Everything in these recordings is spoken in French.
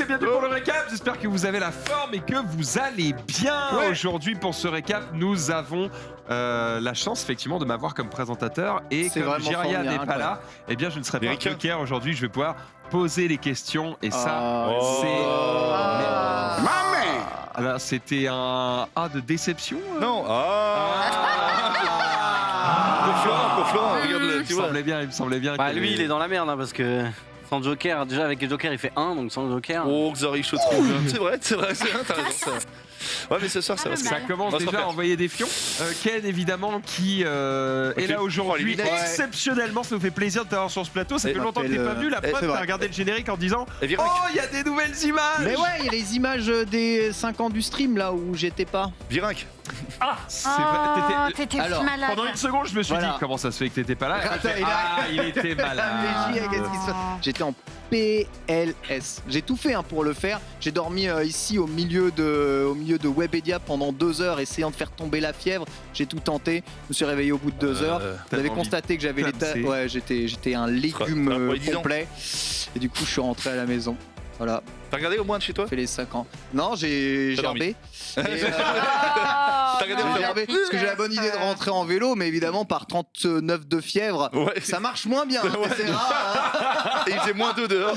bienvenue pour le récap. J'espère que vous avez la forme et que vous allez bien. Aujourd'hui, pour ce récap, nous avons la chance, effectivement, de m'avoir comme présentateur. Et comme Jiraya n'est pas là, eh bien, je ne serai pas joker aujourd'hui. Je vais pouvoir poser les questions. Et ça, c'est... Alors, c'était un A de déception Non. Florent, regarde-le, tu vois. Il me semblait bien. Bah, lui, il est dans la merde, hein, parce que sans Joker, déjà avec les Joker, il fait 1, donc sans Joker. Oh, Xari, je te trouve. C'est vrai, t'as raison, ça. Ouais, mais ce soir, ça va se Ça commence déjà à envoyer des fions. Ken, évidemment, qui est là aujourd'hui. Exceptionnellement, ça nous fait plaisir de t'avoir sur ce plateau. Ça fait longtemps que t'es pas venu. La preuve, t'as regardé le générique en disant « Oh, il y a des nouvelles images !» Mais ouais, il y a les images des 5 ans du stream, là, où j'étais pas. Virinck. C'est vrai, t'étais malade. pendant une seconde, je me suis dit comment ça se fait que t'étais pas là. Il était malade. J'étais en PLS. J'ai tout fait pour le faire. J'ai dormi ici au milieu de Webedia pendant 2 heures, essayant de faire tomber la fièvre. J'ai tout tenté. Je me suis réveillé au bout de 2 heures. Vous avez constaté que j'avais l'état. Ouais, j'étais un légume complet. Et du coup, je suis rentré à la maison. Voilà. T'as regardé au moins de chez toi? Fait les 5 ans. Non, j'ai gerbé. T'as regardé parce que j'ai la bonne idée de rentrer en vélo, mais évidemment par 39 de fièvre, ça marche moins bien. C'est rare. Et il faisait moins 2 dehors.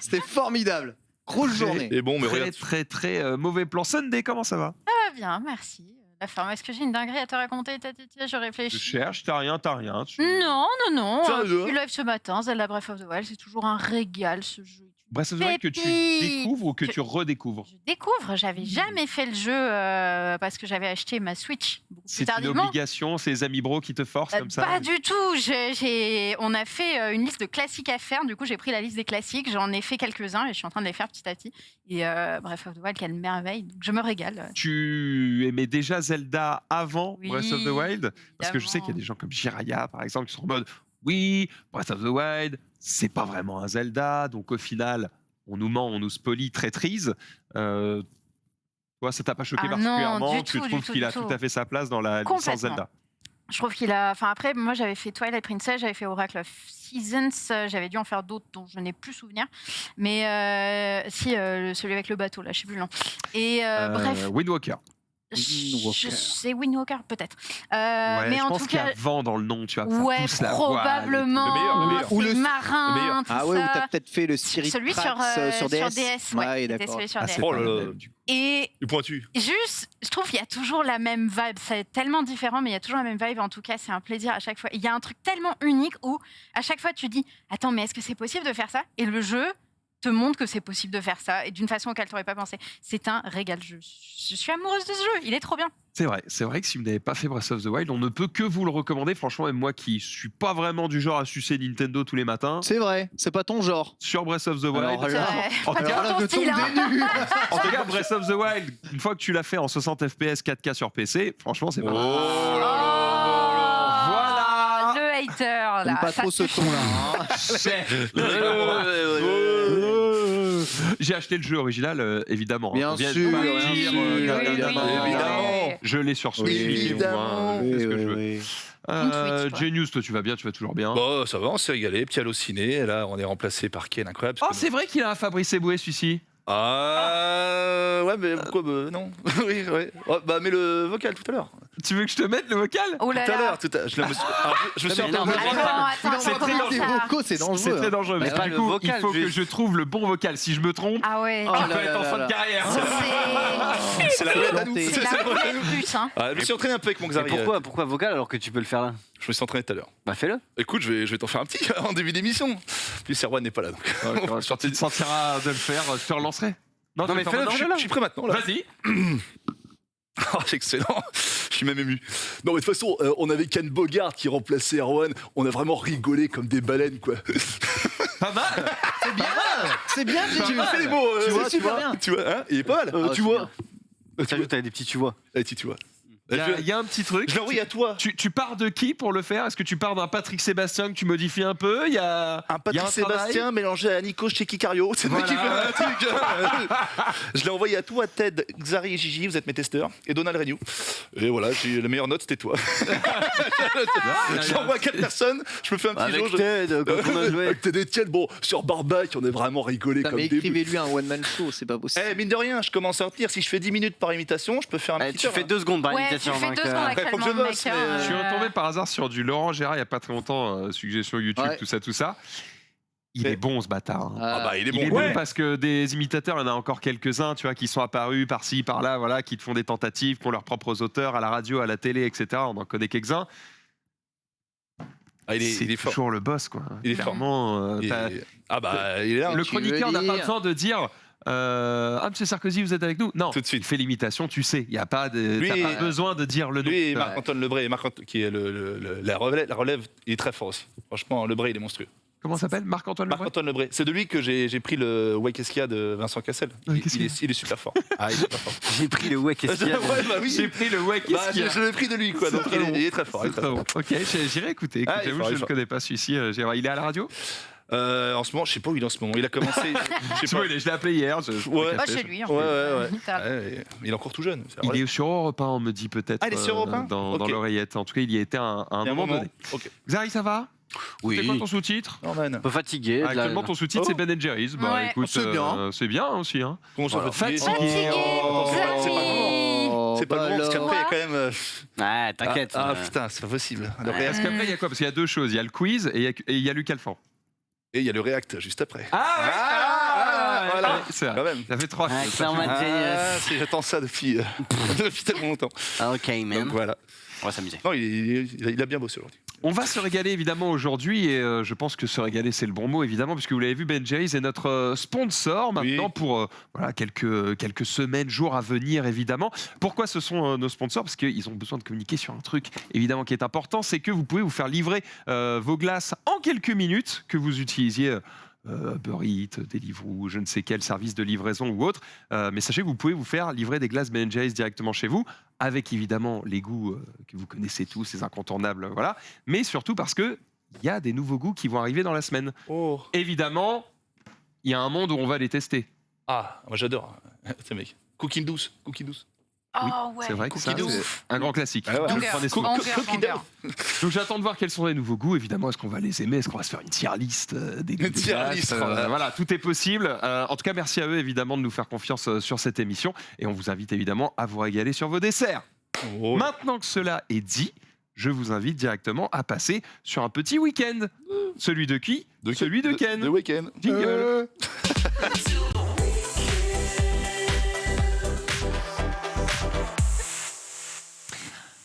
C'était formidable. Grosse journée. Et bon, mais très mauvais plan. Sunday, comment ça va? Ça va bien, merci. La forme, est-ce que j'ai une dinguerie à te raconter, Tatitia? Je réfléchis. Je cherche, t'as rien. Non. Tu lèves ce matin, Zelda Breath of the Wild, c'est toujours un régal ce jeu. Breath of the Wild que tu découvres ou que tu redécouvres? Je découvre, j'avais jamais fait le jeu parce que j'avais acheté ma Switch beaucoup plus tardivement. C'est une obligation, c'est les amis bros qui te forcent comme ça? Pas du tout, on a fait une liste de classiques à faire, du coup j'ai pris la liste des classiques, j'en ai fait quelques-uns et je suis en train de les faire petit à petit. Et Breath of the Wild, quelle merveille, donc je me régale. Tu aimais déjà Zelda avant Breath of the Wild? Évidemment. Parce que je sais qu'il y a des gens comme Jiraya par exemple qui sont en mode oui, Breath of the Wild, c'est pas vraiment un Zelda, donc au final, on nous ment, on nous spolie, traîtrise. Toi, ça t'a pas choqué particulièrement? Non, tu trouves qu'il a tout à fait sa place dans la licence Zelda? Je trouve qu'il a... Enfin, après, moi, j'avais fait Twilight Princess, j'avais fait Oracle of Seasons, j'avais dû en faire d'autres dont je n'ai plus souvenir. Mais celui avec le bateau, là, je sais plus le nom. Et bref... Wind Walker. C'est Wind Walker, peut-être. Mais en je pense tout qu'il y a cas, vent dans le nom, tu vois. Probablement. Le meilleur. C'est marin, tout Ah ouais, ça. ou t'as peut-être fait le Spirit Celui sur DS. Ouais, d'accord. Celui sur DS. Oh là là. Et Le pointu. juste, je trouve qu'il y a toujours la même vibe. C'est tellement différent, mais il y a toujours la même vibe. En tout cas, c'est un plaisir à chaque fois. Il y a un truc tellement unique où, à chaque fois, tu dis « Attends, mais est-ce que c'est possible de faire ça ?» Et le jeu te montre que c'est possible de faire ça et d'une façon auquel tu n'aurais pas pensé. C'est un régal. Je suis amoureuse de ce jeu. Il est trop bien. C'est vrai que si vous n'avez pas fait Breath of the Wild, on ne peut que vous le recommander. Franchement, même moi qui suis pas vraiment du genre à sucer Nintendo tous les matins. C'est vrai, c'est pas ton genre. Sur Breath of the Wild. Alors là, en tout cas, ton style, en tout cas, Breath of the Wild, une fois que tu l'as fait en 60 FPS 4K sur PC, franchement, c'est pas mal. Voilà. Le hater, là. Pas trop ce ton-là. J'ai acheté le jeu original, évidemment. Bien sûr, évidemment. Je l'ai sur Switch. Évidemment. C'est ce que je veux. Genius, toi tu vas bien, tu vas toujours bien. Bon, ça va, on s'est régalé. Petit Allociné, là, on est remplacé par Ken, incroyable. Oh, c'est vrai qu'il a un Fabrice Eboué, celui-ci. Ouais, mais pourquoi non. Oui, ouais. Oh, bah, mets le vocal tout à l'heure. Tu veux que je te mette le vocal? Oh là Tout à là. l'heure, je me suis entendu. Attends, C'est très dangereux. C'est dangereux. C'est très dangereux. Mais Parce pas que du le coup, vocal, il faut que juste. je trouve le bon vocal. Si je me trompe, Ah ouais. je peux être en fin de carrière. C'est la roulette à nous. C'est la roulette plus, hein. Je me suis entraîné un peu avec mon Xari. Pourquoi vocal alors que tu peux le faire là? Je me suis entraîné tout à l'heure. Bah fais-le. Écoute, je vais t'en faire un petit en début d'émission. Puis Serwan n'est pas là. Donc. Tu te sentiras de le faire, je te relancerai. Non, mais fais-le, Je suis prêt maintenant. Là. Vas-y. Oh, c'est excellent. Je suis même ému. Non, mais de toute façon, on avait Ken Bogart qui remplaçait Erwan. On a vraiment rigolé comme des baleines, quoi. Pas mal. C'est bien. C'est bien, Tu me fais les mots. Tu vois, c'est super bien. Tu vois, hein, il est pas mal. Tu vois. T'as vu, t'as des petits tu vois. Allez, tu vois. Il y a un petit truc. Je l'ai envoyé à toi. Tu pars de qui pour le faire? Est-ce que tu pars d'un Patrick Sébastien que tu modifies un peu? Il y a Un Patrick Sébastien mélangé à Nico Chiquicario. C'est moi qui fais un truc. Je l'ai envoyé à toi, Ted, Xari et Gigi, vous êtes mes testeurs, et Donald Renew. Et voilà, la meilleure note, c'était toi. J'envoie à 4 personnes, je me fais un petit Avec jeu. Ted, quand on a joué. Avec Ted Etienne, bon, sur Barbac, on est vraiment rigolé comme Mais des... écrivez-lui un one-man show, c'est pas possible. Mine de rien, je commence à retenir. Si je fais 10 minutes par imitation, je peux faire un petit Tu fais 2 secondes par Ouais, tu imitation. fais donc, 2 secondes faut que actuellement, je mec. bosse, mais- Je suis retombé par hasard sur du Laurent Gérard il n'y a pas très longtemps, suggestion YouTube, Ouais. tout ça. Il est bon ce bâtard. Hein. Ah bah, il est Il est bon. bon parce que des imitateurs, il y en a encore quelques-uns, tu vois, qui sont apparus par-ci, par-là, voilà, qui te font des tentatives, qui ont leurs propres auteurs à la radio, à la télé, etc. On en connaît quelques-uns. Ah, il C'est est fort. toujours le boss, quoi. Il est fort. Clairement, Ah bah, il est là. le tu chroniqueur veux n'a pas dire besoin de dire Monsieur Sarkozy, vous êtes avec nous? Non, Tout de suite. il fait l'imitation, tu sais. Il n'y a pas, Lui, t'as pas besoin de dire le nom. Lui et Marc-Antoine Lebré, qui est la relève, il est très fort aussi. Franchement, Lebré, il est monstrueux. Comment ça s'appelle? Marc-Antoine Lebré? Marc-Antoine Lebré, c'est de lui que j'ai pris le Wakeskia de Vincent Cassel. Il est super fort. Ah, il est super fort. J'ai pris le ouais, qu'est-ce qu'il y a Ouais, bah oui. J'ai pris le ouais, Bah, qu'est-ce qu'il y a? je l'ai pris de lui, quoi. Donc C'est très bon. il est très fort. il est C'est très très fort. bon. Ok, j'irai écouter. Ah, il est J'avoue, fort, je il est ne fort. connais pas celui-ci. Il est à la radio? En ce moment, je sais pas où il est en ce moment. Il a commencé. Je sais pas. Je l'ai appelé hier. Ouais. Pas chez lui. en Ouais, fait. ouais, ouais. Littéralement. Ouais, il est encore tout jeune. c'est Il vrai. est sur Europe 1, on me dit peut-être. Ah, il est sur Europe 1? dans Ok. l'oreillette. En tout cas, il y était à un Il y a moment donné. Ok. Xari, ça va? Oui. C'est quoi ton sous-titre? Norman. Un peu fatigué. Actuellement, ton sous-titre, Oh. c'est Ben Jerry's. Bah Ouais. écoute, C'est bien. c'est bien aussi. Hein. Comment ça Voilà. fatigué Fatigué. Oh, c'est pas Xari. bon. C'est pas bah bon, parce alors. qu'après, il y a quand même. Ouais, t'inquiète. Ah putain, c'est pas possible. Le Ouais. React. Parce qu'après, il y a quoi? Parce qu'il y a deux choses. Il y a le quiz et il y a Luc Alphand. Et il y a le React juste après. Voilà. C'est Quand vrai. même. Ça fait 3 Ah, choses. clairement. J'attends ça depuis tellement longtemps. Ok, Donc man. voilà. On va s'amuser. Non, il a bien bossé aujourd'hui. On va se régaler évidemment aujourd'hui et je pense que se régaler c'est le bon mot évidemment puisque vous l'avez vu, Ben Jerry's est notre sponsor maintenant pour voilà, quelques semaines, jours à venir évidemment. Pourquoi ce sont nos sponsors? Parce qu'ils ont besoin de communiquer sur un truc évidemment qui est important, c'est que vous pouvez vous faire livrer vos glaces en quelques minutes, que vous utilisiez Uber Eats, Deliveroo, je ne sais quel service de livraison ou autre. Mais sachez que vous pouvez vous faire livrer des glaces Ben Jerry's directement chez vous, avec évidemment les goûts que vous connaissez tous, les incontournables, voilà. Mais surtout parce que il y a des nouveaux goûts qui vont arriver dans la semaine. Oh. Évidemment, il y a un monde où on va les tester. Ah, moi j'adore. Ce mec. Cookie douce. Oh ouais. C'est vrai que ça, Cookie c'est douce. un grand classique. Ah ouais. Je le Banger. prenais souvent. Banger. Donc j'attends de voir quels sont les nouveaux goûts. Évidemment, est-ce qu'on va les aimer? Est-ce qu'on va se faire une tier list des goûts Une des tier glaces list, voilà. Voilà, tout est possible. En tout cas, merci à eux évidemment de nous faire confiance sur cette émission. Et on vous invite évidemment à vous régaler sur vos desserts. Oh. Maintenant que cela est dit, je vous invite directement à passer sur un petit week-end. Celui de qui? Celui de Ken. De week-end. Jingle.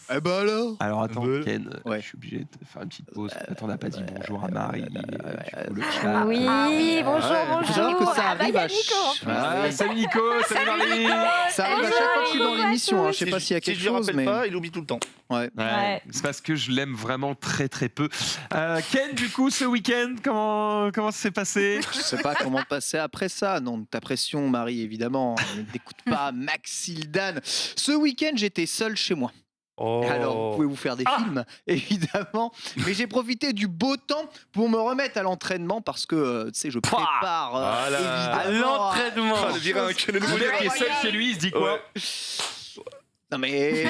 Eh ben alors. Alors attends, Bah, Ken, ouais. je suis obligé de faire une petite pause. Attends, on n'a pas dit bonjour à Marie. Du coup, le chat. Ah oui, bonjour, Faut savoir que ça Ah bah, arrive y a à Nico, en plus. Ah, salut Nico, salut Marie. Ça arrive à chaque fois que je suis dans l'émission. Hein. Je sais pas s'il y a Si quelque je lui chose, rappelle mais pas, il oublie tout le temps. ouais. Ouais. C'est parce que je l'aime vraiment très très peu. Ken, du coup, ce week-end, comment ça s'est passé? Je sais pas comment passer après ça. Non, ta pression, Marie, évidemment. Ne t'écoute pas, Maxildan. Ce week-end, j'étais seul chez moi. Oh. Alors, vous pouvez vous faire des films, évidemment. Mais j'ai profité du beau temps pour me remettre à l'entraînement parce que, tu sais, je prépare Voilà. À évidemment. l'entraînement. Ah, le Vous voulez qu'il est seul chez lui, il se dit quoi? Ouais. Non mais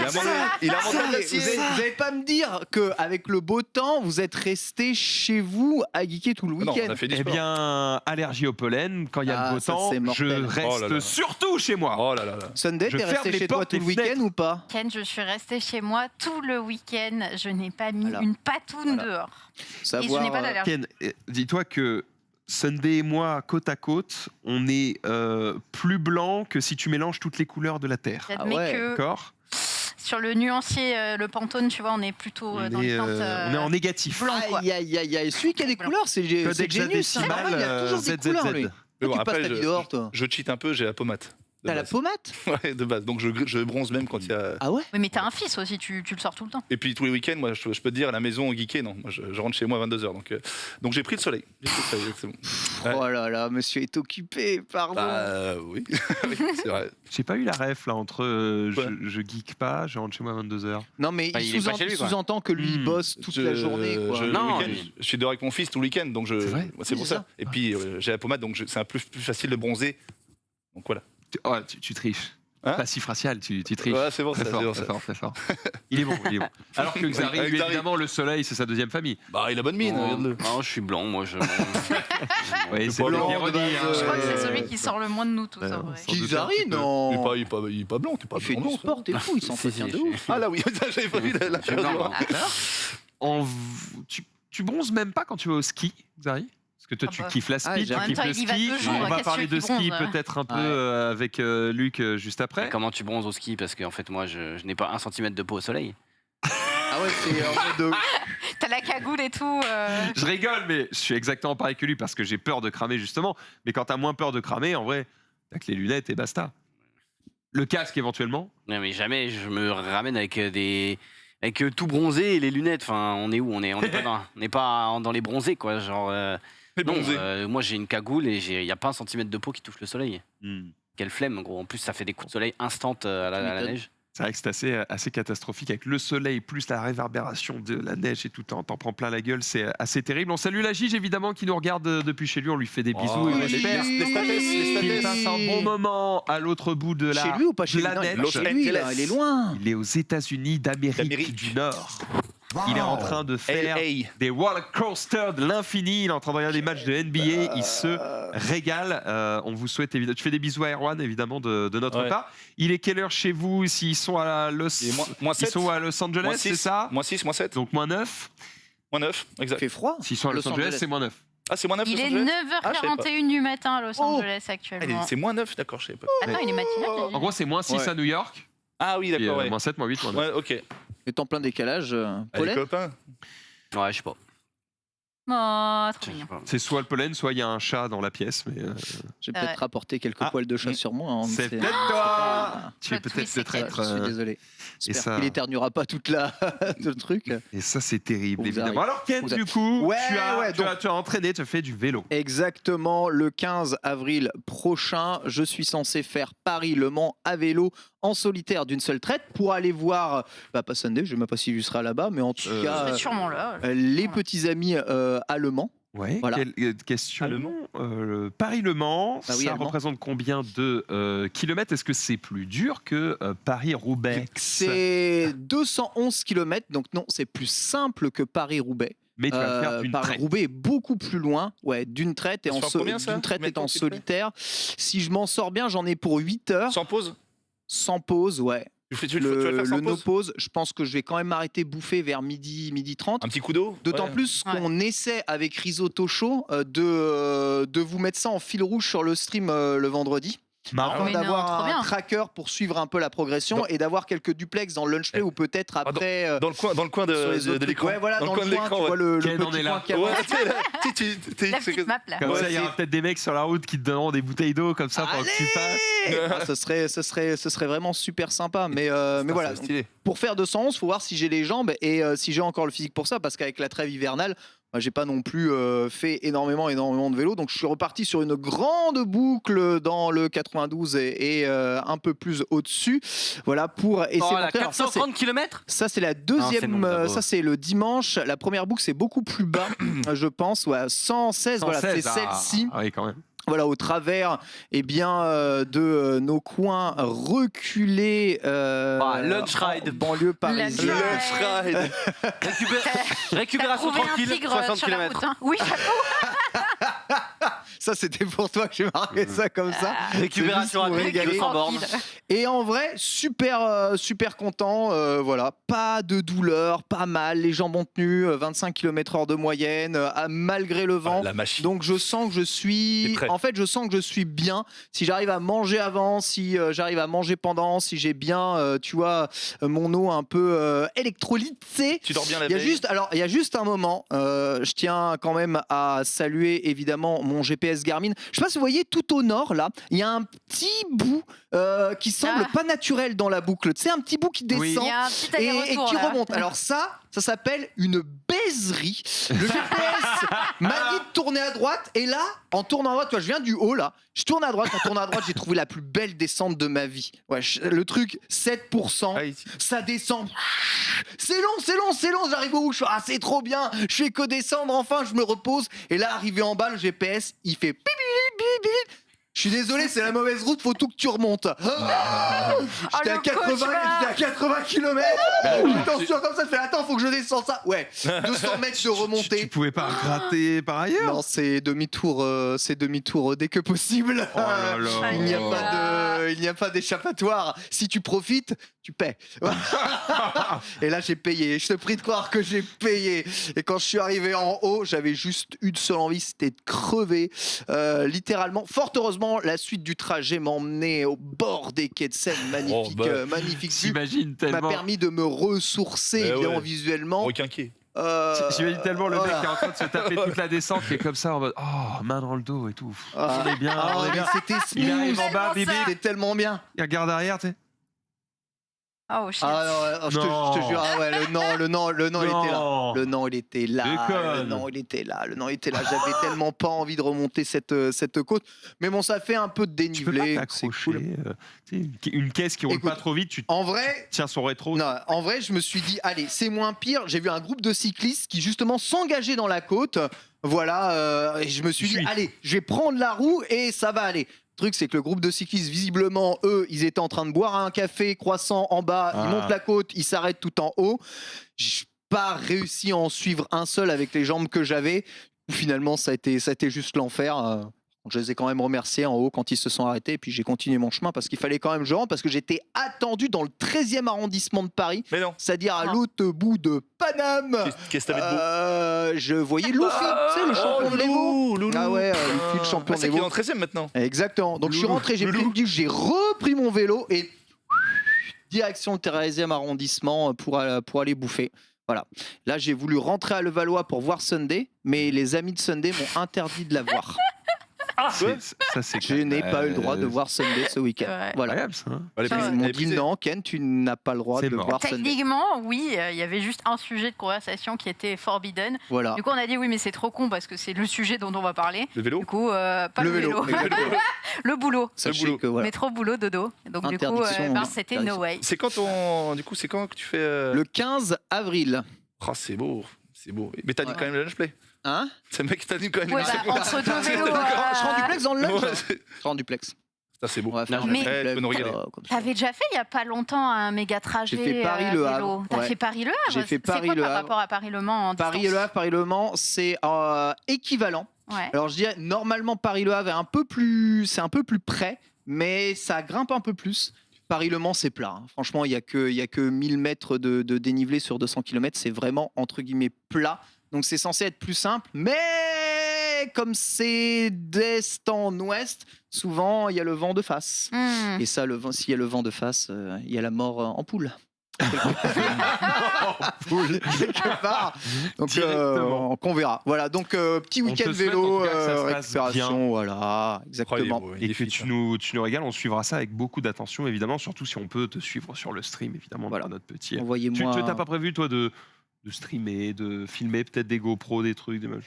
Il a monté d'acier. vous allez pas me dire que avec le beau temps, vous êtes resté chez vous à geeker tout le Non, week-end. on a fait du Eh sport. bien, allergie au pollen, quand il y a Ah, le beau ça, temps, c'est je mortel. reste Oh là là. surtout chez moi. Oh là là là. Sunday, Je t'es ferme resté les chez toi portes tout et le week-end fenêtres. ou pas? Ken, je suis restée chez moi tout le week-end. Je n'ai pas mis Voilà. une patoune Voilà. dehors. Et je Savoir, n'ai pas d'allergie. Ken, dis-toi que Sunday et moi, côte à côte, on est plus blanc que si tu mélanges toutes les couleurs de la Terre. J'admets ouais. que D'accord? sur le nuancier, le Pantone, tu vois, on est plutôt On dans est, les teintes. on est en négatif. blanc, quoi. Aïe aïe aïe aïe, celui qui a des Blanc. couleurs, c'est Code Genius. hein. hexadécimal, Ah ouais, il a toujours des ZZZ. couleurs lui. Mais Toi, bon, tu passes après, ta vie dehors toi. je cheat un peu, j'ai la pommade. de T'as la base. pommade? Ouais, de base. Donc je bronze même quand il y a. Ah ouais? Oui, mais t'as un fils aussi, tu le sors tout le temps. Et puis tous les week-ends, moi, je peux te dire, à la maison, geeké, non. Moi, je rentre chez moi à 22h. Donc j'ai pris le soleil. J'ai pris le soleil, exactement. Oh là là, monsieur est occupé, pardon. Bah oui, oui, c'est vrai. J'ai pas eu la ref là entre je geek pas, je rentre chez moi à 22h. Non, mais Bah, il il est pas chez lui, quoi. sous-entend que lui, il bosse toute la journée. Quoi. Le Non, week-end, mais- je suis dehors avec mon fils tout le week-end, donc C'est vrai c'est Oui, pour c'est ça. Et puis j'ai la pommade, donc c'est un peu plus facile de bronzer. Donc voilà. Tu triches. Hein Passif racial, tu triches. Ouais, c'est bon, Très ça, fort, c'est bon, très ça. fort, très fort. Il est bon, il est bon. Alors que Xari, Avec lui, Xari. évidemment, le soleil, c'est sa deuxième famille. Bah, il a bonne mine, regarde-le. Non, je suis blanc, moi. Oui, c'est pas de blanc, l'ironie. de base, hein. Je crois que c'est Euh, celui qui sort le moins de nous tous, en vrai. sans doute Kizari, un petit peu. non. Il est pas blanc, t'es pas Il fait blanc. du sport et tout, il s'entretient de ouf. Ah là oui, j'avais pas vu la Je suis blanc, période. moi. Tu bronzes même pas quand tu vas au ski, Xari? Parce que toi, Ah tu bah. kiffes la Ah, speed, j'ai- tu En même kiffes temps, le il y va ski. 2 jours, On va qu'est-ce que parler tu veux de ski qu'il bronze peut-être un peu Ouais. avec Luc juste après. Mais comment tu bronzes au ski? Parce qu'en fait, moi, je n'ai pas 1 centimètre de peau au soleil. Ah ouais, c'est en mode de... T'as la cagoule et tout. Je rigole, mais je suis exactement pareil que lui parce que j'ai peur de cramer justement. Mais quand t'as moins peur de cramer, en vrai, t'as que les lunettes et basta. Le casque éventuellement. Non, mais jamais je me ramène avec avec tout bronzé et les lunettes. Enfin, on est où? On n'est pas dans les bronzés, quoi. Genre, Mais non, bronzé. moi, j'ai une cagoule et il n'y a pas 1 centimètre de peau qui touche le soleil. Hmm. Quelle flemme, gros. En plus, ça fait des coups de soleil instant à la neige. C'est vrai que c'est assez catastrophique avec le soleil plus la réverbération de la neige et tout, t'en prends plein la gueule, c'est assez terrible. On salue la Gige évidemment qui nous regarde depuis chez lui, on lui fait des bisous Oh, et on les espère statesses. qu'il passe un bon moment à l'autre bout de la Chez lui ou pas chez lui? Non, il est planète. pas chez lui, là, il est loin. Il est aux États-Unis d'Amérique D'Amérique. du Nord. Il est en train de faire LA. des roller coasters de l'infini. Il est en train de regarder des matchs de NBA. Il se régale. On vous souhaite évidemment. Tu fais des bisous à Erwan évidemment de notre Ouais. part. Il est quelle heure chez vous? S'ils sont à Il est moins ils 7. sont à Los Angeles, Moins c'est 6. ça? Moins 6, moins 7. Donc moins 9. Moins 9, Il exact. fait froid. S'ils sont à Los, Los Angeles, Angeles. c'est moins 9. Ah, c'est moins 9 Il Los est Angeles 9h41 du matin à Los Oh. Angeles Ah, actuellement. c'est moins 9, d'accord, je savais pas. Attends, il est matinal. En gros, c'est moins 6 Ouais. à New York. Ah oui, Et, d'accord, ouais. moins 7, moins 8, moins 9. Ouais, ok. Il est en plein décalage. Allez, Pollen. copains. Ouais, je sais pas. Oh, trop Je sais mignon. pas. C'est soit le pollen, soit il y a un chat dans la pièce. Mais J'ai Ah peut-être ouais. rapporté quelques Ah. poils de chat sur moi. hein, c'est mais peut-être toi. Tu es Plot peut-être twist, le c'est traître. Je suis désolé. Et ça- J'espère qu'il éternuera pas toute la tout le truc. Et ça, c'est terrible, Vous évidemment. arrivez. Alors, Ken, Vous du coup, Ouais, ouais, tu as entraîné, tu as fait du vélo. Exactement, le 15 avril prochain, je suis censé faire Paris-Le Mans à vélo en solitaire d'une seule traite pour aller voir, pas Sunday, je ne sais même pas s'il sera là-bas, mais en tout Je cas, C'est sûrement là. les Voilà. petits amis à Le Mans. Ouais, Voilà. quelle question. Ah, Le Mans. Paris-Le Mans, Ah oui, ça Le Mans. représente combien de kilomètres? Est-ce que c'est plus dur que Paris-Roubaix? C'est 211 km, donc non, c'est plus simple que Paris-Roubaix. Mais tu vas le faire d'une traite. Paris-Roubaix est beaucoup plus loin, ouais, d'une traite et Ça en, se fait combien, ça d'une traite Combien de et en temps tu te fais solitaire. Si je m'en sors bien, j'en ai pour 8 heures, Sans pause sans pause, ouais. tu vas le faire sans Le no pause pause, je pense que je vais quand même m'arrêter bouffer vers midi 30. Un petit coup d'eau D'autant Ouais. plus qu'on essaie avec Risotto Show de vous mettre ça en fil rouge sur le stream le vendredi. Marrant. Afin Mais non, d'avoir trop un bien. tracker pour suivre un peu la progression Dans- et d'avoir quelques duplex dans le lunch play ou peut-être après Dans le coin sur de, les de autres trucs. l'écran. Ouais, voilà, dans, coin le de coin, tu l'écran. vois le Ken en petit est là. coin qui Ouais, avance. tu sais, là, La petite map là. Comme Ouais, ça, il y aura c'est- peut-être des mecs sur la route qui te donneront des bouteilles d'eau comme ça pendant que tu passes. Ah, ce serait vraiment super sympa. Mais voilà, C'est stylé. pour faire 211, faut voir si j'ai les jambes et si j'ai encore le physique pour ça, parce qu'avec la trêve hivernale, moi, j'ai pas non plus fait énormément de vélo, donc je suis reparti sur une grande boucle dans le 92 et un peu plus au-dessus. Voilà pour essayer Oh, de la monter. Alors, ça, c'est- 430 km? ça, c'est la c'est deuxième, bon, d'abord. ça c'est le dimanche. La première boucle c'est beaucoup plus bas, je pense, ouais, 116. Voilà, c'est 116, celle-ci. Ah oui, quand même. Voilà, au travers eh bien, de nos coins reculés. Lunch ride. en banlieue parisienne. Lunch ride. Lunch ride. Récupération T'as trouvé un tranquille, tigre 60 sur la km. route, hein. Oui, j'avoue. Ça, c'était pour toi que j'ai marqué ça comme ça. Récupération C'est juste pour rapide, régaler. 200 bornes. Tranquille. Et en vrai, super content. Voilà, pas de douleur, pas mal. Les jambes ont tenu, 25 km/h de moyenne, malgré le vent. La machine. Donc je sens que je T'es suis, prêt. en fait, je sens que je suis bien. Si j'arrive à manger avant, si j'arrive à manger pendant, si j'ai bien, tu vois, mon eau un peu électrolytée. Tu dors bien la Il y a veille juste, alors, il y a juste un moment. Je tiens quand même à saluer évidemment mon GPS GPS Garmin. Je sais pas si vous voyez, tout au nord, là, il y a un petit bout qui semble pas naturel dans la boucle. Tu sais, un petit bout qui descend Il y a un petit et aller-retour, qui là. remonte. Alors ça s'appelle une baiserie. Le GPS m'a dit de tourner à droite et là, en tournant à droite, toi, je viens du haut là, je tourne à droite, en tournant à droite, j'ai trouvé la plus belle descente de ma vie. Ouais, le truc 7%, ça descend. C'est long, j'arrive au bout, je fais ah c'est trop bien, je fais que descendre, enfin je me repose et là arrivé en bas, le GPS, il fait bip, bip, bip, bip. Je suis désolé, c'est la mauvaise route, faut tout que tu remontes. J'étais à 80 km. Attention, comme ça, je fais attends, faut que je descende ça. Ouais, 200 mètres de remontée. Tu pouvais pas gratter par ailleurs? Non, c'est demi-tour dès que possible. Oh là là. Il n'y a pas d'échappatoire. Si tu profites, tu paies. Et là, j'ai payé. Je te prie de croire que j'ai payé. Et quand je suis arrivé en haut, j'avais juste une seule envie, c'était de crever. Littéralement. Fort heureusement, la suite du trajet m'a emmené au bord des quais de Seine. Magnifique, magnifique vue. J'imagine Ça m'a tellement. permis de me ressourcer, évidemment, visuellement. Requinqué. J'imagine tellement le mec voilà. qui est en train de se taper toute la descente qui est comme ça en mode oh main dans le dos et tout. On est bien, on est mais bien. c'était Il arrive en bas, Tellement bébé, ça. C'était tellement bien. il regarde derrière, tu sais. Oh shit. Ah non, je te jure, ah ouais, le non, il était là. Le non, il était là. Déconne. Le non, il était là. J'avais tellement pas envie de remonter cette côte. Mais bon, ça fait un peu de Tu peux pas dénivelé. C'est t'accrocher. cool. Tu sais, une caisse qui roule Écoute, pas trop vite, tu En vrai, tiens son rétro. non, en vrai, je me suis dit, allez, c'est moins pire. J'ai vu un groupe de cyclistes qui justement s'engageaient dans la côte. Voilà, et je me suis dit, allez, je vais prendre la roue et ça va aller. Le truc, c'est que le groupe de cyclistes, visiblement, eux, ils étaient en train de boire un café croissant en bas. Ils montent la côte, ils s'arrêtent tout en haut. J'ai pas réussi à en suivre un seul avec les jambes que j'avais. Finalement, ça a été juste l'enfer. Je les ai quand même remerciés en haut quand ils se sont arrêtés. Et puis j'ai continué mon chemin parce qu'il fallait quand même que je rentre parce que j'étais attendu dans le 13e arrondissement de Paris, Mais non. c'est-à-dire à l'autre bout de Paname. Qu'est-ce que t'avais de beau? Je voyais Luffy, tu sais, le champion de l'Evo. Loulou. Ah ouais, Luffy, le champion de C'est qu'il est l'Evo. en 13e maintenant. Exactement. Donc je suis rentré, j'ai repris mon vélo et direction le 13e arrondissement pour aller bouffer. Voilà. Là, j'ai voulu rentrer à Levallois pour voir Sunday, mais les amis de Sunday m'ont interdit de la voir. Ça, c'est Je n'ai pas eu le droit de voir Sunday ce week-end. Ouais. Voilà. incroyable ça. hein. Elle est Ils prise- m'ont elle est dit brisée. non, Ken, tu n'as pas le droit C'est de mort. voir Sunday. Techniquement, oui, il y avait juste un sujet de conversation qui était forbidden. Voilà. Du coup, on a dit oui, mais c'est trop con parce que c'est le sujet dont on va parler. Le vélo. Du coup, pas Le le vélo. vélo. Le boulot. Sachez boulot. que voilà. Métro, boulot, dodo. Donc du coup, Interdiction, c'était interdiction. no way. C'est quand c'est quand que tu fais Le 15 avril. Oh, c'est beau. C'est beau. Mais t'as dit Ouais. quand même le lunch play. Hein? C'est le mec qui t'a dit quand même Ouais, le bah, lunch play. entre deux vélos. Je rends duplex dans le lunch. Ouais, Je rends duplex. Ça, c'est beau. On va faire Mais- un tu peux nous régaler. comme ça. T'avais déjà fait il y a pas longtemps un méga trajet J'ai fait Paris-Le vélo. Havre, T'as ouais. fait Paris-Le Havre. J'ai fait C'est quoi Paris-Le par Havre. rapport à Paris-Le Mans en Paris et distance Le Havre, Paris-Le Mans, c'est équivalent. Ouais. Alors je dirais normalement Paris-Le Havre c'est un peu plus près, mais ça grimpe un peu plus. Paris-Le Mans, c'est plat. hein. Franchement, il y a que 1000 mètres de dénivelé sur 200 km. C'est vraiment entre guillemets plat. Donc c'est censé être plus simple, mais comme c'est d'est en ouest, souvent il y a le vent de face. Hmm. Et ça, s'il y a le vent de face, il y a la mort en poule. Quelque part. Donc Directement. qu'on verra. Voilà, donc petit On week-end te souhaite, vélo, en tout cas, que ça se passe récupération, voilà, Oh, exactement. il est beau, il Et est que fit, tu hein. nous régales, on suivra ça avec beaucoup d'attention, évidemment, surtout si on peut te suivre sur le stream, évidemment, Voilà. dans notre petit. Tu Envoyez-moi. t'as pas prévu, toi, de streamer, de filmer peut-être des GoPro, des trucs, des machins?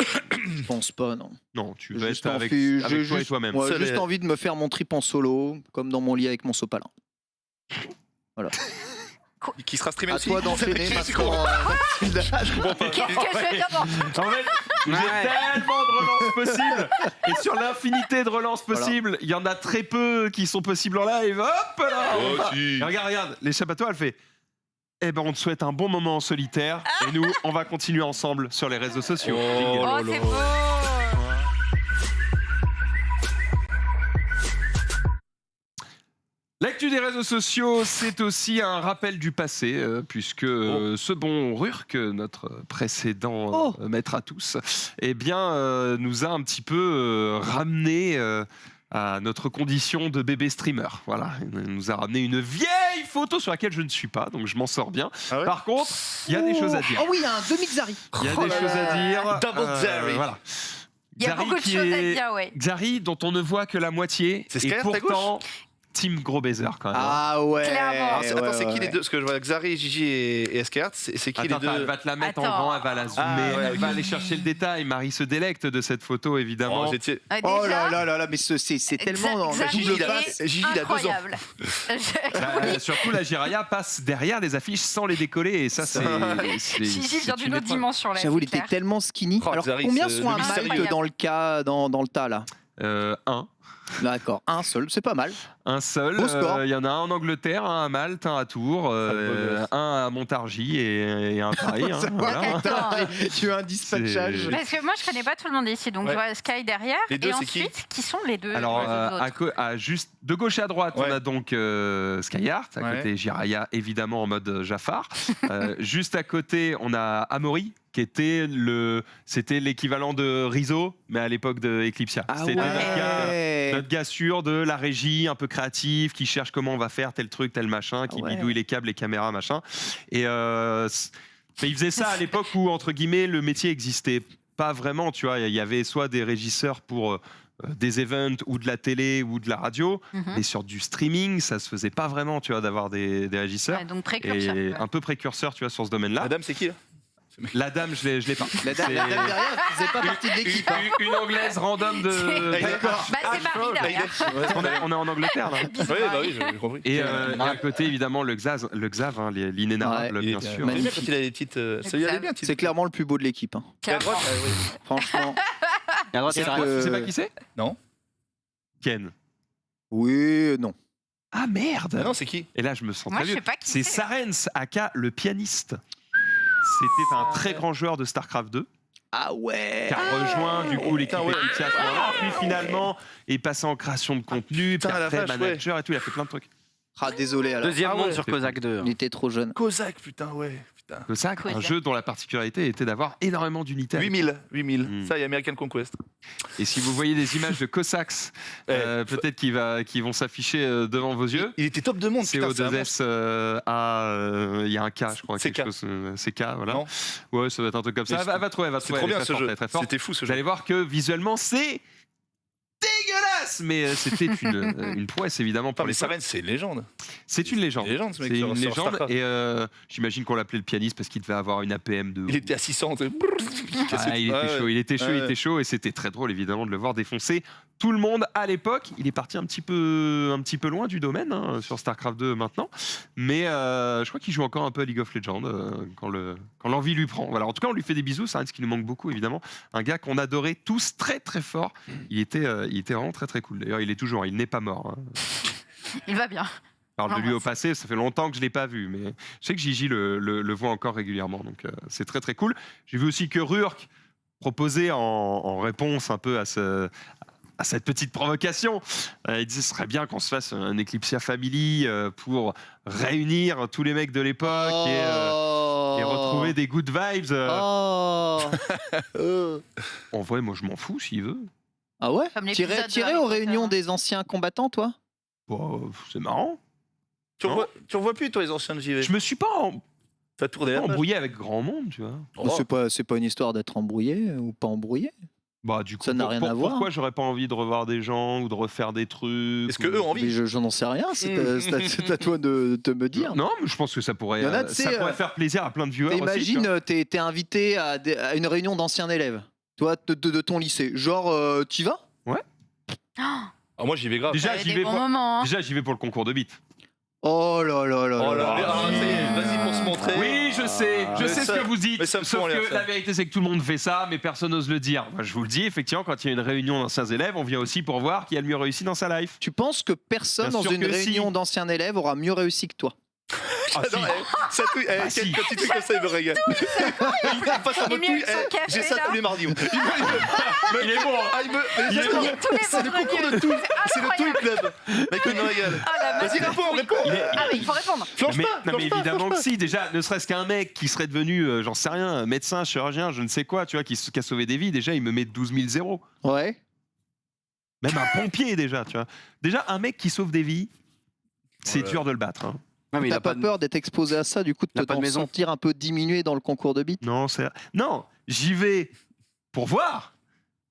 Je pense pas, non. Non, tu J'ai vas juste être avec envie- toi j'ai et juste- toi-même. ouais, Seul juste et- envie de me faire mon trip en solo, comme dans mon lit avec mon sopalin. Qui sera streamé À aussi. toi d'enchaîner maintenant. Qu'est-ce que je fais d'abord En fait, j'ai tellement de relances possibles. Et sur l'infinité de relances possibles, il y en a très peu qui sont possibles en live. Hop là Oh, on va. si. Et regarde, l'échappatoire, elle fait. Eh ben, on te souhaite un bon moment en solitaire. Et nous, on va continuer ensemble sur les réseaux sociaux. Oh. Jingle. Oh, c'est beau. L'actu des réseaux sociaux, c'est aussi un rappel du passé, puisque ce bon Rurk, notre précédent maître à tous, eh bien, nous a un petit peu ramené à notre condition de bébé streamer. Voilà, il nous a ramené une vieille photo sur laquelle je ne suis pas, donc je m'en sors bien. Ah ouais Par contre, il y a des choses à dire. Oh oui, il y a un demi-Xari. Il y a Oh des là choses là. à dire. Double Xari. Voilà. Il y a beaucoup de choses à dire, ouais. Xari, dont on ne voit que la moitié. C'est et Skyheart à pourtant, Team Gros Baiser quand même. Ah ouais. Clairement. Alors, attends, c'est qui les deux? Parce que je vois Xari, Gigi et Skyheart, c'est qui Attends, les deux? elle va te la mettre en Attends. grand, elle va la zoomer, ouais, elle ok. va aller chercher le détail. Marie se délecte de cette photo, évidemment. Oh, j'étais- Oh Déjà, là là là, mais c'est tellement dans la Xari double est face. Gigi, il a 2 ans. incroyable. Surtout la Jiraya passe derrière les affiches sans les décoller et ça c'est. Gigi vient d'une autre dimension là. J'avoue, il c'est était clair. tellement skinny. Oh, Alors Xari, combien c'est sont le un mystérieux. Malte dans le cas, dans le tas là? Un. D'accord, un seul, c'est pas mal. Un seul. Beau score. Il y en a un en Angleterre, un à Malte, un à Tours, un à Montargis et un à Paris. hein, voilà. Attends. Tu as un dispatchage. C'est- Parce que moi je connais pas tout le monde ici, donc Ouais. je vois Sky derrière. Les deux, et c'est qui ensuite, qui sont les deux Alors, les deux autres juste de gauche à droite, on Ouais. a donc Skyheart, à Ouais. côté Jiraya, évidemment en mode Jafar. Juste à côté, on a Amaury, qui était c'était l'équivalent de Rizzo, mais à l'époque de Eclipsia. Ah C'était ouais. notre gars sûr de la régie, un peu créatif, qui cherche comment on va faire tel truc, tel machin, qui Ouais. bidouille les câbles, les caméras, machin. Et mais il faisait ça à l'époque où, entre guillemets, le métier existait pas vraiment, tu vois. Il y avait soit des régisseurs pour des events ou de la télé ou de la radio, Mhm. mais sur du streaming, ça se faisait pas vraiment, tu vois, d'avoir des régisseurs. Ouais, donc précurseur. Et ouais. un peu précurseur, tu vois, sur ce domaine-là. Madame, c'est qui là? La dame, je l'ai pas. La dame C'est- derrière, elle faisait pas partie de l'équipe. hein. Une anglaise random de. D'accord. Bah c'est Marie derrière. On est en Angleterre là. Oui, bah oui, j'ai compris. Et à côté, évidemment, le Xav, hein, l'inénarrable, Ouais, bien Il est sûr. bien quand il a les petites. Celui-là, il est bien. C'est clairement le plus beau de l'équipe. hein. Et à droite, oui. Franchement. Et à droite, C'est c'est que- Tu sais pas qui c'est? Non. Ken. Oui, non. Ah merde. Ah non, c'est qui? Et là, je me sens Moi très je sais vieux. pas qui C'est Sarens, aka le pianiste. C'était un très grand joueur de StarCraft 2 Ah ouais. qui a rejoint du coup l'équipe putain, ouais. Eclipsia à ce moment-là. Puis finalement est passé en création de contenu, puis putain, la après vache, manager et tout. Il a fait plein de trucs. Ah désolé alors. Deuxième Ah monde ouais. sur Kozak 2. Il était trop jeune. Kozak, putain, ouais. Putain. Le sac, un jeu dont la particularité était d'avoir énormément d'unités. 8000. Mm. Ça, il y a American Conquest. Et si vous voyez des images de Cossacks, peut-être qui vont s'afficher devant vos yeux. Il était top de monde, putain. c'est un monstre. CO2S il y a un K, je crois. CK. Quelque chose, CK, voilà. Non. Ouais, ça va être un truc comme ça. Mais Elle va trouver, elle va C'est trouver. trop Elle est bien très ce forte, jeu. elle est très forte. C'était fou ce Vous jeu. allez voir que visuellement, c'est dégueulasse, mais c'était une prouesse évidemment Attends, pour mais les Sarens, c'est une légende. C'est une légende. C'est une légende, ce mec, C'est sur- une sur légende Starcraft. et j'imagine qu'on l'appelait le pianiste parce qu'il devait avoir une APM de. Il était à 600. tu sais. Ah, il était chaud, il était chaud, il Ouais. était chaud et c'était très drôle évidemment de le voir défoncer tout le monde à l'époque. Il est parti un petit peu loin du domaine hein, sur StarCraft 2 maintenant, mais je crois qu'il joue encore un peu à League of Legends quand l'envie lui prend. Voilà, en tout cas on lui fait des bisous, c'est un qui nous manque beaucoup évidemment. Un gars qu'on adorait tous très très fort. Il était vraiment très très cool. D'ailleurs il est toujours, il n'est pas mort. Hein. Il va bien. Je parle de lui au passé, ça fait longtemps que je l'ai pas vu, mais je sais que Gigi le voit encore régulièrement, donc c'est très très cool. J'ai vu aussi que Rurk proposait en réponse un peu à cette petite provocation, il disait ce serait bien qu'on se fasse un Eclipsia Family pour réunir tous les mecs de l'époque et retrouver des good vibes. Oh. En vrai, moi je m'en fous s'il veut. Ah ouais. Comme l'épisode Tirer de aux Harry réunions Potter. des anciens combattants, toi? Bon, c'est marrant. Tu Non. revois plus, toi, les anciens de JV. Je me suis pas T'as tourné la page. embrouillé avec grand monde, tu vois. Oh. C'est pas une histoire d'être embrouillé ou pas embrouillé. Bah, du coup, Ça n'a rien à voir. Pourquoi j'aurais pas envie de revoir des gens ou de refaire des trucs Est-ce que eux ont envie? Mais je n'en sais rien, c'est à toi de te me dire. Non, mais je pense que ça pourrait, Il y en a, tu sais, ça pourrait faire plaisir à plein de viewers aussi. Imagine, tu vois. t'es invité à une réunion d'anciens élèves, toi, de ton lycée. Genre, t'y vas? Ah, moi, j'y vais grave. Déjà, Il y avait j'y des vais bons pour... moments. hein. Déjà, j'y vais pour le concours de beat. Oh là là là Oh là là là. là, ça y est, vas-y pour se montrer. Oui, je sais Mais ce ça- que vous dites. mais ça me fout en Sauf l'air, que ça. la vérité, c'est que tout le monde fait ça, mais personne n'ose le dire. Moi, je vous le dis, effectivement, quand il y a une réunion d'anciens élèves, on vient aussi pour voir qui a le mieux réussi dans sa life. Tu penses que personne Bien dans sûr une que si. réunion d'anciens élèves aura mieux réussi que toi? Ah, si. Non, ça touille. Bah, si. Quand tu fais comme ça, il me régale. Il passe en Il mode met touille. son café, J'ai ça là. tous les mardis. Il est bon. hein. Ah, il me. Il est bon. Tous les C'est le concours vendredis. de touille. C'est le touille Incroyable. club. Mec, il me régale. Ah la Vas-y, meuf. réponds. Ah mais il faut répondre. Flanche mais, pas. non, mais flanche pas, évidemment flanche que pas. si, déjà, ne serait-ce qu'un mec qui serait devenu, j'en sais rien, médecin, chirurgien, je ne sais quoi, tu vois, qui a sauvé des vies, déjà, il me met 12 000 zéros. Ouais. Même un pompier, déjà, tu vois. Déjà, un mec qui sauve des vies, c'est Voilà. dur de le battre. hein. Ouais, mais il T'as a pas de- peur d'être exposé à ça, du coup, de Il a te pas de t'en maison. sentir un peu diminué dans le concours de beat? Non, j'y vais pour voir.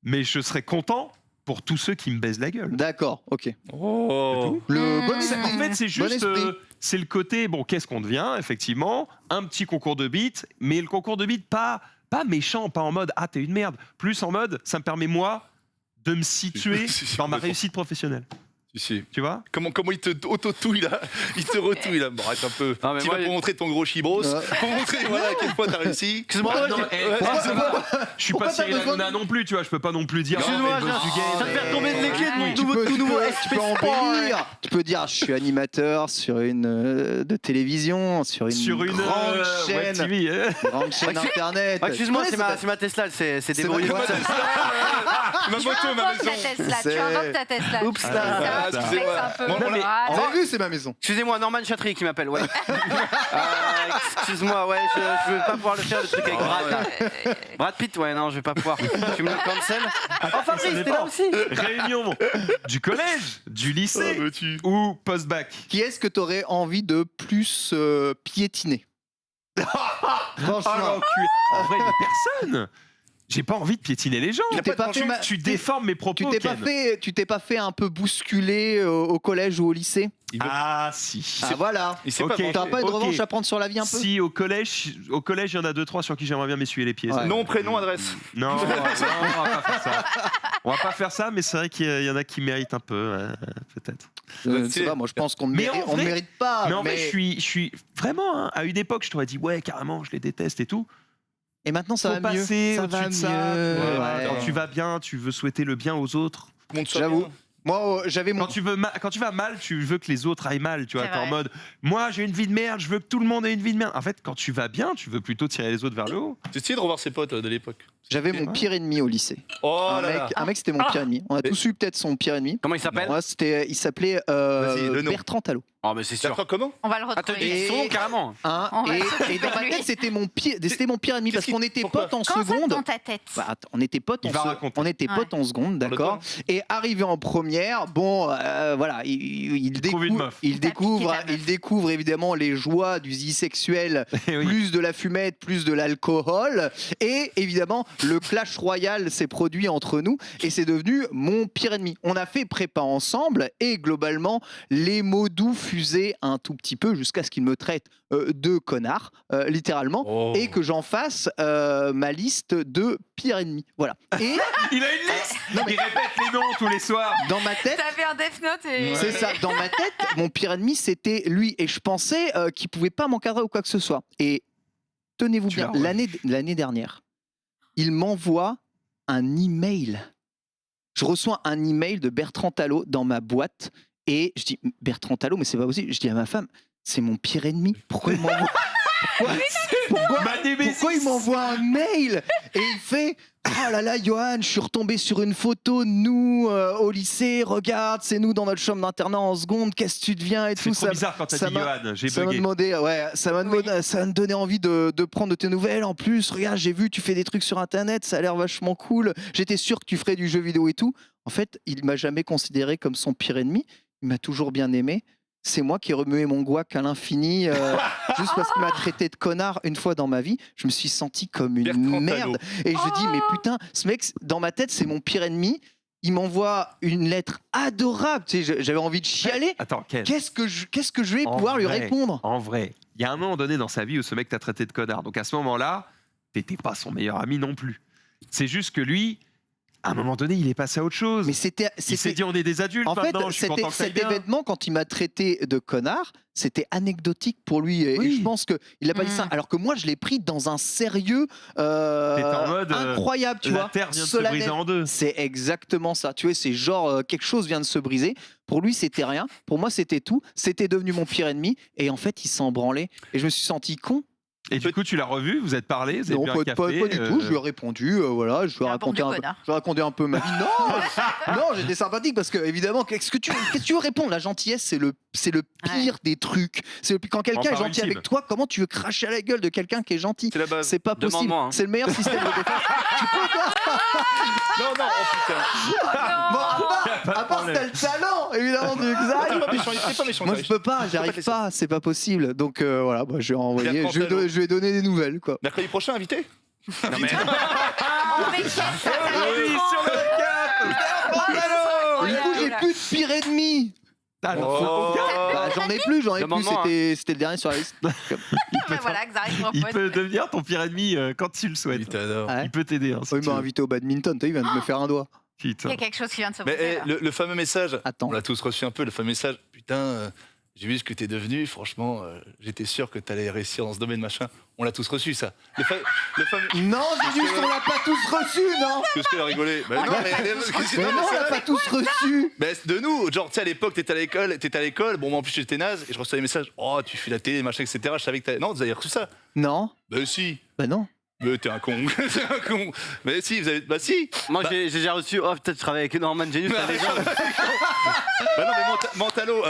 mais je serais content pour tous ceux qui me baisent la gueule. D'accord, ok. Oh. Le bon En esprit. fait, c'est juste, Bon esprit. c'est le côté, bon, qu'est-ce qu'on devient, effectivement, un petit concours de beats, mais le concours de beats pas méchant, pas en mode ah t'es une merde, plus en mode ça me permet moi de me situer Si, dans ma complètement. réussite professionnelle. Si. Tu vois? Comment il te auto-touille là? Il te retouille là. Bon, arrête un peu. Non, mais Tu moi, vas pour montrer ton gros chibros, Ouais. pour montrer voilà, à quelle fois t'as réussi. Excuse-moi, Non, je suis Pourquoi pas t'as Cyril besoin Hanouna non plus, tu vois, je peux pas non plus dire Excuse-moi, oh, mais boss du je game. viens de faire tomber de les clés de mon Tu nouveau, peux, tout nouveau tu peux embellir. Tu peux dire je suis animateur sur une de télévision, sur une grande Web chaîne, TV, hein. grande chaîne internet. Excuse-moi, Tu connais c'est ma Tesla, c'est C'est débrouillé ma- toute seule. Ma Tu moto, ma inventes ta maison. Tesla, tu C'est- inventes ta Tesla. Oups, Ça, là. tu Excusez-moi. flexes un peu. Bon, Voilà. Vous avez vu, c'est ma maison. Excusez-moi, Norman Chatry qui m'appelle, ouais. Excuse-moi, ouais, je vais pas pouvoir le faire, le truc avec Brad. Là. Brad Pitt, ouais, non, je vais pas pouvoir. Tu me le cancel. Oh, Fabrice, t'es là aussi. Réunion du collège, du lycée ou post-bac. Qui est-ce que t'aurais envie de plus piétiner? Ah, Franchement, l'enculé. En vrai, mais personne. J'ai pas envie de piétiner les gens. Tu t'es pas fait ma- Tu déformes mes propos. tu t'es pas fait un peu bousculer au collège ou au lycée? Ah si. Ah voilà. Il sait Ok. pas T'as pas une Ok. revanche à prendre sur la vie un peu? Si au collège, il y en a 2-3 sur qui j'aimerais bien m'essuyer les pieds. ça. Ouais. Nom, prénom, adresse. Non, on va pas faire ça. On va pas faire ça, mais c'est vrai qu'il y en a qui méritent un peu, peut-être. Je sais pas, moi je pense qu'on ne Mais en vrai- mérite pas. mais en vrai, je suis vraiment, hein, à une époque, je t'aurais dit, ouais, carrément, je les déteste et tout. Et maintenant ça Faut va mieux. passer Ça au-dessus va de ça. mieux. tu vois. Ouais. Quand tu vas bien, tu veux souhaiter le bien aux autres. Montre-toi J'avoue. bien. Moi j'avais mon. Quand tu vas mal, tu veux que les autres aillent mal. Tu vois, C'est t'es en vrai. mode, moi j'ai une vie de merde, je veux que tout le monde ait une vie de merde. En fait, quand tu vas bien, tu veux plutôt tirer les autres vers le haut. C'est stylé de revoir ses potes de l'époque. J'avais mon pire ennemi au lycée. Oh un, là là. mec, c'était mon pire ennemi. On a tous eu peut-être son pire ennemi. Comment il s'appelle? Moi, il s'appelait Vas-y, le nom. Bertrand Talot. Oh, mais c'est sûr. Attends, comment? On va le Ah, t'as retrouver. dit son nom, carrément. Hein, On va et s'occuper dans ma de lui. tête, c'était mon pire ennemi parce Qu'est-ce qu'on qui- était pourquoi potes en Quand ça seconde. dans ta tête. Bah, attends, on était potes Il va raconter. on était potes en seconde, d'accord. Et arrivé en première, bon, voilà, il trouve une découvre, meuf. il T'as découvre, piqué ta meuf. il découvre évidemment les joies du zi sexuel, Eh oui. plus de la fumette, plus de l'alcool, et évidemment le clash royal s'est produit entre nous et c'est devenu mon pire ennemi. On a fait prépa ensemble et globalement les mots doux fusaient un tout petit peu jusqu'à ce qu'il me traite de connard, littéralement. Oh. Et que j'en fasse ma liste de pires ennemis. Voilà. Et Il a une liste. Il répète les noms tous les soirs. dans ma tête, T'avais un Death Note et. c'est ça, dans ma tête, mon pire ennemi, c'était lui. Et je pensais qu'il pouvait pas m'encadrer ou quoi que ce soit. Et tenez-vous Tu bien, l'as revu. l'année dernière, il m'envoie un email. Je reçois un email de Bertrand Talot dans ma boîte. Et je dis, Bertrand Talot, mais c'est pas possible. Je dis à ma femme, c'est mon pire ennemi. Pourquoi il m'envoie Ma némésis. Pourquoi il m'envoie un mail? Et il fait, oh là là, Johan, je suis retombé sur une photo de nous au lycée. Regarde, c'est nous dans notre chambre d'internat en seconde. Qu'est-ce que tu deviens et C'est tout trop ça. bizarre quand t'as ça dit m'a- Johan. J'ai Ça m'a bugué. demandé, ouais, ça m'a me donné envie de prendre de tes nouvelles. En plus, regarde, j'ai vu, tu fais des trucs sur Internet, ça a l'air vachement cool. J'étais sûr que tu ferais du jeu vidéo et tout. En fait, il m'a jamais considéré comme son pire ennemi. Il m'a toujours bien aimé. C'est moi qui ai remué mon gouac à l'infini, juste parce qu'il m'a traité de connard une fois dans ma vie. Je me suis senti comme une Bertrand merde. Et je dis, mais putain, ce mec, dans ma tête, c'est mon pire ennemi. Il m'envoie une lettre adorable. Tu sais, j'avais envie de chialer. Attends, Ken. Qu'est-ce que je vais En pouvoir lui vrai, répondre? En vrai, il y a un moment donné dans sa vie où ce mec t'a traité de connard. Donc à ce moment-là, t'étais pas son meilleur ami non plus. C'est juste que lui, à un moment donné, il est passé à autre chose. Mais Il s'est c'était dit, on est des adultes en fait, maintenant, je suis content que ça aille cet bien. événement, quand il m'a traité de connard, c'était anecdotique pour lui. Et Oui. je pense qu'il n'a pas dit ça. Alors que moi, je l'ai pris dans un sérieux T'étais en mode, incroyable, tu La vois. terre vient de se solennel. briser en deux. C'est exactement ça. Tu vois, c'est genre quelque chose vient de se briser. Pour lui, c'était rien. Pour moi, c'était tout. C'était devenu mon pire ennemi. Et en fait, il s'en branlait. Et je me suis senti con. Et du coup, tu l'as revu, vous êtes parlé, vous avez Non, bu un pas café. du tout. Je lui ai répondu. Voilà, je lui ai Un bon raconté vieux un peu. connard. Je lui ai raconté un peu ma vie. Non, non, j'étais sympathique parce que évidemment, qu'est-ce que tu veux répondre? La gentillesse, c'est le pire des trucs. C'est quand quelqu'un est part gentil ultime. avec toi, comment tu veux cracher à la gueule de quelqu'un qui est gentil? C'est la base. C'est pas possible. Demande-moi, hein. C'est le meilleur système de défense. Tu peux pas. Non, non, oh putain. Bon, à part si t'as le talent, évidemment, du Xaï. C'est pas méchant. Moi, je peux pas, pas j'arrive te laisser. pas, c'est pas possible. Donc voilà, je vais envoyer, Bertrand je Talot. lui ai donné des nouvelles, quoi. Mercredi prochain, invité? Non, mais... mais qu'est-ce que ça Oui, sur le cap. Du coup, j'ai plus de pire ennemi. Ah, non, Oh. Bah, j'en ai plus, Demande-moi, c'était le dernier sur la liste. Voilà, Xari il propose. peut devenir ton pire ennemi quand tu le Il souhaites. t'adore. Ouais. Il peut t'aider. Hein, si Oui, il tu m'a veux. invité au badminton, il vient de me faire un doigt. Il Putain. y a quelque chose qui vient de se Mais passer. là. le fameux message, Attends. on l'a tous reçu un peu, le fameux message. Putain, j'ai vu ce que t'es devenu. Franchement, j'étais sûr que t'allais réussir dans ce domaine, machin. On l'a tous reçu, ça. Le fameux. Non, Genius, on l'a pas tous reçu, non. Qu'est-ce qu'elle a rigolé? Bah non, mais Mais non, on l'a pas tous reçu. Mais c'est de nous, genre, tu sais, à l'époque, t'étais à l'école, bon, moi en plus j'étais naze, et je reçois des messages, oh, tu fais la télé, machin, etc. Je savais que t'avais. Non, vous avez reçu ça? Non. Bah si. Bah non. Mais t'es un con, t'es un con. Mais si, vous avez. Bah si. Moi, j'ai déjà reçu. Oh, peut-être je travaille avec Norman Genius. Bah non, mais Mentalo.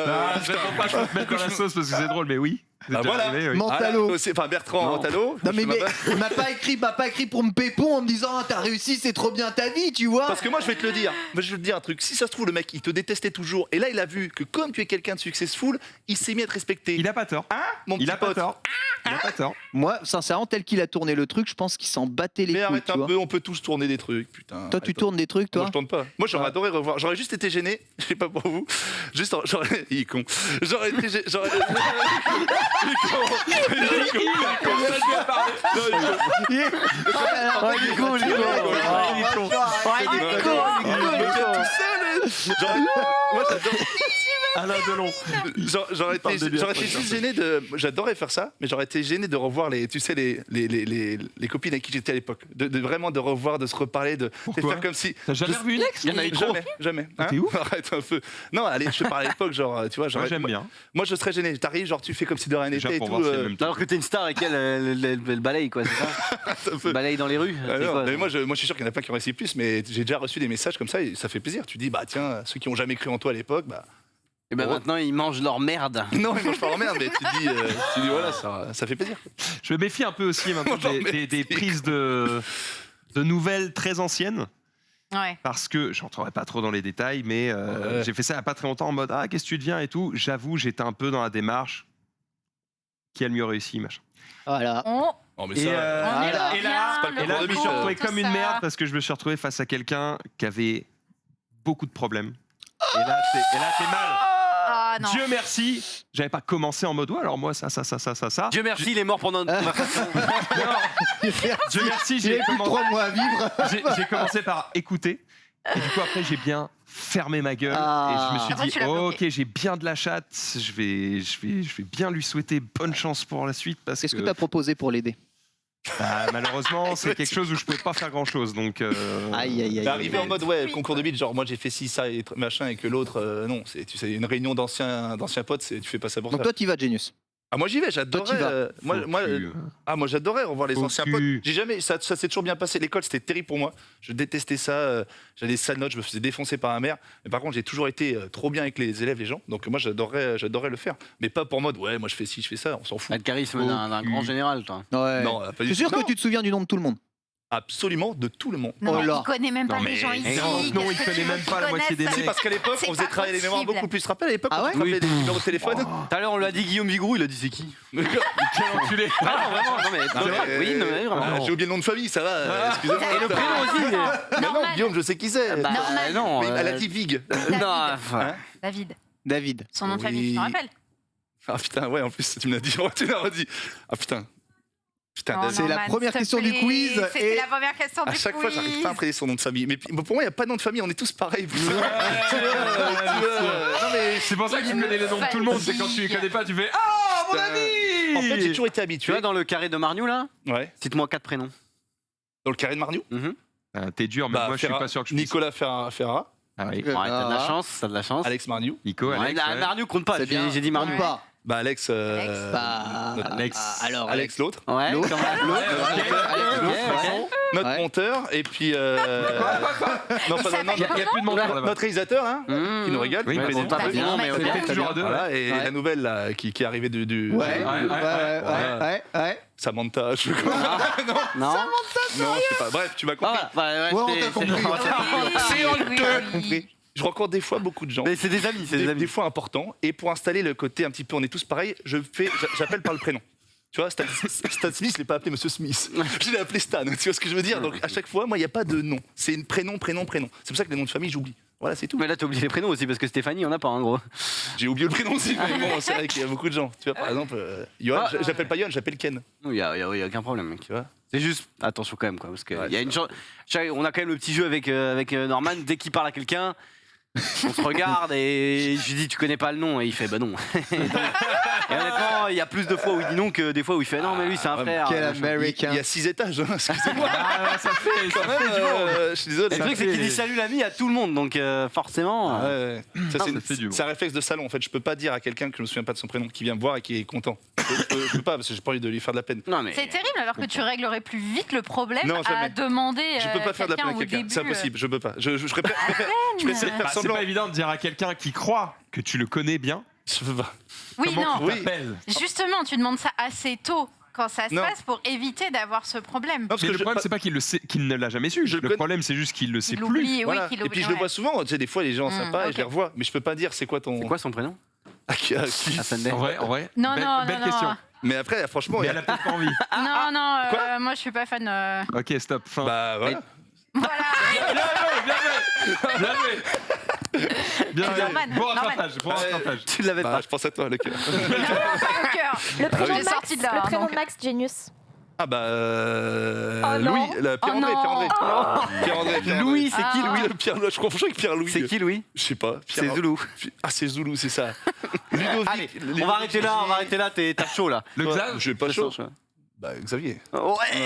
Je n'attends pas qu'on te mette dans la sauce parce que c'est drôle, mais oui. C'est Ah, déjà voilà. arrivé, oui. Mentalo. Enfin, Bertrand Non. Mentalo. Non mais, je m'appelle. il m'a pas écrit pour me pépon en me disant ah, t'as réussi, c'est trop bien ta vie, tu vois. Parce que moi, je vais te le dire. Moi, je vais te dire un truc. Si ça se trouve, le mec, il te détestait toujours. Et là, il a vu que comme tu es quelqu'un de successful, il s'est mis à te respecter. Il a pas tort. Mon Il petit a pas pote. tort. Il a pas tort. Moi, sincèrement, tel qu'il a tourné le truc, je pense qu'il s'en battait les Mais couilles, arrête tu un vois. peu, on peut tous tourner des trucs, putain. Toi, tu Arrête. tournes des trucs, Moi, toi. je tourne pas. Moi, j'aurais Ouais. adoré revoir. J'aurais juste été gêné. Je sais pas pour vous. Juste, j'aurais. Il est con. J'aurais été. J'aurais. Il est con. Il est con. Comme ça, je lui ai parlé. Non, il est con. il est con, il est con. Il est con. Tout seul. Moi, j'adore. Alain Delon. J'aurais Parle été, de lui j'aurais après, été juste ça. gêné de. J'adorais faire ça, mais j'aurais été gêné de revoir les, tu sais, les copines avec qui j'étais à l'époque. De vraiment de revoir, de se reparler, de Pourquoi faire comme si. T'as jamais revu une ex? Il y en a eu trop. Jamais. T'es ouf. Arrête un peu. Non, allez, je te parle à l'époque, genre, tu vois, Moi, j'aurais. j'aime bien. Moi, je serais gêné. T'arrives, genre, tu fais comme si de rien Déjà n'était et pour tout. voir si elle m'aime Alors que t'es une star et qu'elle elle balaye, quoi, c'est ça? un peu. Balaye dans les rues. Ah c'est non, quoi, mais moi, je suis sûr qu'il y en a plein qui ont réussi plus, mais j'ai déjà reçu des messages comme ça et ça fait plaisir. Tu dis, bah tiens, ceux qui ont jamais cru en toi à l'époque, bah. Et ben maintenant, ils mangent leur merde. Non, ils mangent pas leur merde, mais tu dis voilà, ça fait plaisir. Je me méfie un peu aussi maintenant Moi, j'en des prises de nouvelles très anciennes. Ouais. Parce que, je rentrerai pas trop dans les détails, mais Ouais. j'ai fait ça il y a pas très longtemps en mode ah, qu'est-ce que tu deviens et tout. J'avoue, j'étais un peu dans la démarche. Qui a le mieux réussi, machin. Voilà. On Oh, mais Et, ça. on est et là, c'est pas le et là, concours je de me suis Michel. retrouvé tout comme une ça. merde parce que je me suis retrouvé face à quelqu'un qui avait beaucoup de problèmes. Et là, t'es mal. Ah non. Dieu merci, j'avais pas commencé en mode ouais, alors moi ça. Dieu merci, il est mort pendant notre conversation. Dieu merci, J'ai plus que 3 mois à vivre. j'ai commencé par écouter. Et du coup après j'ai bien fermé ma gueule Ah. et je me Après, suis tu dit l'as ok, bloqué. j'ai bien de la chatte, je vais bien lui souhaiter bonne chance pour la suite parce Qu'est-ce que que t'as proposé pour l'aider? bah, malheureusement c'est quelque chose où je pouvais pas faire grand chose donc Aïe, aïe, aïe. T'es arrivé en mode ouais, Oui. concours de beat, genre moi j'ai fait ci, ça et machin, et que l'autre, non, c'est tu sais, une réunion d'anciens potes, tu fais pas ça pour Donc ça. toi, t'y vas, Genius. Ah, moi j'y vais, t'y j'adorais. vas. Moi j'adorais revoir les Faux anciens cul. potes. J'ai jamais, ça s'est toujours bien passé. L'école c'était terrible pour moi. Je détestais ça. J'avais des sales notes, je me faisais défoncer par ma mère. Mais par contre, j'ai toujours été trop bien avec les élèves, les gens. Donc moi j'adorais le faire. Mais pas pour mode, ouais, moi je fais ci, je fais ça, on s'en fout. T'as le charisme d'un grand général, toi. Ouais. Non, pas du Je suis sûr tout. que tu te souviens du nom de tout le monde. Absolument de tout le monde. Non, Oh mais là. il connaît même pas Non, les mais- gens ici. non, il Qu'est-ce que connaît tu veux même pas la qu'ils moitié des connaissent Si, mecs. parce qu'à l'époque, C'est on faisait pas travailler les mémoires possible. beaucoup plus. Tu te rappelles à l'époque, Ah on ouais rappelait Oui. des numéros de téléphone. Tout à l'heure, on lui a dit Guillaume Vigroux, il a dit c'est qui? Quel enculé. Ah non, vraiment, non, mais c'est vrai. Oui, non, mais vraiment. J'ai oublié le nom de famille, ça va. Excusez-moi. Et le prénom aussi. Mais non, Normal. Guillaume, je sais qui c'est. Bah, Normal. non. Mais elle a dit Vig. Non, enfin, David. David. Son nom de famille, tu t'en Oui. rappelles? Ah putain, ouais, en plus, tu me l'as dit, tu l'as redit. Ah putain. Putain, Non, David. C'est la Norman, première s'il te question du plaît. quiz, C'était et- la première question du À quiz. chaque fois, j'arrive pas à imprimer son nom de famille. Mais pour moi, il n'y a pas de nom de famille, on est tous pareils. Non, mais C'est pour ça que tu connais les noms de tout le monde, c'est quand tu les connais pas, tu fais ah mon ami. en fait, j'ai toujours été tu habitué. vois, dans le carré de Marniou, là, Ouais. cite-moi 4 prénoms. Dans le carré de Marniou. Ah, t'es dur, mais Bah, moi je suis Ferra- pas sûr que je puisse. Nicolas Ferrara, Ah oui. Ouais, t'as de la chance, t'as de la chance. Alex Marniou. Nico, Ouais, Alex. là, ouais. Marniou compte pas, C'est bien. j'ai dit Marniou. Ouais. Pas. Bah, Alex. Alex. Bah, Alex. alors, Alex l'autre. Ouais, L'autre. quand même. L'autre. Ok, ok. Notre Ouais. monteur. Et puis. Non, Il pas s'appelle non, Il y a plus de monde là-bas. notre réalisateur, hein, Mmh. qui nous régale. Oui, qui mais fait bon, des- pas David, bien, mais David, ok. David. Toujours à deux. Voilà, et Ouais. la nouvelle là, qui est arrivée du. Ouais, Ouais, ouais. Samantha, je sais pas. Non. Non, je sais pas. Bref, tu m'as compris. Ah, voilà, Ouais, on c'est- t'a compris. C'est honteux. Compris. Je rencontre des fois beaucoup de gens. Mais c'est des amis, c'est des Des amis. fois importants. Et pour installer le côté un petit peu, on est tous pareils, j'appelle par le prénom. Tu vois, Stan Smith, je l'ai pas appelé Monsieur Smith. Je l'ai appelé Stan. Tu vois ce que je veux dire? Donc à chaque fois, moi, il n'y a pas de nom. C'est prénom. C'est pour ça que les noms de famille, j'oublie. Voilà, c'est tout. Mais là, t'as oublié les prénoms aussi, parce que Stéphanie, on a pas, en gros. J'ai oublié le prénom aussi, mais bon, c'est vrai qu'il y a beaucoup de gens. Tu vois, par exemple, Johan, j'appelle pas Johan, j'appelle Ken. Il y a aucun problème, mec. Tu vois. C'est juste, attention quand même, quoi, parce que Ouais, il y a une chance. On a quand même le petit jeu avec Norman, dès qu'il parle à quelqu'un, on se regarde et je lui dis, tu connais pas le nom, et il fait, bah non. Et honnêtement, il y a plus de fois où il dit non que des fois où il fait, non, mais lui, c'est un frère. Quel machin. Américain. Il y a 6 étages, hein, excusez-moi. Ça fait du Je suis désolé. Le truc, c'est qu'il dit salut l'ami à tout le monde, donc forcément. Ouais. Ça, ça fait du bon. c'est un réflexe de salon en fait. Je peux pas dire à quelqu'un que je me souviens pas de son prénom qui vient me voir et qui est content. Je peux pas parce que j'ai pas envie de lui faire de la peine. Non, mais. C'est terrible alors que tu réglerais plus vite le problème Non, jamais. à demander Je peux pas faire de la peine à au quelqu'un. début, C'est impossible. Je peux pas. Je préfère faire Bah, c'est semblant. pas évident de dire à quelqu'un qui croit que tu le connais bien. Je peux pas. Oui, Comment non. tu t'appelles? Justement, tu demandes ça assez tôt quand ça se Non. passe pour éviter d'avoir ce problème. Non, parce Mais que le problème, c'est pas qu'il le sait, qu'il ne l'a jamais su. Je Le connais- problème, c'est juste qu'il le sait Il plus. oublie, oui, Voilà. qu'il Et oublie. puis je le ouais. vois souvent. Tu sais, des fois les gens sympas et je les ok. revois. Mais je peux pas dire c'est quoi ton. C'est quoi son prénom? Ah, qui- À Sunday. En vrai. Non, belle, non, belle non, question. non. Mais après, franchement, Mais il y elle a- a peut-être pas envie. Non, non, Quoi moi je suis pas fan. Ok, stop. Fin. bah voilà. Voilà. Bien joué. Bien joué. Norman, Bon Norman. rattrapage. Bon rattrapage. Tu l'avais Bah, pas. je pense à toi, le cœur. Au cœur. Le prénom J'ai de Max, sorti de là, le prénom donc. de Max Genius. Ah bah Oh non. Louis, Pierre-André, Oh non. Pierre-André. Louis, c'est qui Ah. Louis? Oui, le Pierre, je confonds avec Pierre-Louis. C'est qui Louis? Je sais pas. C'est Zoulou. Ah, c'est Zoulou, c'est ça. Ludovic. Allez, on va arrêter là, t'as chaud là. Le Toi, Xav, je vais pas C'est chaud. ça. Bah, Xavier. Ouais. je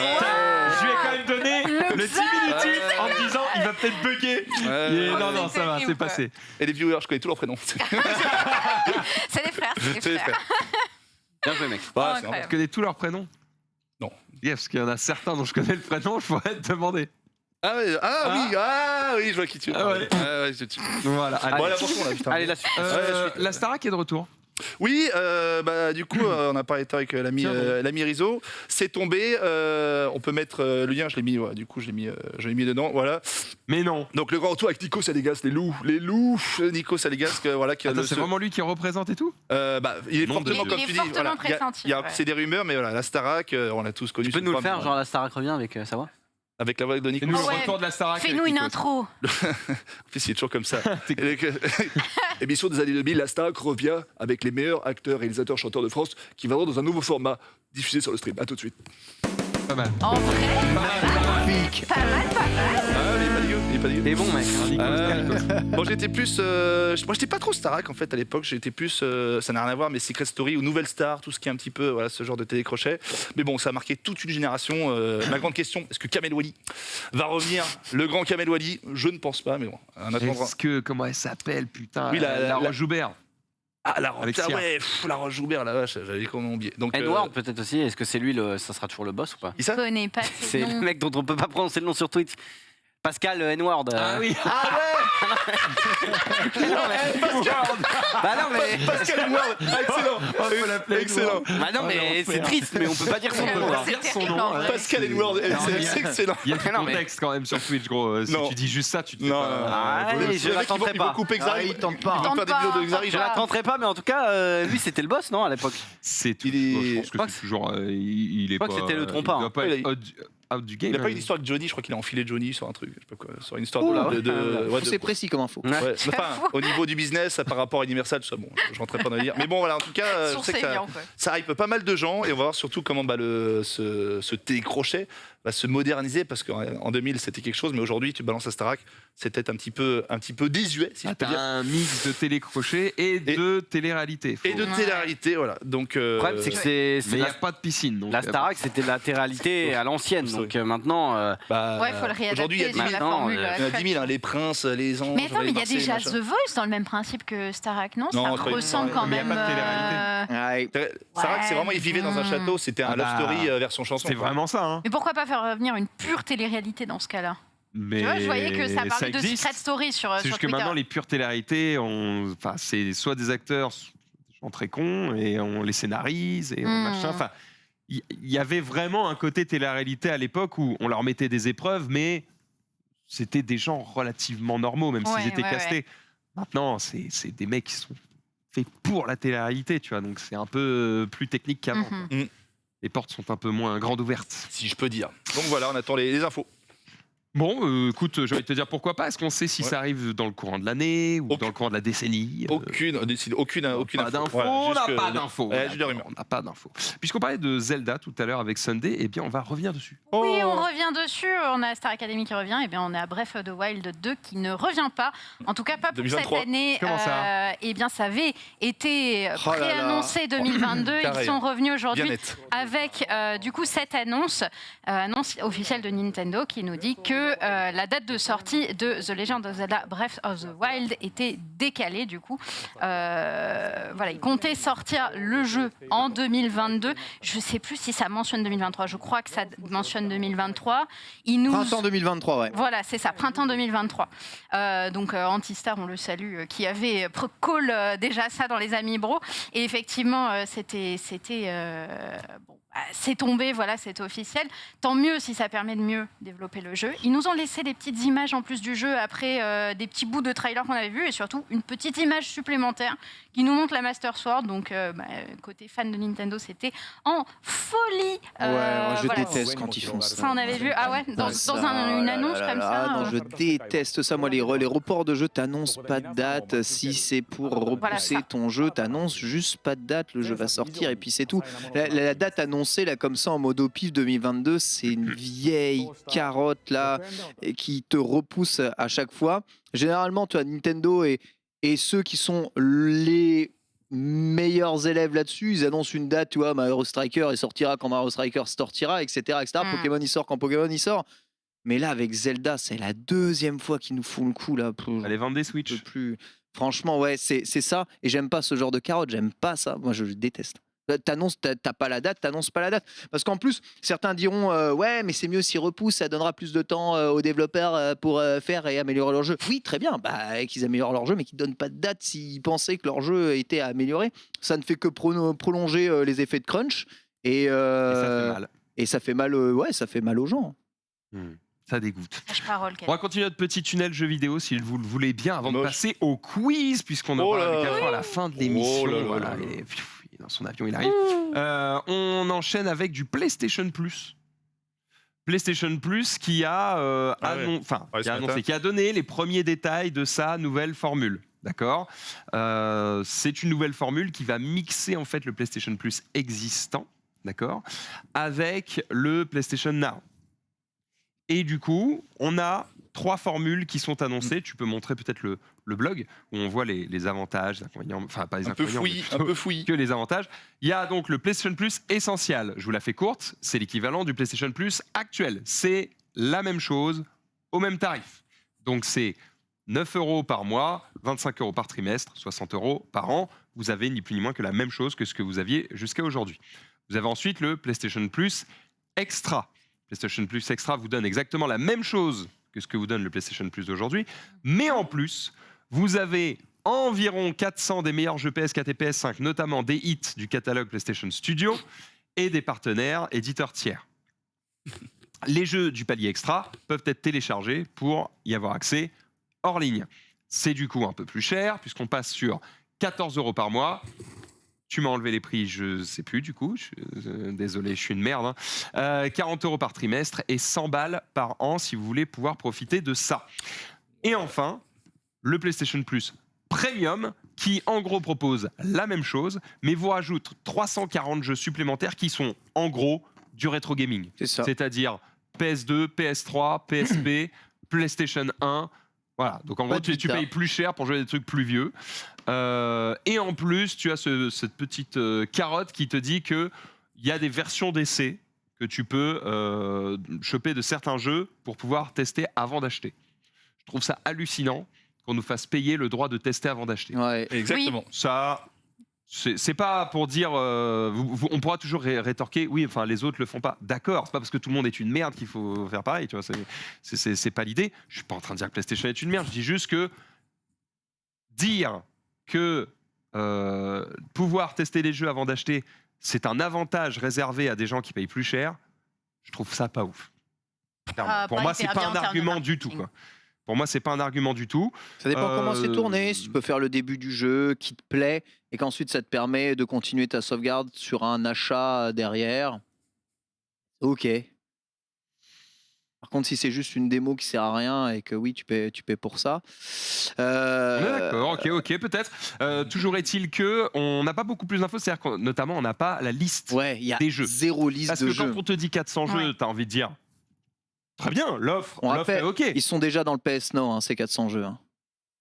lui ai quand même donné le diminutif en me disant il va peut-être bugger. Et non, ça va, terrible, c'est passé. Et les viewers, je connais tous leurs prénoms. C'est les frères, c'est C'est les les frères. frères. Bien joué, mec. Ouais, c'est incroyable. normal. Tu connais tous leurs prénoms? Non. Yeah, parce qu'il y en a certains dont je connais le prénom, je pourrais te demander. Ah, ouais, oui, je vois qui tu es. Ah ouais. Voilà, allez. Bon, allez, attention là, putain. Allez, la suite. La Starac est de retour. Oui, bah, du coup, on a parlé avec l'ami Rizzo. C'est tombé. On peut mettre le lien, je l'ai mis. Ouais, du coup, je l'ai mis dedans. Voilà. Mais non. Donc le grand retour avec Nico Saligas, les loups, Nico Saligas, voilà. Qui a Attends, le- c'est vraiment lui qui représente et tout? bah, il est Nom de fortement, Dieu. comme Il est tu dis. fortement Voilà. pressenti, Il y a- ouais. C'est des rumeurs, mais voilà, la Starac, on l'a tous connu. Tu peux nous le faire, genre la Starac revient avec sa voix? avec la voix de Nico. Fais-nous Ah le ouais. retour de la Starac. Fais-nous avec une Nikos. intro. En plus, il est toujours comme ça. Émission des années 2000, la Starac revient avec les meilleurs acteurs, réalisateurs, chanteurs de France qui viendront dans un nouveau format diffusé sur le stream. À tout de suite. Pas mal. En vrai, Magnifique. pas mal, pas mal. Ah, il est pas dégueu, il est pas dégueu. T'es bon, mec. Bon, j'étais plus. Moi, j'étais pas trop Starac en fait à l'époque. J'étais plus. Ça n'a rien à voir, mais Secret Story ou Nouvelle Star, tout ce qui est un petit peu. Voilà, ce genre de télécrochet. Mais bon, ça a marqué toute une génération. Ma grande question, est-ce que Kamel Wally va revenir? Le grand Kamel Wally? Je ne pense pas, mais bon. En attendant. Est-ce que, comment elle s'appelle, putain? Oui, la Roche Joubert. Ah, la Roche. Alexia. Ah ouais, la Roche Joubert, la vache, j'avais complètement oublié. Donc, Edward, peut-être aussi. Est-ce que c'est lui, ça sera toujours le boss ou pas? qui ça? Je connais pas C'est ces le noms. mec dont on peut pas prononcer le nom sur Twitch. Pascal Edward. Ah oui. Bah non, mais. Pascal Edward. Ah, excellent. On peut l'appeler Excellent. Bah non, mais c'est triste, mais on peut pas dire son Ouais, nom. ouais, alors. c'est dire son terrible, nom, en vrai. Pascal Edward, Non, mais c'est excellent. Il y a du Non, mais- contexte quand même sur Twitch, gros. Si Non. tu dis juste ça, tu te fais Non, pas- Ah, voler. allez, je la tenterai Ils vont pas. couper Ah, Xari. il tente pas. Ils vont faire des vidéos de Xari. Je la tenterai pas, mais en tout cas, lui, c'était le boss, non, à l'époque? C'est tout. Il est- Je pense crois que que c'est toujours. Il est crois que pas. c'était le trompeur, Il doit pas hein. être out du game. Il a pas hein. une histoire avec Johnny, je crois qu'il a enfilé Johnny sur un truc, je sais pas quoi, sur une histoire Oh, de ouais, de- C'est précis comme info. Ouais. ouais, J'avoue. enfin, au niveau du business, par rapport à Universal, tout ça, bon, je rentrerai pas dans les dire. Mais bon, voilà, en tout cas, je Source sais que ça, Evian, quoi. ça hype pas mal de gens et on va voir surtout comment ce télécrochet va se moderniser parce qu'en 2000 c'était quelque chose, mais aujourd'hui tu balances à Starac, c'est peut-être un petit peu désuet, si Ah, je peux t'as dire. un mix de télé-crochet et de télé-réalité. Et de Ouais. télé-réalité, voilà. Donc, Le problème, c'est que Mais c'est il n'y la, a pas de piscine. Donc, la Starac, c'était la télé-réalité à l'ancienne. Faut Donc maintenant, bah, Ouais, faut le réadapter aujourd'hui, il y a 10 sur 000, la maintenant, formule il y en a il y en a 10 actuelle. 000, hein, les princes, les anges. Mais attends, mais il y a Marseille, déjà machin. The Voice dans le même principe que Starac, non? Non, Ça c'est pas- ressemble quand mais il y a même. pas de télé-réalité. euh, Starac, Ouais. c'est vraiment, il vivait dans un château, c'était un Ah love bah, story version chanson. C'est quoi. vraiment ça. Hein. Mais pourquoi pas faire revenir une pure télé-réalité dans ce cas-là? Mais Tu vois, je voyais que ça parlait de existe. Secret Story sur C'est sur juste que Twitter. maintenant, les pures télé-réalités, enfin, c'est soit des acteurs, des gens très cons, et on les scénarise, et on machin. Enfin, il y avait vraiment un côté télé-réalité à l'époque où on leur mettait des épreuves, mais c'était des gens relativement normaux, même Ouais, s'ils étaient ouais, castés. Maintenant, c'est des mecs qui sont faits pour la télé-réalité, tu vois, donc c'est un peu plus technique qu'avant. Mhm. les portes sont un peu moins grandes ouvertes. Si je peux dire. Donc voilà, on attend les infos. Bon, écoute, j'ai envie de te dire pourquoi pas. Est-ce qu'on sait si ça arrive dans le courant de l'année ou dans le courant de la décennie Aucune pas d'infos. Voilà, On n'a juste pas que- d'infos. juste des rumeurs. On n'a pas d'infos. Puisqu'on parlait de Zelda tout à l'heure avec Sunday, eh bien, on va revenir dessus. Oui, on revient dessus. On a Star Academy qui revient. Et bien, on a Breath of the Wild 2 qui ne revient pas. En tout cas, pas pour 2023. cette année. Comment ça Eh bien, ça avait été Oh là là. préannoncé 2022. Ils Carré. sont revenus Bien aujourd'hui net. avec du coup cette annonce officielle de Nintendo qui nous dit que la date de sortie de The Legend of Zelda Breath of the Wild était décalée du coup. Voilà, ils comptaient sortir le jeu en 2022. Je sais plus si ça mentionne 2023. Je crois que ça mentionne 2023. Printemps 2023, ouais. Voilà, c'est ça, printemps 2023. Donc Antistar, on le salue, qui avait call déjà ça dans les Amiibo. Et effectivement, bon, c'est tombé, voilà, c'est officiel. Tant mieux si ça permet de mieux développer le jeu. Ils nous ont laissé des petites images en plus du jeu après des petits bouts de trailer qu'on avait vus et surtout une petite image supplémentaire qui nous montre la Master Sword. Donc, côté fan de Nintendo, c'était en folie. Moi, je voilà. déteste quand ils font ça. Ça, on avait vu. Ah ouais, dans une annonce comme ça. Ah non, je déteste ça. Moi, les reports de jeu, t'annonces pas de date. Si c'est pour repousser ça. ton jeu, t'annonces juste pas de date. Le jeu va sortir et puis c'est tout. La date annoncée, là, comme ça, en mode au pif 2022, c'est une vieille carotte, là, qui te repousse à chaque fois. Généralement, tu as Nintendo et ceux qui sont les meilleurs élèves là-dessus, ils annoncent une date, tu vois, Mario Striker, il sortira quand Mario Striker sortira, etc. Pokémon, il sort quand Pokémon, il sort. Mais là, avec Zelda, c'est la deuxième fois qu'ils nous font le coup, là. Allez, vendre des Je Switch. peux plus. Franchement, ouais, c'est ça. Et j'aime pas ce genre de carotte, j'aime pas ça. Moi, je déteste. T'annonces, t'as pas la date, t'annonces pas la date. Parce qu'en plus, certains diront ouais, mais c'est mieux s'ils repoussent, ça donnera plus de temps aux développeurs pour faire et améliorer leur jeu. Oui, très bien, qu'ils améliorent leur jeu, mais qu'ils donnent pas de date s'ils pensaient que leur jeu était à améliorer. Ça ne fait que prolonger les effets de crunch Et ça fait mal. Et ça fait mal, ouais, ça fait mal aux gens. Ça dégoûte. Parole, On va continuer notre petit tunnel jeu vidéo si vous le voulez bien avant de Moche. passer au quiz puisqu'on aura avec Alpha à la fin de l'émission. Oh là là Voilà, là là. il est dans son avion, il arrive. On enchaîne avec du PlayStation Plus. PlayStation Plus qui a, qui a donné les premiers détails de sa nouvelle formule. D'accord. C'est une nouvelle formule qui va mixer en fait le PlayStation Plus existant, d'accord, avec le PlayStation Now. Et du coup, on a 3 formules qui sont annoncées. Tu peux montrer peut-être le blog où on voit les avantages, les inconvénients, enfin pas les inconvénients, mais Un peu fouillis. que les avantages. Il y a donc le PlayStation Plus essentiel. Je vous la fais courte. C'est l'équivalent du PlayStation Plus actuel. C'est la même chose au même tarif. Donc c'est 9 € par mois, 25 € par trimestre, 60 € par an. Vous avez ni plus ni moins que la même chose que ce que vous aviez jusqu'à aujourd'hui. Vous avez ensuite le PlayStation Plus Extra. PlayStation Plus Extra vous donne exactement la même chose que ce que vous donne le PlayStation Plus d'aujourd'hui, mais en plus, vous avez environ 400 des meilleurs jeux PS4 et PS5, notamment des hits du catalogue PlayStation Studio et des partenaires éditeurs tiers. Les jeux du palier extra peuvent être téléchargés pour y avoir accès hors ligne. C'est du coup un peu plus cher puisqu'on passe sur 14 € par mois. Tu m'as enlevé les prix, je ne sais plus du coup. Désolé, je suis une merde. 40 € par trimestre et 100 balles par an si vous voulez pouvoir profiter de ça. Et enfin, le PlayStation Plus Premium qui en gros propose la même chose, mais vous rajoute 340 jeux supplémentaires qui sont en gros du rétro gaming. C'est ça. C'est-à-dire PS2, PS3, PSP, PlayStation 1. Voilà, donc en gros, tu payes plus cher pour jouer à des trucs plus vieux. Et en plus, tu as cette petite carotte qui te dit qu'il y a des versions d'essai que tu peux choper de certains jeux pour pouvoir tester avant d'acheter. Je trouve ça hallucinant qu'on nous fasse payer le droit de tester avant d'acheter. Ouais. Exactement. Ça, c'est pas pour dire... on pourra toujours rétorquer, oui, enfin les autres le font pas. D'accord, c'est pas parce que tout le monde est une merde qu'il faut faire pareil, tu vois, c'est pas l'idée. Je suis pas en train de dire que PlayStation est une merde, je dis juste que dire que pouvoir tester les jeux avant d'acheter, c'est un avantage réservé à des gens qui payent plus cher, je trouve ça pas ouf. Pour moi, c'est pas un argument du tout, quoi. Pour moi, c'est pas un argument du tout. Ça dépend comment c'est tourné. Si tu peux faire le début du jeu qui te plaît et qu'ensuite ça te permet de continuer ta sauvegarde sur un achat derrière. Ok. Par contre, si c'est juste une démo qui sert à rien et que oui, tu paies pour ça. D'accord, ok, peut-être. Toujours est-il que on n'a pas beaucoup plus d'infos, c'est-à-dire que notamment on n'a pas la liste Ouais, il y a des jeux. 0 liste Parce de que jeux. quand on te dit 400 jeux, Ouais. t'as envie de dire très bien, l'offre On est rappelle, ok. ils sont déjà dans le PS Now, hein, ces 400 jeux. Hein.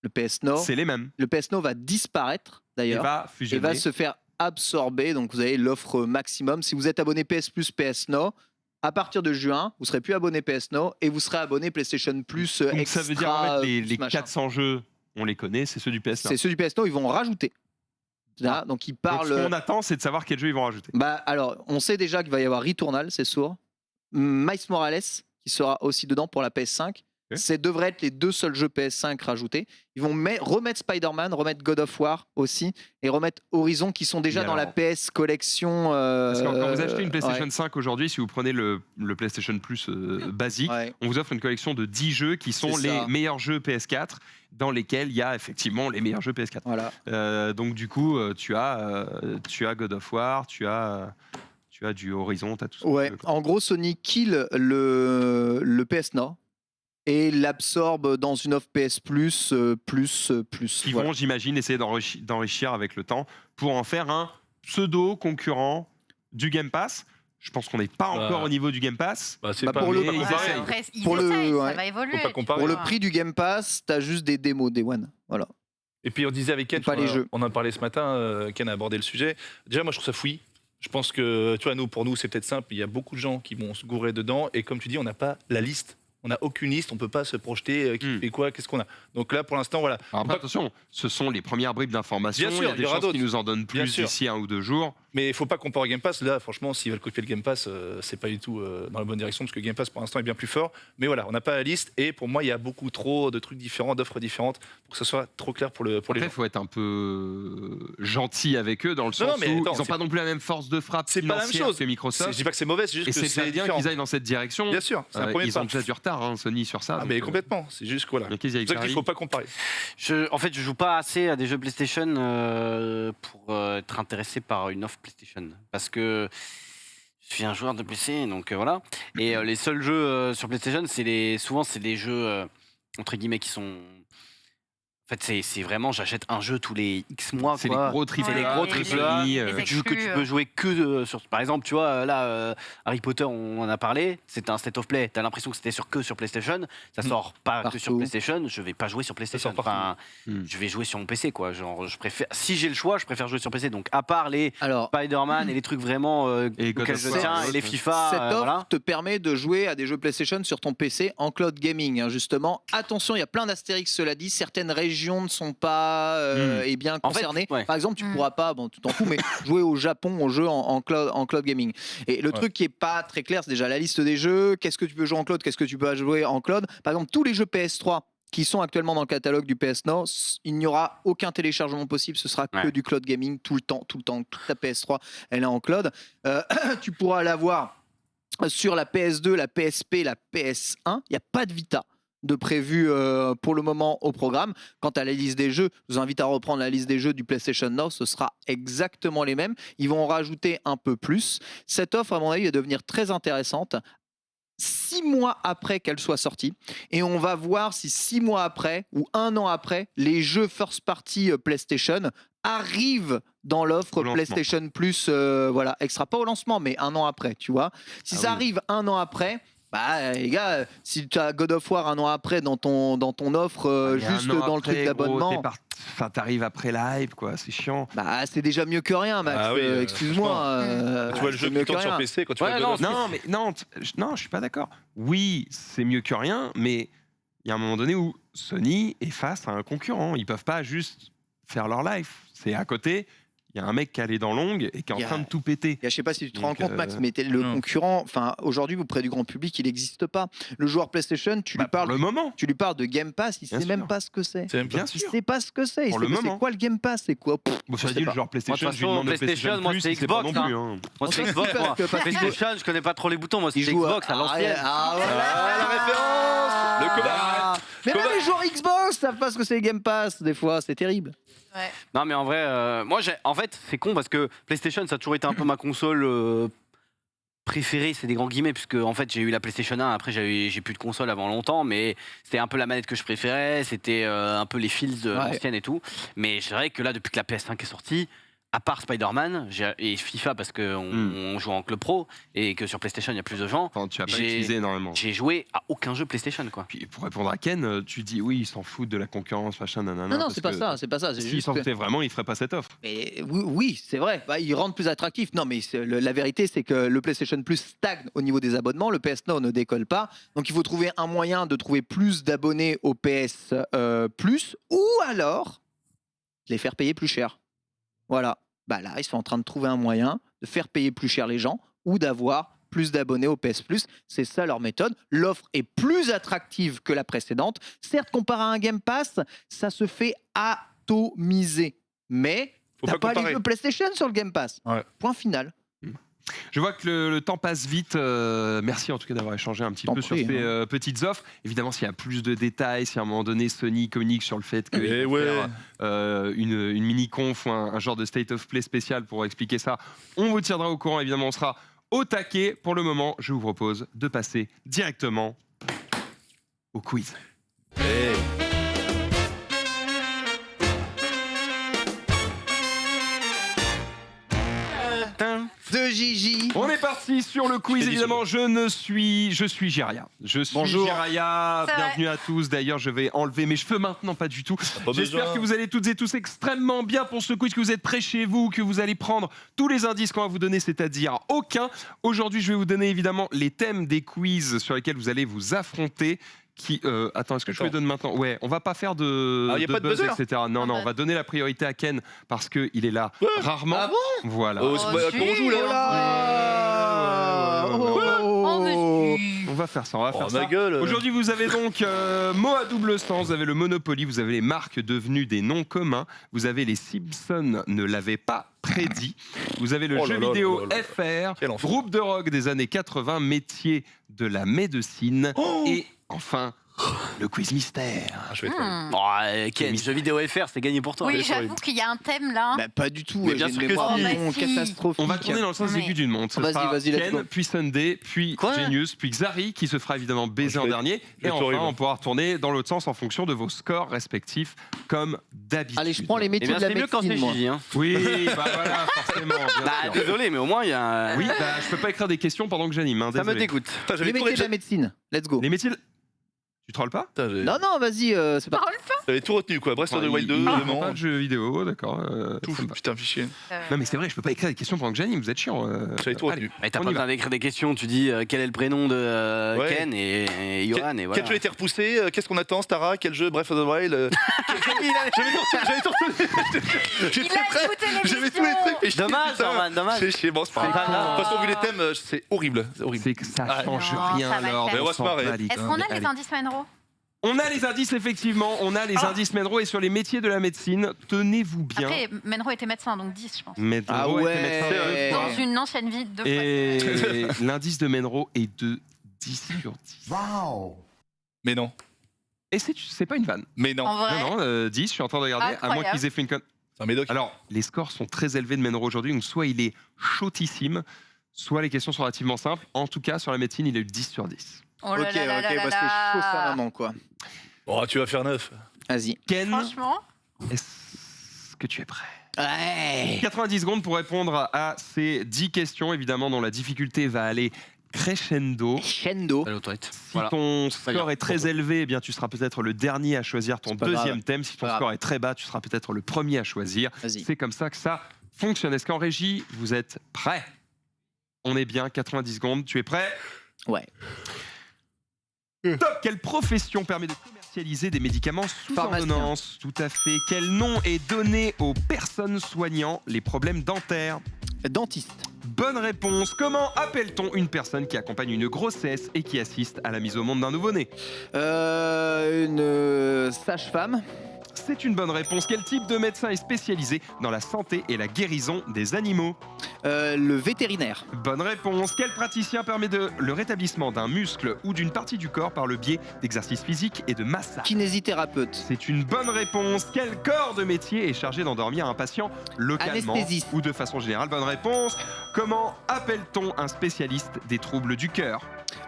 Le PS Now, C'est les mêmes. le PS Now va disparaître Il d'ailleurs va et fusionner. va se faire absorber. Donc vous avez l'offre maximum. Si vous êtes abonné PS Plus, PS Now, à partir de juin, vous serez plus abonné PS Now et vous serez abonné PlayStation Plus Donc extra. ça veut dire en fait, les machin. 400 jeux, on les connaît, c'est ceux du PS. C'est ceux du PS Now, ils vont en rajouter. Là, donc ils Donc, parlent. ce qu'on attend, c'est de savoir quels jeux ils vont rajouter. Bah alors, on sait déjà qu'il va y avoir Returnal, c'est sûr. Miles Morales qui sera aussi dedans pour la PS5. Ok. Ça devrait être les 2 seuls jeux PS5 rajoutés. Ils vont remettre Spider-Man, remettre God of War aussi, et remettre Horizon qui sont déjà Et dans la alors PS Collection. Parce que quand vous achetez une PlayStation ouais, 5 aujourd'hui, si vous prenez le PlayStation Plus basique, ouais. on vous offre une collection de 10 jeux qui sont C'est les ça. meilleurs jeux PS4, dans lesquels il y a effectivement les meilleurs jeux PS4. Voilà. Donc du coup, tu as God of War, tu as du Horizon, tu as tout ça. Ouais. En gros, Sony kill le PS Now et l'absorbe dans une offre PS Plus plus. Qui Voilà. vont, j'imagine, essayer d'enrichir avec le temps pour en faire un pseudo-concurrent du Game Pass. Je pense qu'on n'est pas encore au niveau du Game Pass. Bah, c'est Bah, pas pour le- faut pas ils comparer. essayent. Après, ils Pour le- essayent, ouais. ça va évoluer. Faut pas comparer. Pour le vois. prix du Game Pass, t'as juste des démos Day One. Voilà. Et puis on disait avec Ken, Pas les jeux. on en parlait ce matin, Ken a abordé le sujet. Déjà, moi je trouve ça fouillis. Je pense que, tu vois, pour nous c'est peut-être simple, il y a beaucoup de gens qui vont se gourer dedans, et comme tu dis, on n'a pas la liste. On n'a aucune liste, on peut pas se projeter qui fait quoi, qu'est-ce qu'on a. Donc là, pour l'instant, voilà. Alors après, Pas- attention, ce sont les premières bribes d'informations. Bien sûr, il y a il des y aura chances d'autres. qu'ils nous en donnent Bien plus sûr. d'ici 1 ou 2 jours. Mais il faut pas comparer au Game Pass. Là, franchement, s'ils veulent copier le Game Pass, c'est pas du tout dans la bonne direction, parce que Game Pass, pour l'instant, est bien plus fort. Mais voilà, on n'a pas la liste, et pour moi, il y a beaucoup trop de trucs différents, d'offres différentes, pour que ce soit trop clair pour les Après, il gens. faut être un peu gentil avec eux, dans le sens non, mais où attends, ils n'ont c'est- pas non plus la même force de frappe C'est pas la même financière chose. que Je Microsoft. dis pas que c'est mauvais, c'est juste Et que c'est c'est très bien différent. qu'ils aillent dans cette direction. Bien sûr, c'est un premier Ils pas. ont déjà du retard, hein, Sony, sur ça. Ah, donc, mais complètement. C'est juste que voilà. donc ils y aillent C'est pour ça qu'il pareil. faut pas comparer. En fait, je joue pas assez à des jeux PlayStation pour être intéressé par une offre PlayStation. Parce que je suis un joueur de PC, donc voilà. Et les seuls jeux sur PlayStation, souvent, c'est des jeux, entre guillemets, qui sont... En fait, c'est vraiment, j'achète un jeu tous les X mois, C'est les quoi. gros triple Ouais, les gros triple A, les que tu exclus, peux jouer que sur... Par exemple, tu vois, là, Harry Potter, on en a parlé, c'est un State of Play, t'as l'impression que c'était que sur PlayStation, ça sort pas que sur Partout. PlayStation, je vais pas jouer sur PlayStation, sort partout. enfin, je vais jouer sur mon PC, quoi. Genre, je préfère... Si j'ai le choix, je préfère jouer sur PC, donc à part les Alors, Spider-Man et les trucs vraiment Et God auxquels of je War, tiens, et les FIFA, cette offre voilà. te permet de jouer à des jeux PlayStation sur ton PC en cloud gaming, hein, justement. Attention, il y a plein d'astérix, cela dit. Certaines régions ne sont pas eh bien En fait, concernées. ouais. Par exemple, tu Mm. pourras pas, bon, tu t'en fous, mais jouer au Japon au jeu en cloud gaming. Et le truc qui est pas très clair, c'est déjà la liste des jeux. Qu'est-ce que tu peux jouer en cloud, qu'est-ce que tu peux jouer en cloud. Par exemple, tous les jeux PS3 qui sont actuellement dans le catalogue du PS Now, il n'y aura aucun téléchargement possible, ce sera que Ouais. du cloud gaming tout le temps. Toute ta PS3, elle est en cloud. Tu pourras l'avoir sur la PS2, la PSP, la PS1. Il n'y a pas de Vita de prévu pour le moment au programme. Quant à la liste des jeux, je vous invite à reprendre la liste des jeux du PlayStation Now, ce sera exactement les mêmes. Ils vont en rajouter un peu plus. Cette offre, à mon avis, va devenir très intéressante 6 mois après qu'elle soit sortie, et on va voir si 6 mois après ou 1 an après, les jeux first party PlayStation arrivent dans l'offre Au lancement. PlayStation Plus, voilà, extra, pas au lancement, mais 1 an après, tu vois. Si Ah ça oui. arrive 1 an après, bah les gars, si tu as God of War 1 an après dans ton offre, Mais un juste an dans le après, truc gros, d'abonnement, Enfin, t'arrives après la hype, quoi. C'est chiant. bah c'est déjà mieux que rien, Max. Ah oui, Excuse-moi. Tu vois le jeu c'est qui mieux que tourne sur rien. PC quand tu Ouais, vois non, God of War. Non, je suis pas d'accord. Oui, c'est mieux que rien, mais il y a un moment donné où Sony est face à un concurrent. Ils peuvent pas juste faire leur life. C'est à côté. Il y a un mec qui est allé dans l'ongle et qui est en Il y a- train de tout péter. Je sais pas si tu te Donc, rends compte, Max, mais le non. concurrent, enfin, aujourd'hui, auprès du grand public, il n'existe pas. Le joueur PlayStation, tu Bah, lui parles, pour le moment. tu lui parles de Game Pass, il Bien sait même sûr. pas ce que c'est. C'est même pas- Bien Il sûr. sait pas ce que c'est. Il Pour sait le pas c'est moment. quoi le Game Pass, c'est quoi Pff, Bon, je ça sais dit, le pas. joueur PlayStation, Moi, de toute je lui demande façon, de PlayStation moi, Plus, c'est il sait pas non Xbox, plus. hein. Moi, c'est On Xbox, s'en fout moi. parce que- parce que- PlayStation, je connais pas trop les boutons, moi, c'est Il joue Xbox à l'ancienne. Ah, voilà. la référence Le connard. Mais même Comment- les joueurs Xbox savent pas ce que c'est Game Pass, des fois, c'est terrible. Ouais. Non, mais en vrai, moi, en fait, c'est con parce que PlayStation, ça a toujours été un peu ma console préféré, c'est des grands guillemets, puisque en fait j'ai eu la PlayStation 1, après j'ai plus de console avant longtemps, mais c'était un peu la manette que je préférais, c'était un peu les fils anciennes et tout. Mais c'est vrai que là, depuis que la PS5 est sortie, à part Spider-Man et FIFA parce qu'on joue en club pro et que sur PlayStation il y a plus de gens, Enfin, tu as pas utilisé énormément. j'ai joué à aucun jeu PlayStation quoi. Puis pour répondre à Ken, tu dis oui, ils s'en foutent de la concurrence, machin, nanana. Non, c'est pas ça, c'est pas ça. S'ils s'en foutaient vraiment, ils feraient pas cette offre. Mais oui, c'est vrai. Bah, ils rendent plus attractifs. Non, mais la vérité, c'est que le PlayStation Plus stagne au niveau des abonnements. Le PS Now ne décolle pas. Donc, il faut trouver un moyen de trouver plus d'abonnés au PS Plus ou alors les faire payer plus cher. Voilà. Bah là, ils sont en train de trouver un moyen de faire payer plus cher les gens ou d'avoir plus d'abonnés au PS Plus. C'est ça leur méthode. L'offre est plus attractive que la précédente. Certes, comparé à un Game Pass, ça se fait atomiser. Mais t'as pas les jeux PlayStation sur le Game Pass. Ouais. Point final. Je vois que le temps passe vite. Merci en tout cas d'avoir échangé un petit peu sur ces petites offres. Évidemment, s'il y a plus de détails, si à un moment donné Sony communique sur le fait qu'il faire une mini-conf ou un genre de State of Play spécial pour expliquer ça, on vous tiendra au courant. Évidemment, on sera au taquet. Pour le moment, je vous propose de passer directement au quiz. De Gigi. On est parti sur le quiz, évidemment. Je suis Jiraya. Bonjour. Jiraya. Bienvenue à tous. D'ailleurs, je vais enlever mes cheveux maintenant, pas du tout. J'espère que vous allez toutes et tous extrêmement bien pour ce quiz, que vous êtes prêts chez vous, que vous allez prendre tous les indices qu'on va vous donner, c'est-à-dire aucun. Aujourd'hui, je vais vous donner évidemment les thèmes des quiz sur lesquels vous allez vous affronter. Attends, est-ce que je vous les donne maintenant? Ouais, on va pas faire de buzz, etc. Non, on va donner la priorité à Ken parce qu'il est là rarement. Ah bon? Voilà. Qu'on joue là. On va faire ça, on va faire ça. Ma gueule. Aujourd'hui, vous avez donc mot à double sens, vous avez le Monopoly, vous avez les marques devenues des noms communs, vous avez les Simpsons ne l'avaient pas prédit, vous avez le jeu vidéo FR, groupe de rock des années 80, métier de la médecine et enfin le quiz mystère. Ken, jeu vidéo FR, c'est gagné pour toi. Oui, j'avoue qu'il y a un thème là. Bah, pas du tout. Mais bien sûr que si. Catastrophique. On va tourner dans le sens aigu d'une montre. Ce sera Vas-y, Ken, puis Sunday, puis Genius, puis Xari qui se fera évidemment baiser en dernier. Et enfin, on pourra retourner dans l'autre sens en fonction de vos scores respectifs, comme d'habitude. Allez, je prends les métiers de la médecine. C'est mieux quand c'est Gigi. Oui, bah voilà, forcément. Désolé, mais au moins il y a un... Oui, bah je peux pas écrire des questions pendant que j'anime. Ça me dégoûte. Les métiers de la médecine. Let's go. Les métiers... Tu trolles pas? Non, vas-y, c'est pas. J'avais tout retenu quoi. Breath of the Wild 2, pas de jeu vidéo, d'accord. tout. Putain, fichier. Non mais c'est vrai, je peux pas écrire des questions pendant que j'anime, vous êtes chiant. J'avais tout retenu. Mais t'as pas besoin d'écrire des questions, tu dis quel est le prénom de Ken et Johan et voilà. Quel jeu a été repoussé? Qu'est-ce qu'on attend, Stara? Quel jeu? Breath of the Wild? J'avais tout retenu. J'avais tous les trucs. Dommage, Norman, dommage. C'est chier, bon, c'est pas grave. De toute façon, vu les thèmes, c'est horrible. C'est que ça change rien alors. Mais on va se marrer. Est-ce qu'on a les indices Menro? On a les indices, effectivement. On a les indices Menro. Et sur les métiers de la médecine, tenez-vous bien. Après, Menro était médecin, donc 10, je pense. Menro était médecin Dans une ancienne vie, 2 fois. Et l'indice de Menro est de 10 sur 10. Waouh! Mais non. Et c'est pas une vanne. Mais non. En vrai. Non, 10, je suis en train de regarder. À moins qu'ils aient fait une conne. C'est un médoc. Alors, les scores sont très élevés de Menro aujourd'hui. Donc, soit il est chaudissime, soit les questions sont relativement simples. En tout cas, sur la médecine, il a eu 10 sur 10. Oh là Ok, là là là bah, là. c'est chaud ça, maman, quoi. Oh, tu vas faire 9. Vas-y. Ken, Franchement, est-ce que tu es prêt? Ouais. 90 secondes pour répondre à ces 10 questions, évidemment, dont la difficulté va aller crescendo. Crescendo. Allez aux toilettes. Si ton score est très élevé, eh bien, tu seras peut-être le dernier à choisir ton deuxième thème. Si ton score est très bas, tu seras peut-être le premier à choisir. Vas-y. C'est comme ça que ça fonctionne. Est-ce qu'en régie, vous êtes prêts? On est bien, 90 secondes. Tu es prêt? Ouais. Top. Quelle profession permet de commercialiser des médicaments sous ordonnance? Tout à fait. Quel nom est donné aux personnes soignant les problèmes dentaires? Dentiste. Bonne réponse. Comment appelle-t-on une personne qui accompagne une grossesse et qui assiste à la mise au monde d'un nouveau-né? Une sage-femme. C'est une bonne réponse. Quel type de médecin est spécialisé dans la santé et la guérison des animaux? Le vétérinaire. Bonne réponse. Quel praticien permet le rétablissement d'un muscle ou d'une partie du corps par le biais d'exercices physiques et de massage? Kinésithérapeute. C'est une bonne réponse. Quel corps de métier est chargé d'endormir un patient localement Anesthésiste. ou de façon générale? Bonne réponse. Comment appelle-t-on un spécialiste des troubles du cœur?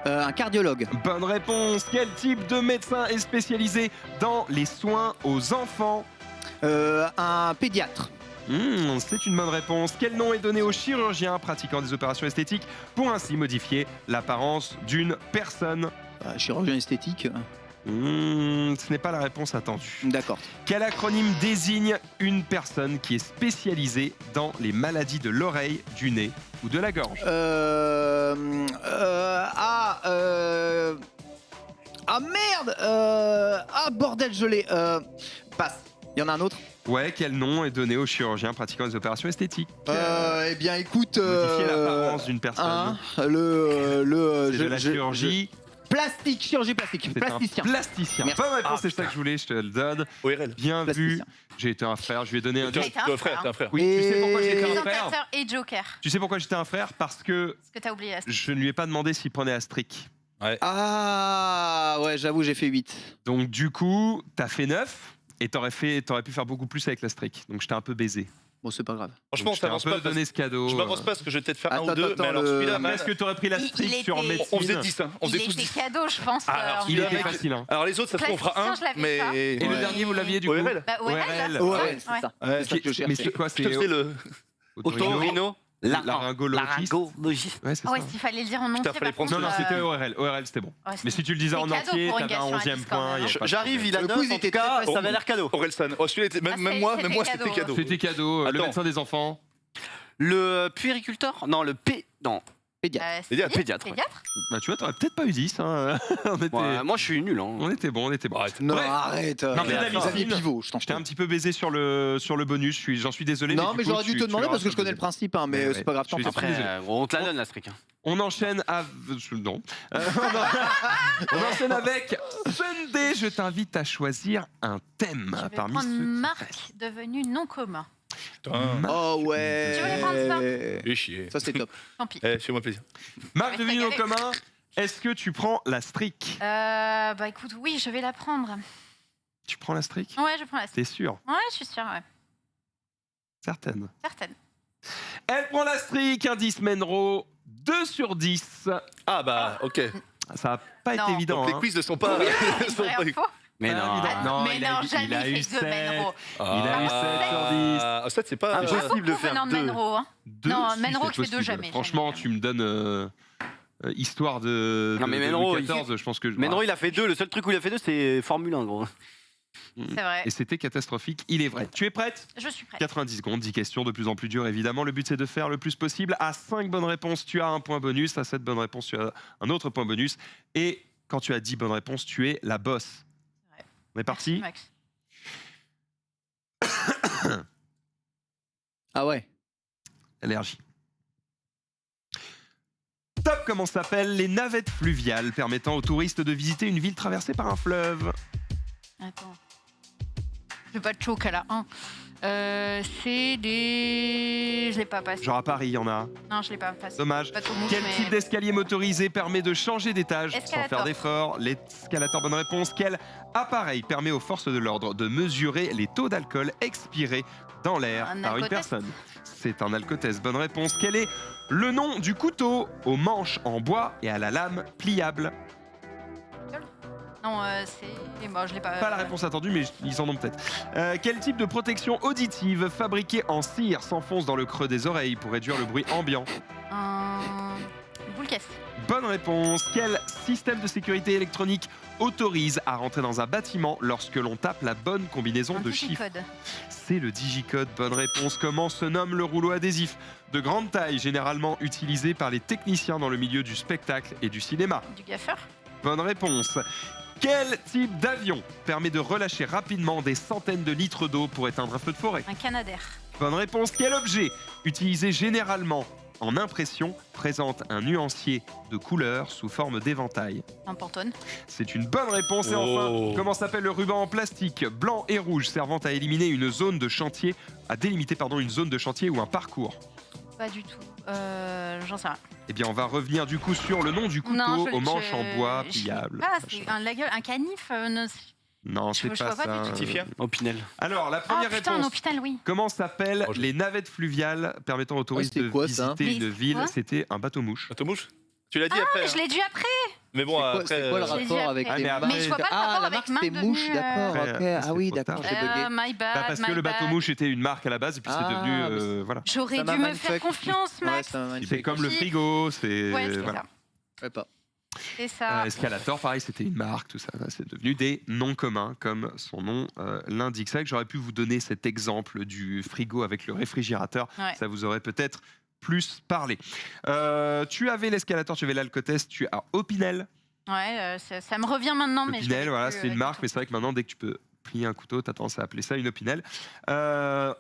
Un cardiologue. Bonne réponse. Quel type de médecin est spécialisé dans les soins aux enfants? Un pédiatre. C'est une bonne réponse. Quel nom est donné aux chirurgiens pratiquant des opérations esthétiques pour ainsi modifier l'apparence d'une personne? Chirurgien esthétique. Ce n'est pas la réponse attendue. D'accord. Quel acronyme désigne une personne qui est spécialisée dans les maladies de l'oreille, du nez ou de la gorge? Ah merde Ah bordel, je l'ai. Passe. Il y en a un autre? Ouais, quel nom est donné aux chirurgiens pratiquant des opérations esthétiques? Eh bien écoute... Modifier l'apparence d'une personne. C'est C'est de la chirurgie. Plastique, chirurgie plastique. C'est Plasticien. un plasticien. Merci. Bonne réponse, c'est ça que je voulais, je te le donne. ORL. Bien vu. Plasticien. J'ai été un frère, je lui ai donné un... Tu été un es un frère. frère, t'es un frère. Oui, tu sais pourquoi j'étais un frère? Présentateur et Joker. Tu sais pourquoi j'étais un frère? Parce que Ce que t'as oublié. je ne lui ai pas demandé s'il prenait Astric. Ah ouais, j'avoue, j'ai fait 8. Donc du coup, t'as fait 9 et t'aurais pu faire beaucoup plus avec l'Astric. Donc je t'ai un peu baisé. Bon, c'est pas grave. Franchement, Donc, je t'ai un t'avances peu pas. donné ce cadeau. Je m'avance pas parce que je vais peut-être faire un ou Attends, deux. attends, Mais alors le- celui-là, Mais est-ce que t'aurais pris l'Astric Il sur était- médecine? on faisait 10. On Il faisait tous était 10. cadeau, je pense. Alors, Il Il était avait- facile. Hein. Alors les autres, ça se trouve, on fera Plasticien, un. je l'avais pas. Mais. Et le Ouais. dernier, vous l'aviez du coup? ORL. Bah, ouais, ORL. Ouais, c'est Ouais. ça. Ouais. C'est ça que je cherche. Mais c'est quoi? C'est C'est le. Otorino. Laryngologiste. Ouais, c'est Ah ouais, ça. s'il fallait le dire en entier. Putain, fallait par prendre contre, Non, non, ça. c'était ORL. ORL, c'était bon. ouais, Mais si tu le disais C'est en cadeau entier, pour une t'avais un question 11e à point. Discord, y avait hein. pas de J'arrive, problème. il a Le 9, quiz en était tout cas, très ça facile. avait l'air cadeau. Orelsan. Oh, celui-là était. Même moi, c'était c'était cadeau, cadeau. C'était cadeau. Le Attends. médecin des enfants. Le puériculteur? Non, le P. Non. Pédiatre. Pédiatre. Pédiatre, ouais. Pédiatre. Bah tu vois, t'aurais peut-être pas eu 10. Hein. on, était... Ouais, moi, je suis nul. Hein. on était bon, on était bon. Arrête. Non, Bref. arrête. Non, mais la Vous aviez médecine, pivot, je t'en J'étais un prie. petit peu baisé sur le bonus, j'en suis désolé. Non, du mais coup, j'aurais dû tu- te tu demander l'auras parce que je connais baisé. le principe, hein, mais Ouais, c'est pas grave, je tant suis pis. Après, désolé. on te la donne, l'Astric. On enchaîne avec... Non. On enchaîne avec Sunday. Je t'invite à choisir un thème Je vais parmi prendre ceux qui marque restent. devenue non commun. Putain. Oh ouais. Tu voulais prendre ça Fais chier. Ça, c'est top. Tant pis. Fais-moi plaisir. Marc Je de vais te Vino régaler. commun, est-ce que tu prends la strict? Bah écoute, oui, je vais la prendre. Tu prends la strict? Ouais, je prends la. T'es sûr? Ouais, je suis sûre, ouais. Certaine. Certaine. Elle prend la strict, indice Menro, 2 sur 10. Ah bah, ok. Ça n'a pas Non. été évident. Donc les hein. quiz ne sont pas. Une sont vraie pas- info. Mais Pas non. évident. Non, mais il a non, eu- jamais il a eu fait deux 7. Menro. Il a eu 7 sur 10. Ah, ça, c'est pas. Impossible de Beaucoup faire venant de 2. Menro. Hein. 2, Non, si, Menro c'est qui fait deux, possible. jamais, Franchement, jamais. tu me donnes histoire de, Non, mais de Menro, Louis XIV, je pense que... Menro, il a fait 2. Le seul truc où il a fait 2, c'est Formule 1, gros. C'est vrai. Et c'était catastrophique, il est vrai. Tu es prête? Je suis prête. 90 secondes, 10 questions de plus en plus dures évidemment. Le but c'est de faire le plus possible. À 5 bonnes réponses, tu as un point bonus. À 7 bonnes réponses, tu as un autre point bonus. Et quand tu as 10 bonnes réponses, tu es la boss. Ouais. On est parti? Max. Ah ouais. Allergie. Top, comment s'appellent les navettes fluviales permettant aux touristes de visiter une ville traversée par un fleuve? Attends. Je vais pas de choc à la 1. C'est des. Je l'ai pas passé. Genre à Paris, il y en a. Non, je l'ai pas passé. Dommage. Pas tout mousse, Quel mais- type d'escalier motorisé permet de changer d'étage sans Escalator. faire d'effort? L'escalator, bonne réponse. Quel appareil permet aux forces de l'ordre de mesurer les taux d'alcool expirés dans l'air Un par une alcotest. personne? C'est un alcotest, bonne réponse. Quel est le nom du couteau aux manches en bois et à la lame pliable? Non, c'est. Bon, je l'ai pas. Pas la réponse attendue, mais ils en ont peut-être. Quel type de protection auditive fabriquée en cire s'enfonce dans le creux des oreilles pour réduire le bruit ambiant? Un. Boule caisse. Bonne réponse. Quel système de sécurité électronique autorise à rentrer dans un bâtiment lorsque l'on tape la bonne combinaison Un de chiffres? digicode. C'est le digicode. Bonne réponse. Comment se nomme le rouleau adhésif de grande taille, généralement utilisé par les techniciens dans le milieu du spectacle et du cinéma? Du gaffeur. Bonne réponse. Quel type d'avion permet de relâcher rapidement des centaines de litres d'eau pour éteindre un feu de forêt? Un canadair. Bonne réponse. Quel objet, utilisé généralement en impression présente un nuancier de couleurs sous forme d'éventail? Un Pantone. C'est une bonne réponse. Et enfin, comment s'appelle le ruban en plastique blanc et rouge servant à éliminer une zone de chantier, à délimiter une zone de chantier ou un parcours? Pas du tout. J'en sais rien. Eh bien, on va revenir du coup sur le nom du couteau Non, aux manches en bois je sais pliables. pas, c'est un canif. Non, c'est je pas vois pas ça. du tout. Tiffia Opinel. Alors, la Ah première putain, un réponse. hôpital, oui. Comment s'appellent Oh, je- les navettes fluviales permettant aux touristes c'était de quoi, ça visiter Mais une ville? quoi C'était un bateau-mouche. Bateau-mouche Tu l'as dit après. Je l'ai dit après. Mais bon, après. C'est quoi le Je l'ai dit rapport avec après. les mais marques après- Mais je vois pas le Ah, rapport la avec marque marque c'était Mouche, devenue, d'accord. Après, Ok. c'est Ah oui, trop d'accord, tard. j'ai bugué. My bad, Parce que my le bateau bad. mouche était une marque à la base et puis c'est Ah, devenu. Voilà. J'aurais Ça dû m'a me mindfuck. faire confiance, Ouais, Max. ça m'a C'est mindfuck. comme le frigo, c'est. Ouais, c'est voilà. ça. Je sais pas. C'est ça. Escalator, pareil, c'était une marque, tout ça. C'est devenu des noms communs, comme son nom l'indique. C'est vrai que j'aurais pu vous donner cet exemple du frigo avec le réfrigérateur. Ouais. Ça vous aurait peut-être plus parlé. Tu avais l'escalator, tu avais l'Alcotest, tu as Opinel. Ouais, ça me revient maintenant, mais je Opinel, l'avais voilà, plus, c'est une du marque, tout. mais c'est vrai que maintenant, dès que tu peux plier un couteau, tu as tendance à appeler ça une Opinel.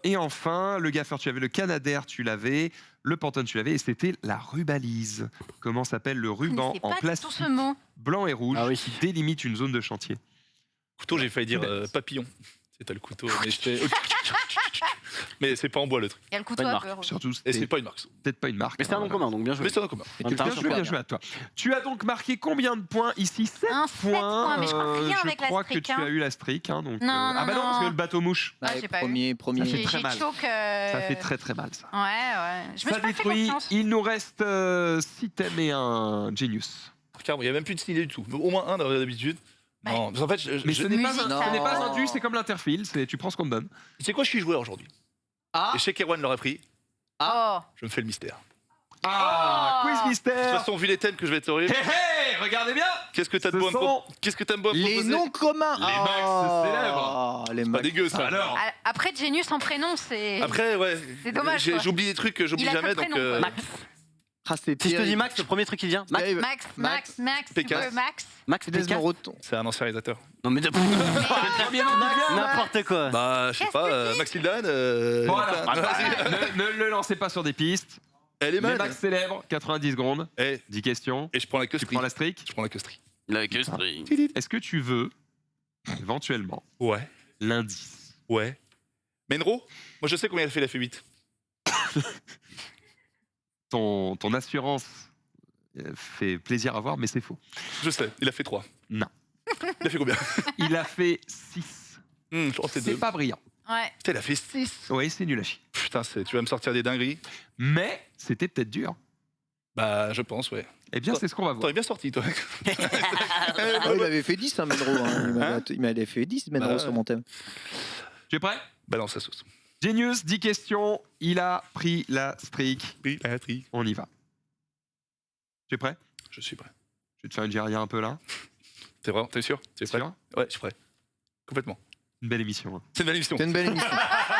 Et enfin, le Gaffer, tu avais le Canadair, tu l'avais, le Pantone, tu l'avais, et c'était la rubalise. Comment s'appelle le Je ruban connaissais en pas du tout plastique ce mot. blanc et rouge Ah oui. qui délimite une zone de chantier? Couteau, j'ai failli dire papillon. C'était le couteau. Mais j'étais. Mais c'est pas en bois le truc. Il y a le couteau Pas de à marque. peur. aussi. Surtout, Et c'était c'est pas une marque. ça. peut-être pas une marque. Mais c'est un nom commun, donc bien joué. Mais c'est un commun. En même temps, Bien joué, bien joué à toi. Tu as donc marqué combien de points ici? 7 Un 7 points, mais je crois rien avec la Je crois que streak, tu hein. as eu la streak. Hein, donc, Non, ah bah non, non. parce que le bateau mouche, Ah, Ouais, j'ai pas premier. Ça fait J'ai très mal. choke. ça fait très très mal ça. Ouais. Je me Ça suis pas fait détruit. confiance. Il nous reste 6 thèmes et un Genius. Car il n'y a même plus de style du tout. Au moins un d'habitude. Ouais. Non, mais en fait, Mais ce n'est pas, Musique, ce n'est pas un non. dû, c'est comme l'interfile, tu prends ce qu'on te donne. c'est quoi je suis joueur aujourd'hui Ah, Et je sais qu'Erwan l'aurait pris. Oh. Je me fais le mystère. Ah, Oh. quiz De toute mystère. façon, vu les thèmes que je vais te Hé hé, regardez bien. qu'est-ce que t'as de Ce beau à me sont pro- Qu'est-ce que t'as de beau à me les proposer noms communs. Les Max célèbres. Les Pas Max. dégueu ça. Alors, Après, Genius en prénom, c'est. Après, ouais. C'est dommage, quoi. J'oublie des trucs que j'oublie Il a que jamais. le Donc, prénom, quoi. Max. Ah, c'est Si je te dis terrible. Max, le premier truc qui vient. Max. Dave, Max, tu Pécasse. veux Max. Max Laisse Pécasse. mon retour. c'est un ancien réalisateur. Non mais n'importe quoi. Bah, je sais Qu'est-ce pas, que c'est Max Hildan. bon, alors, vas-y. ne le lancez pas sur des pistes. Elle est Les mal. Max célèbres, 90 secondes, Et 10 questions. je prends la Tu queustrie. prends la streak. Je prends la queustrie. La questrie. Est-ce que tu veux, éventuellement, Ouais. l'indice? Ouais. Menro Moi, je sais combien elle fait la F8. Ton assurance fait plaisir à voir, mais c'est faux. Je sais, il a fait 3. Non. Il a fait combien Il a fait 6. Je crois que c'est C'est 2. pas brillant. Ouais. Putain, il a fait 6. Oui, c'est nul à chier. Putain, tu vas me sortir des dingueries. Mais c'était peut-être dur. Bah, je pense, ouais. Eh bien, c'est ce qu'on va voir. T'aurais bien sorti, toi. Ah, il m'avait fait 10, hein, Menro. Hein. Il m'avait fait 10, Menro, Bah, sur mon thème. Tu es prêt? Balance la sauce. Genius, 10 questions. Il a pris la streak. Oui, la tri. On y va. Tu es prêt? Je suis prêt. Je vais te faire une géria un peu là. C'est vrai T'es sûr Tu es prêt Sûr. Ouais, je suis prêt. Complètement. Une belle émission. Hein. C'est une belle émission. C'est une belle émission.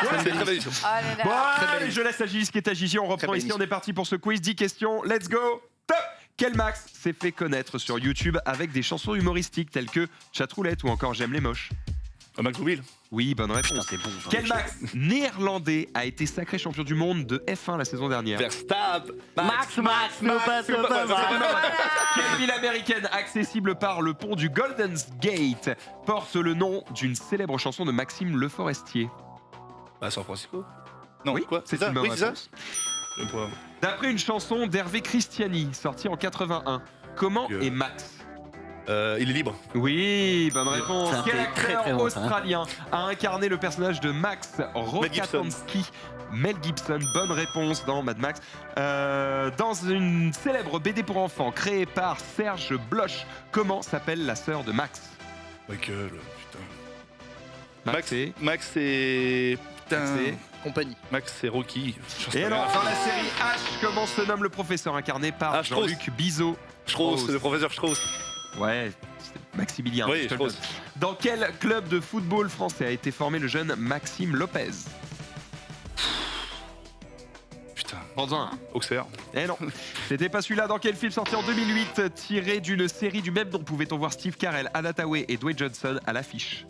C'est une très belle émission. Oh là là. Bon, Très allez, belle je laisse à Gigi ce qui est à Gigi. On reprend belle ici. émission. On est parti pour ce quiz. 10 questions. Let's go. Top. Quel Max s'est fait connaître sur YouTube avec des chansons humoristiques telles que Chatroulette ou encore J'aime les moches? Max Boublil. Oui, bonne réponse. Putain, c'est bon. Quel Max néerlandais a été sacré champion du monde de F1 la saison dernière? Verstappen. Max, nous passe Quelle ville américaine accessible par le pont du Golden Gate porte le nom d'une célèbre chanson de Maxime Le Forestier? Bah, San Francisco. Non, Oui, quoi c'est ça une bonne Oui, c'est ça réponse. Je sais pas. D'après une chanson d'Hervé Christiani, sortie en 81, comment Dieu. est Max? Il est libre. Oui, bonne réponse. Ça Quel fait très, acteur très longtemps, hein. australien a incarné le personnage de Max Rokatansky? Mel Gibson, bonne réponse dans Mad Max. Dans une célèbre BD pour enfants créée par Serge Bloch, comment s'appelle la sœur de Max? Michael, putain. Max et... Max, c'est. Putain. Max et- Compagnie. Max, c'est Rocky. Et alors, dans la série H, comment se nomme le professeur incarné par Ah, Strauss. Jean-Luc Bizot? Strauss, le professeur Strauss. Ouais, c'était Maximilien. Oui, je te le Strauss. donne. Dans quel club de football français a été formé le jeune Maxime Lopez? Putain. Prends-en un. Auxerre. Eh non, c'était pas celui-là. Dans quel film sorti en 2008, tiré d'une série du même nom, pouvait-on voir Steve Carell, Anna Thaoué et Dwayne Johnson à l'affiche?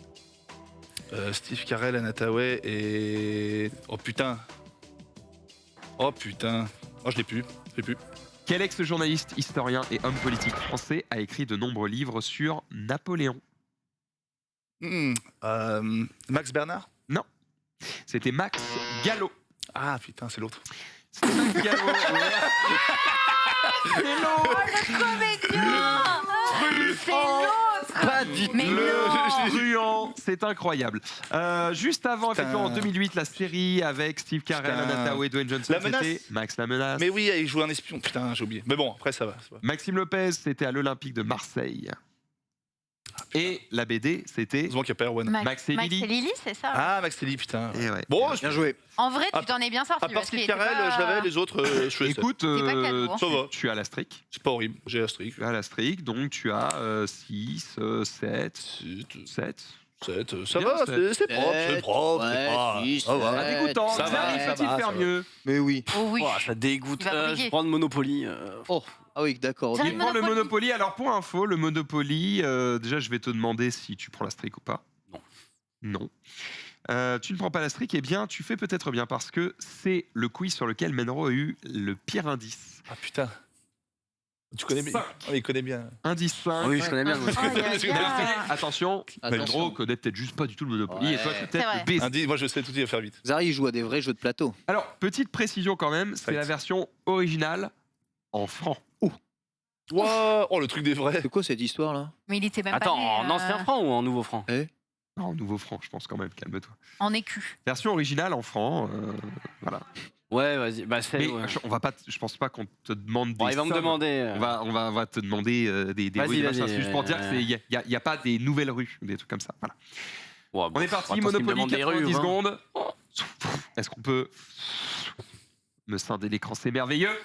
Steve Carell, Anna Thaoué et. Oh putain. Oh putain. Oh, je l'ai plus. Quel ex-journaliste, historien et homme politique français a écrit de nombreux livres sur Napoléon? Max Bernard? C'était Max Gallo. Ah putain, c'est l'autre. C'était Max Gallo. C'est l'autre. Le comédien C'est l'autre Pas du Mais Le non truand, c'est incroyable. Juste avant, effectivement, en 2008, la série avec Steve Carell, Putain. Anna Thaoué, Dwayne Johnson, La Menace. c'était Max la Menace. Mais oui, il jouait un espion. Putain, j'ai oublié. Mais bon, après, ça va. Maxime Lopez, c'était à l'Olympique de Marseille. Et la BD, c'était Heureusement qu'il n'y a pas Erwan. Max et Lily. Lily, c'est ça. Ah, Max Telly, putain. Et ouais. Bon, Bien joué. En vrai, À- tu t'en es bien sorti. à part parce qu'il Steve était Carell, pas- je l'avais, les autres, je faisais ça. Écoute, pas cadeau, hein. Ça va. tu as l'Astric. C'est pas horrible, j'ai Astrid. Tu as l'Astric, donc tu as 6, 7, 7. 7, ça Bien, va, sept. c'est propre, c'est propre. Ouais, c'est pas- six, ça va. sept. Dégoûtant, ça va, Xavier ça peut-il va, faire ça va. mieux? Mais oui. Oh oui. Oh, ça dégoûte. Il va briller. Je prends le Monopoly. Ah oui, d'accord. ok. Tiens, Il prend le Monopoly. Monopoly. Alors, pour info, le Monopoly, déjà, je vais te demander si tu prends l'Astric ou pas. Non. Non. Tu ne prends pas l'Astric, eh bien, tu fais peut-être bien parce que c'est le quiz sur lequel Menro a eu le pire indice. Ah putain. Tu connais bien. Cinq. Ah, il connaît bien. Indice 5. Oui, je connais bien. moi. Oh, il y a- il y a- Attention, Attention. Menro connaît peut-être juste pas du tout le Monopoly et toi, Ouais. tu C'est peut-être vrai. le baiser. Indice, moi je sais tout, il va faire vite. Zari joue à des vrais jeux de plateau. Alors, petite précision quand même, c'est Fight. la version originale en francs. Wow, oh, le truc des vrais. C'est quoi cette histoire là? Mais il était même Attends, pas né, en ancien franc ou en nouveau franc? Non, nouveau franc, je pense quand même, calme-toi. En écu. Version originale en francs, voilà. Ouais, vas-y. Bah, c'est. Mais Ouais. on va pas, je pense pas qu'on te demande des Bon, il va me sommes. demander. On va te demander des Vas-y, rues, des vas-y, machins. C'est juste pour dire qu'il n'y a pas des nouvelles rues, des trucs comme ça. Voilà. Ouais, bon, On est parti, attends, s'il me Monopoly, demande des 90 rues, hein. secondes. Est-ce qu'on peut me scinder l'écran? C'est merveilleux.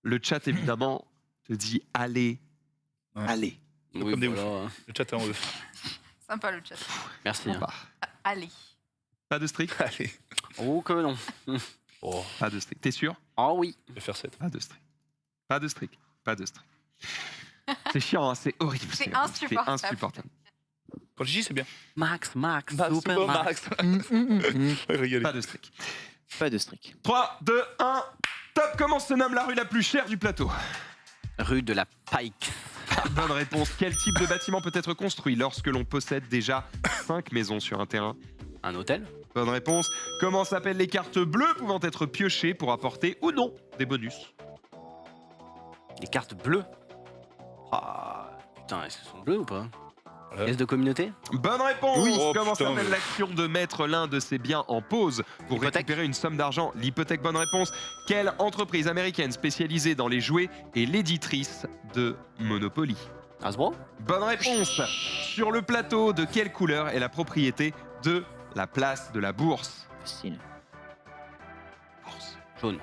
Le chat, évidemment, te dit allez, Ouais. allez. Oui, Comme des voilà. Le chat est en eux. Sympa le chat. Merci. hein. Bah, Allez. pas de strict, Allez. Oh, que non. Oh, pas de strict. T'es sûr? Oh oui. je vais faire 7. Pas de strict. Pas de strict. Pas de strict. C'est chiant, hein, c'est horrible. C'est horrible, insupportable. C'est insupportable. Quand je dis, c'est bien. Max, Max, Bah, Super Super Max. Max. Régalé. Pas de strict. Pas de strict. 3, 2, 1, top. Comment se nomme la rue la plus chère du plateau? Rue de la Pike. Bonne réponse. Quel type de bâtiment peut être construit lorsque l'on possède déjà 5 maisons sur un terrain? Un hôtel. Bonne réponse. Comment s'appellent les cartes bleues pouvant être piochées pour apporter ou non des bonus? Les cartes bleues. Ah, putain, est-ce qu'elles sont bleues ou pas? Voilà. Pièces de communauté. Bonne réponse. Oui. Oh, Comment putain, s'appelle mais- l'action de mettre l'un de ses biens en pause pour L'hypothèque. récupérer une somme d'argent? L'hypothèque. Bonne réponse. Quelle entreprise américaine spécialisée dans les jouets est l'éditrice de Monopoly? Hasbro. Bonne réponse. Sur le plateau, de quelle couleur est la propriété de la place de la Bourse? Facile. Bourse. Jaune.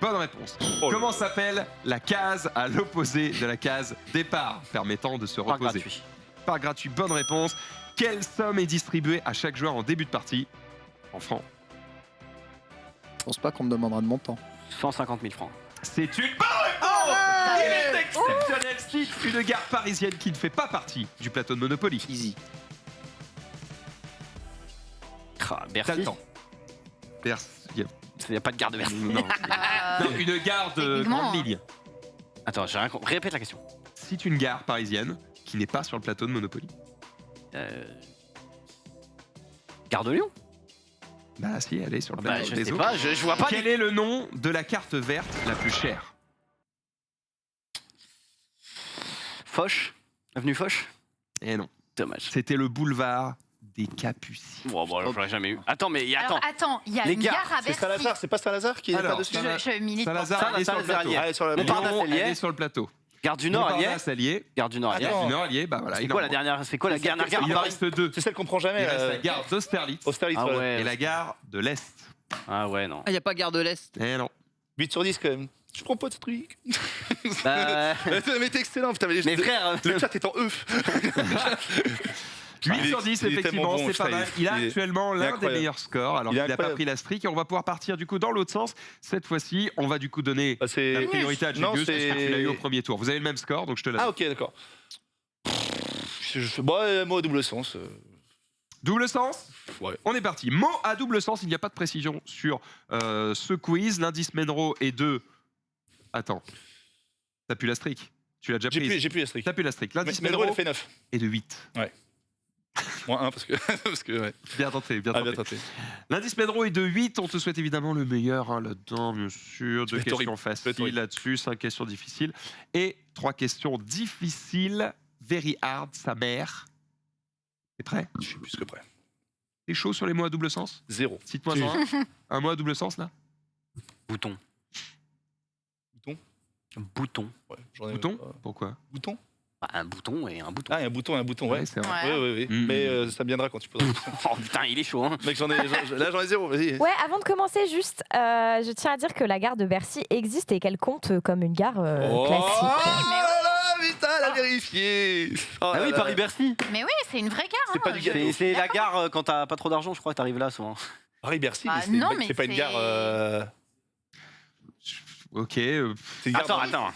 Bonne réponse. Oh, Comment s'appelle la case à l'opposé de la case départ, permettant de se Pas reposer? gratuit. Par gratuit. Bonne réponse. Quelle somme est distribuée à chaque joueur en début de partie? En francs. Je pense pas qu'on me demandera de montant. 150 000 francs. C'est une bonne réponse. Il est exceptionnel. Cite une gare parisienne qui ne fait pas partie du plateau de Monopoly. Easy. Ah, T'as Bercy. le temps. Bercy. Il n'y a pas de gare de Bercy. Non, non, une gare de Techniquement, grande hein. ligne. Attends, j'ai rien compris. Répète la question. Cite une gare parisienne qui n'est pas sur le plateau de Monopoly. Gare de Lyon. Bah si, elle est sur le Bah, plateau je des sais autres. pas, je vois pas. Quel est le nom de la carte verte la plus chère? Foch. Avenue Foch. Eh non, Dommage. c'était le boulevard des Capucines. Bon, bon, je l'aurais jamais eu. Attends, mais Alors attends. attends, il y a Les une gares, gare à C'est Bercy. Saint-Lazare, c'est pas Saint-Lazare qui est Alors, pas dessus Je milite pour Saint-Lazare, Ça, elle est sur le Saint-Lazare, plateau. elle y est. Ah, sur la Montparnasse, Lyon, elle y elle est. est sur le plateau. Gare du Nord, elle y est. Montparnasse, elle y est. Gare du Nord, elle y est. Gare du Nord, elle y est. Bah voilà, C'est il quoi en la dernière? C'est quoi la dernière gare Il à en Paris? reste deux. C'est celle qu'on prend Il jamais. reste la gare d'Austerlitz Austerlitz, Ah voilà. ouais. et la gare de l'Est. Ah ouais, non. Ah, y a pas gare de l'Est. Eh non. 8 sur 10 quand même. Je prends pas ce truc. Bah, Mais t'es excellent, putain, mais mes frères. le chat est en eux. 8 sur 10, il est effectivement, tellement bon, c'est pas ça, mal. Il a il est- actuellement l'un des incroyable. meilleurs scores, alors Il est qu'il n'a pas incroyable. pris la streak. Et on va pouvoir partir du coup dans l'autre sens. Cette fois-ci, on va du coup donner Bah, la c'est. priorité à Non, Julius parce que c'est- tu l'as eu au premier tour. Vous avez le même score, donc je te laisse. Ah, ok, d'accord. Bon, moi, double sens. Double sens. Ouais. On est parti. Mot à double sens, il n'y a pas de précision sur ce quiz. L'indice Menro est de... Attends. T'as plus la streak. Tu l'as déjà prise. J'ai plus la streak. T'as plus la streak. L'indice Menro, Menro elle fait 9. est de 8. Moins 1 parce que ouais. Bien tenté, bien Ah, tenté. bien tenté. L'indice Pedro est de 8. On te souhaite évidemment le meilleur là-dedans, bien sûr. 2 questions faciles là-dessus, 5 questions difficiles. Et 3 questions difficiles. Very hard, sa mère. T'es prêt? Je suis plus que prêt. T'es chaud sur les mots à double sens? 0. Cite-moi un mot à double sens, là. Bouton. Bouton. Bouton. Ouais, j'en ai, Bouton? Pourquoi? Bouton. Bah, un bouton et un bouton. Ah, il y a un bouton et un bouton, ouais. c'est vrai. Oui. Mais ça viendra quand tu poseras la question. Oh putain, il est chaud, hein. Mec, là, j'en ai 0, vas-y. Ouais, avant de commencer, juste, je tiens à dire que la gare de Bercy existe et qu'elle compte comme une gare classique. Putain, elle a vérifié. Ah oui, Paris-Bercy. Mais oui, c'est une vraie gare. C'est pas du gâteau. C'est la gare quand t'as pas trop d'argent, je crois, t'arrives là souvent. Paris-Bercy, Ah, mais non, mais c'est pas une c'est- gare. Ok. C'est une gare. Attends.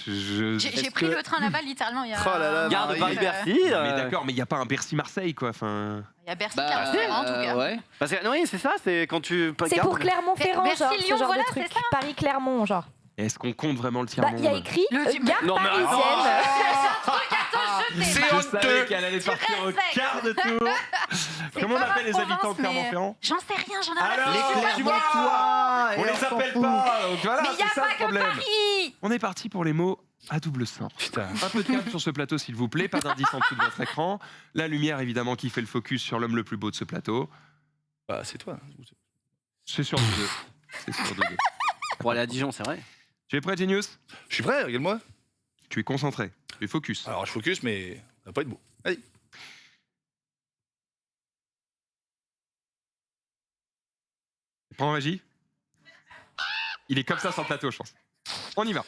J'ai pris le train là-bas littéralement il y a. Oh là là, Gare de Marie. Paris-Bercy. Mais d'accord, mais il n'y a pas un Bercy-Marseille, quoi. Enfin... Il y a Bercy Clermont-Ferrand en tout cas. Ouais. Parce que oui, c'est ça, c'est quand tu. C'est pour Clermont-Ferrand, Bercy, genre, Lyon, ce genre voilà, de truc. c'est ça. Paris-Clermont, genre. Est-ce qu'on compte vraiment le Bah, tiers-monde? il y a écrit Le- gare Non, mais- parisienne. C'est Je savais qu'elle allait partir au très quart de tour. Comment on pas appelle les ma habitants de province, mais- Clermont-Ferrand? J'en sais rien, j'en ai Alors, rien. tu vois, on les appelle pas. Donc voilà, Mais il n'y a c'est ça pas le que problème. Paris. On est parti pour les mots à double sens. Putain. Un peu de calme sur ce plateau, s'il vous plaît. Pas d'indice en dessous de votre écran. La lumière, évidemment, qui fait le focus sur l'homme le plus beau de ce plateau. Bah, c'est toi. C'est sur nous deux. C'est sur nous deux. Pour aller à Dijon, c'est vrai. Tu es prêt, Genius? Je suis prêt, regarde-moi. Tu es concentré. Tu es focus. Alors, je focus, mais ça va pas être beau. Allez. Prends magie. Il est comme ça sur le plateau, je pense. On y va.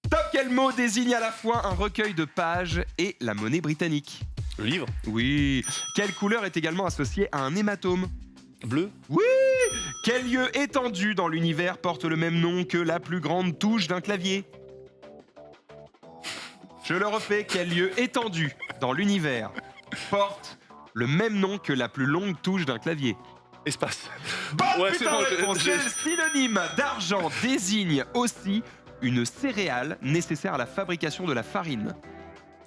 Top, quel mot désigne à la fois un recueil de pages et la monnaie britannique? Le livre. Oui. Quelle couleur est également associée à un hématome? Bleu. Quel lieu étendu dans l'univers porte le même nom que la plus grande touche d'un clavier? Je le refais, quel lieu étendu dans l'univers porte le même nom que la plus longue touche d'un clavier? Espace. Bonne Ouais, putain c'est bon, de réponse. j'ai- Quel synonyme d'argent désigne aussi une céréale nécessaire à la fabrication de la farine?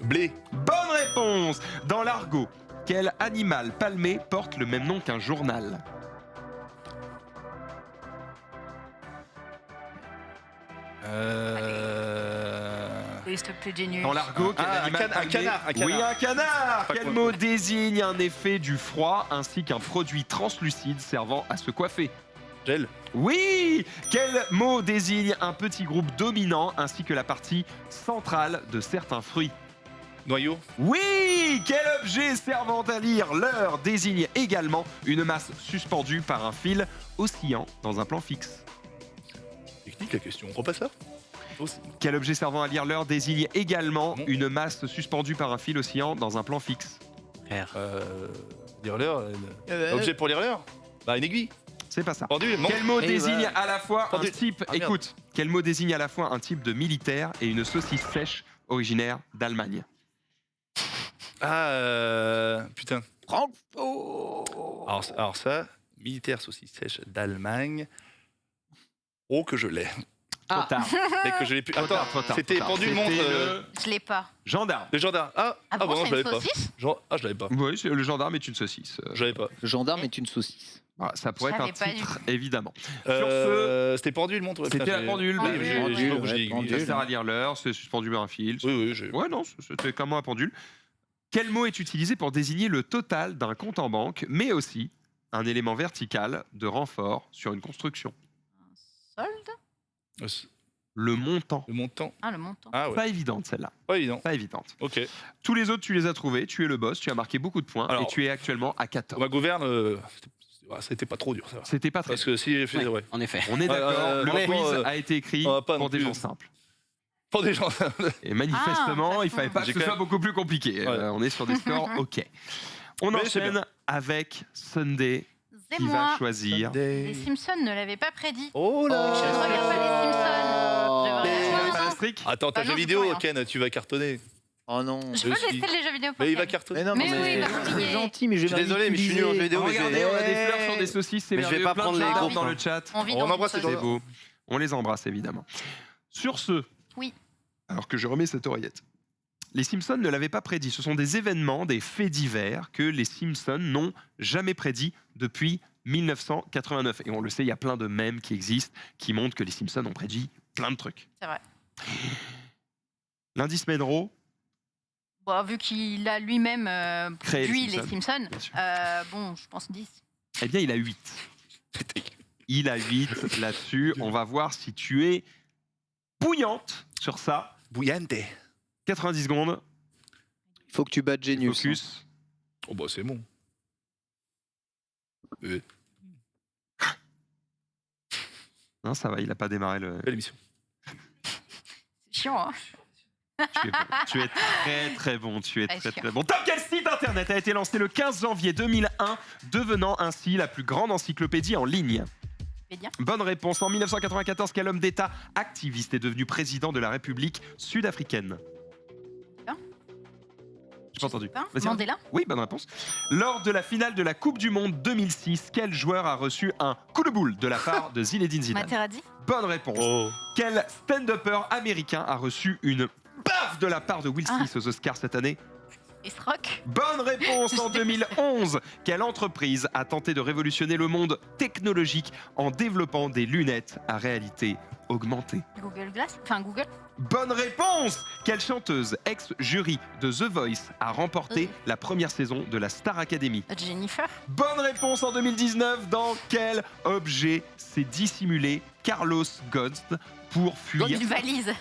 Blé. Bonne réponse. Dans l'argot, quel animal palmé porte le même nom qu'un journal? Oui, s'il te plaît, Genius. Dans l'argot, quel Ah, un animal can- un palmé canard, un canard. Oui, un canard. Pas Quel quoi. mot désigne un effet du froid ainsi qu'un produit translucide servant à se coiffer? Gel. Oui. Quel mot désigne un petit groupe dominant ainsi que la partie centrale de certains fruits? Noyau. Oui. Quel objet servant à lire l'heure désigne également une masse suspendue par un fil oscillant dans un plan fixe? Technique la question. On prend pas ça aussi. Quel objet servant à lire l'heure désigne également Bon. une masse suspendue par un fil oscillant dans un plan fixe? Lire l'heure. Objet pour lire l'heure. Bah, une aiguille. C'est pas ça. Pendule. Non. Quel mot Et désigne bah, à la fois un pendule. type... Ah, merde. écoute, quel mot désigne à la fois un type de militaire et une saucisse sèche originaire d'Allemagne? Ah, putain. Francfort. Alors ça, militaire saucisse sèche d'Allemagne. Oh, que je l'ai. Trop tard. Dès que je l'ai pu. Trop Attends, tard, trop tard, c'était trop tard. pendule montre. C'était le Je l'ai pas. gendarme. Le gendarme. Ah, Ah bah bon, non, je c'est l'avais une pas. saucisse? Je l'avais pas. Oui, le gendarme est une saucisse. Je l'avais pas. Le gendarme est une saucisse. Voilà, ça pourrait Je être un savais pas titre, du évidemment. C'était pendule montre. ouais, C'était putain, la j'ai- pendule. Oui, bah, j'ai- pendule, j'ai pas ouais, bougé l'aiguille. pendule. Ça sert à lire l'heure, c'est suspendu à un fil. Oui, j'ai. Ouais, non, c'était comme un pendule. Quel mot est utilisé pour désigner le total d'un compte en banque, mais aussi un élément vertical de renfort sur une construction? Solde? Le montant. Le montant. Ah, le montant. Ah ouais. Pas évidente celle-là, Pas évident. pas évidente. Ok. Tous les autres, tu les as trouvés, tu es le boss, tu as marqué beaucoup de points Alors, et tu es actuellement à 14. Ma gouverne, c'était pas trop dur, ça va. C'était pas très Parce que si j'ai fait. Ouais. En effet. On est d'accord, le franchement, quiz a été écrit on va pas pour non des plus- gens simples. Pour des gens. Et manifestement, Ah, il fallait pas que j'ai ce quand soit même- beaucoup plus compliqué. Ouais. On est sur des scores OK. On Mais c'est enchaîne avec Sunday C'est qui va moi. choisir. Les Simpsons ne l'avaient pas prédit. Oh Je ne là regarde pas les Simpsons. Je Pas regarde la pas. streak. Attends, ta Bah jeu non, vidéo, c'est pas Ken, tu vas cartonner. Oh non. Je peux laisser les jeux vidéo pour Mais il va Ken. cartonner. Mais non, Mais mais oui, il va c'est oublier. gentil, mais je Je suis vais désolé, mais je suis nul en jeu vidéo. mais Regardez, j'ai- on a des fleurs sur des saucisses, c'est Mais je vais merveilleux, pas plein de prendre les gens groupes, dans hein. le chat. On vit On dans une embrasse les gens. C'est société. beau. On les embrasse évidemment. Sur ce, Oui. alors que je remets cette oreillette, les Simpsons ne l'avaient pas prédit. Ce sont des événements, des faits divers que les Simpsons n'ont jamais prédits depuis 1989. Et on le sait, il y a plein de mèmes qui existent qui montrent que les Simpsons ont prédit plein de trucs. C'est vrai. L'indice Menro, Bon, vu qu'il a lui-même Créé produit les les Simpsons, bien sûr. bon, je pense 10. eh bien, il a 8. Il a 8 là-dessus. On va voir si tu es bouillante sur ça. Bouillante. 90 secondes. Il faut que tu battes Genius. Focus. Oh bah c'est bon. Non, ça va, il n'a pas démarré le. Belle émission. C'est chiant, hein. Tu es très très bon, tu es Ah, très sûr. très bon. Top, quel site internet a été lancé le 15 janvier 2001, devenant ainsi la plus grande encyclopédie en ligne? Wikipédia. Bonne réponse. En 1994, quel homme d'État activiste est devenu président de la République sud-africaine? Hein J'ai pas entendu. Hein Vas-y. Mandela. Oui, bonne réponse. Lors de la finale de la Coupe du Monde 2006, quel joueur a reçu un coup de boule de la part de Zinedine Zidane? Materazzi. Bonne réponse. Oh. Quel stand-upper américain a reçu une baffe de la part de Will Smith aux Oscars cette année? Chris Rock. Bonne réponse. En 2011, quelle entreprise a tenté de révolutionner le monde technologique en développant des lunettes à réalité augmentée? Google Glass. Enfin, Google. Bonne réponse. Quelle chanteuse ex-jury de The Voice a remporté la première saison de la Star Academy? Jennifer. Bonne réponse. En 2019, dans quel objet s'est dissimulé Carlos Ghosn pour fuir... Une valise.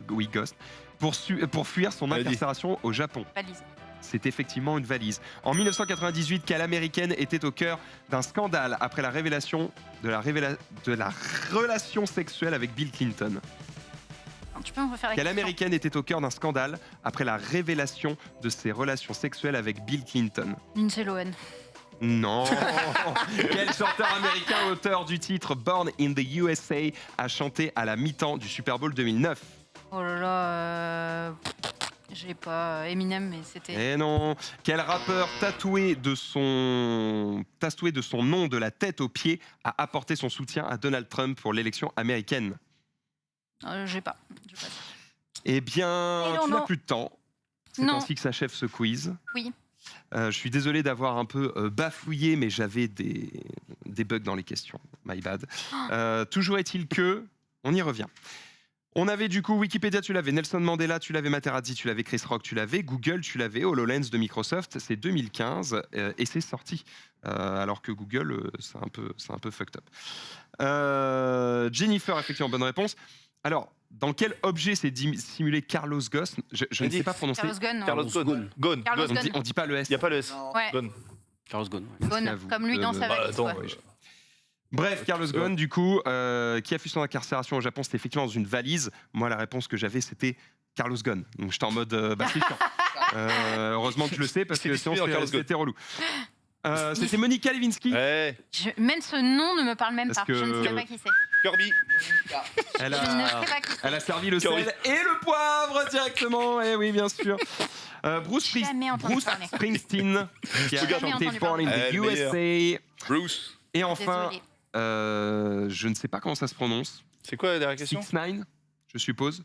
Oui, Ghost. Pour fuir son Vas-y. incarcération au Japon? Valise. C'est effectivement une valise. En 1998, quelle américaine était au cœur d'un scandale après la révélation de la relation sexuelle avec Bill Clinton? Alors, tu peux me refaire la Quelle question américaine était au cœur d'un scandale après la révélation de ses relations sexuelles avec Bill Clinton? Lindsay Lohan. Non. Quel chanteur américain auteur du titre Born in the USA a chanté à la mi-temps du Super Bowl 2009? Oh là là. J'ai pas Eminem, mais c'était. Eh non. Quel rappeur tatoué de son nom de la tête aux pieds a apporté son soutien à Donald Trump pour l'élection américaine? J'ai pas. J'ai pas. Eh bien, Eh non, tu n'as non. plus de temps. C'est Non. ainsi que s'achève ce quiz. Oui. Je suis désolé d'avoir un peu bafouillé, mais j'avais des bugs dans les questions. My bad. Toujours est-il que... On y revient. On avait du coup Wikipédia, tu l'avais, Nelson Mandela, tu l'avais, Materazzi, tu l'avais, Chris Rock, tu l'avais, Google, tu l'avais, HoloLens de Microsoft, c'est 2015 et c'est sorti. Alors que Google, c'est un peu fucked up. Jennifer, effectivement, bonne réponse. Alors, dans quel objet s'est dissimulé Carlos Ghosn? Je ne sais pas prononcer. Carlos Ghosn. non. Carlos Ghosn. Ghosn. Carlos Ghosn. Ghosn. On dit pas le S. Il n'y a pas le S. Ouais. Ghosn. Carlos Ghosn. Ghosn, Merci à vous. comme lui dans sa Bah, valise. attends, quoi. ouais. Bref, Carlos Ghosn, du coup, qui a fui son incarcération au Japon, c'était effectivement dans une valise. Moi, la réponse que j'avais, c'était Carlos Ghosn. Donc, j'étais en mode, bah, c'est chiant. Heureusement que tu le sais, parce que C'est sinon, dissimulé dans Carlos c'était relou. C'était Monica Lewinsky. Eh, Même ce nom ne me parle même Parce pas. Je ne que- sais pas qui c'est. Kirby. Elle Je ne a, sais pas qui c'est. elle a servi le Curry. sel et le poivre directement. Eh oui, bien sûr. Jamais entendu Bruce parler. Springsteen, qui a Jamais chanté entendu Born in parler. the Le meilleur. USA. Bruce. Et enfin, Désolée. je ne sais pas comment ça se prononce. C'est quoi la dernière question 6ix9ine, je suppose.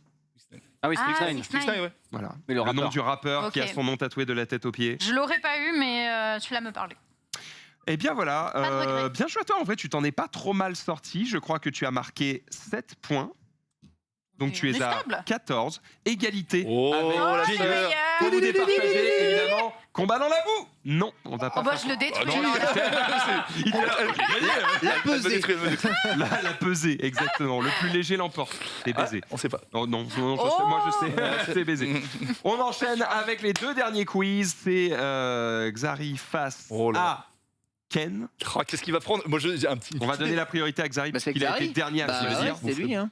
Ah oui, Ah, Springsteen. 6ix9ine. 6ix9ine, ouais. Voilà. Mais le nom rappeur. du rappeur qui Ok. a son nom tatoué de la tête aux pieds. Je l'aurais pas eu, mais celui-là me parlait. Eh bien voilà, Pas de regret. bien joué à toi. En vrai, tu t'en es pas trop mal sorti. Je crois que tu as marqué 7 points. Donc tu On es est à stable. 14. Égalité Oh, avec la Jenny. sœur. Pour vous départager, évidemment, combat dans la boue. Non, on va pas Oh bah faire je le détruis. Ah non, alors là. Il était là, j'ai gagné. La Elle me pesée. détruit, elle me détruit. La pesée, exactement. Le plus léger l'emporte. C'est Ah, baisé. on sait pas. Oh non, non, Oh moi je sais, c'est baisé. On enchaîne avec les 2 derniers quiz. C'est Xari face Oh là. à Ken. Oh, qu'est-ce qu'il va prendre? Moi, j'ai un petit. On va donner la priorité à Xari Bah, parce c'est qu'il a Xari. été dernier à Bah se ouais, dire. c'est lui, hein.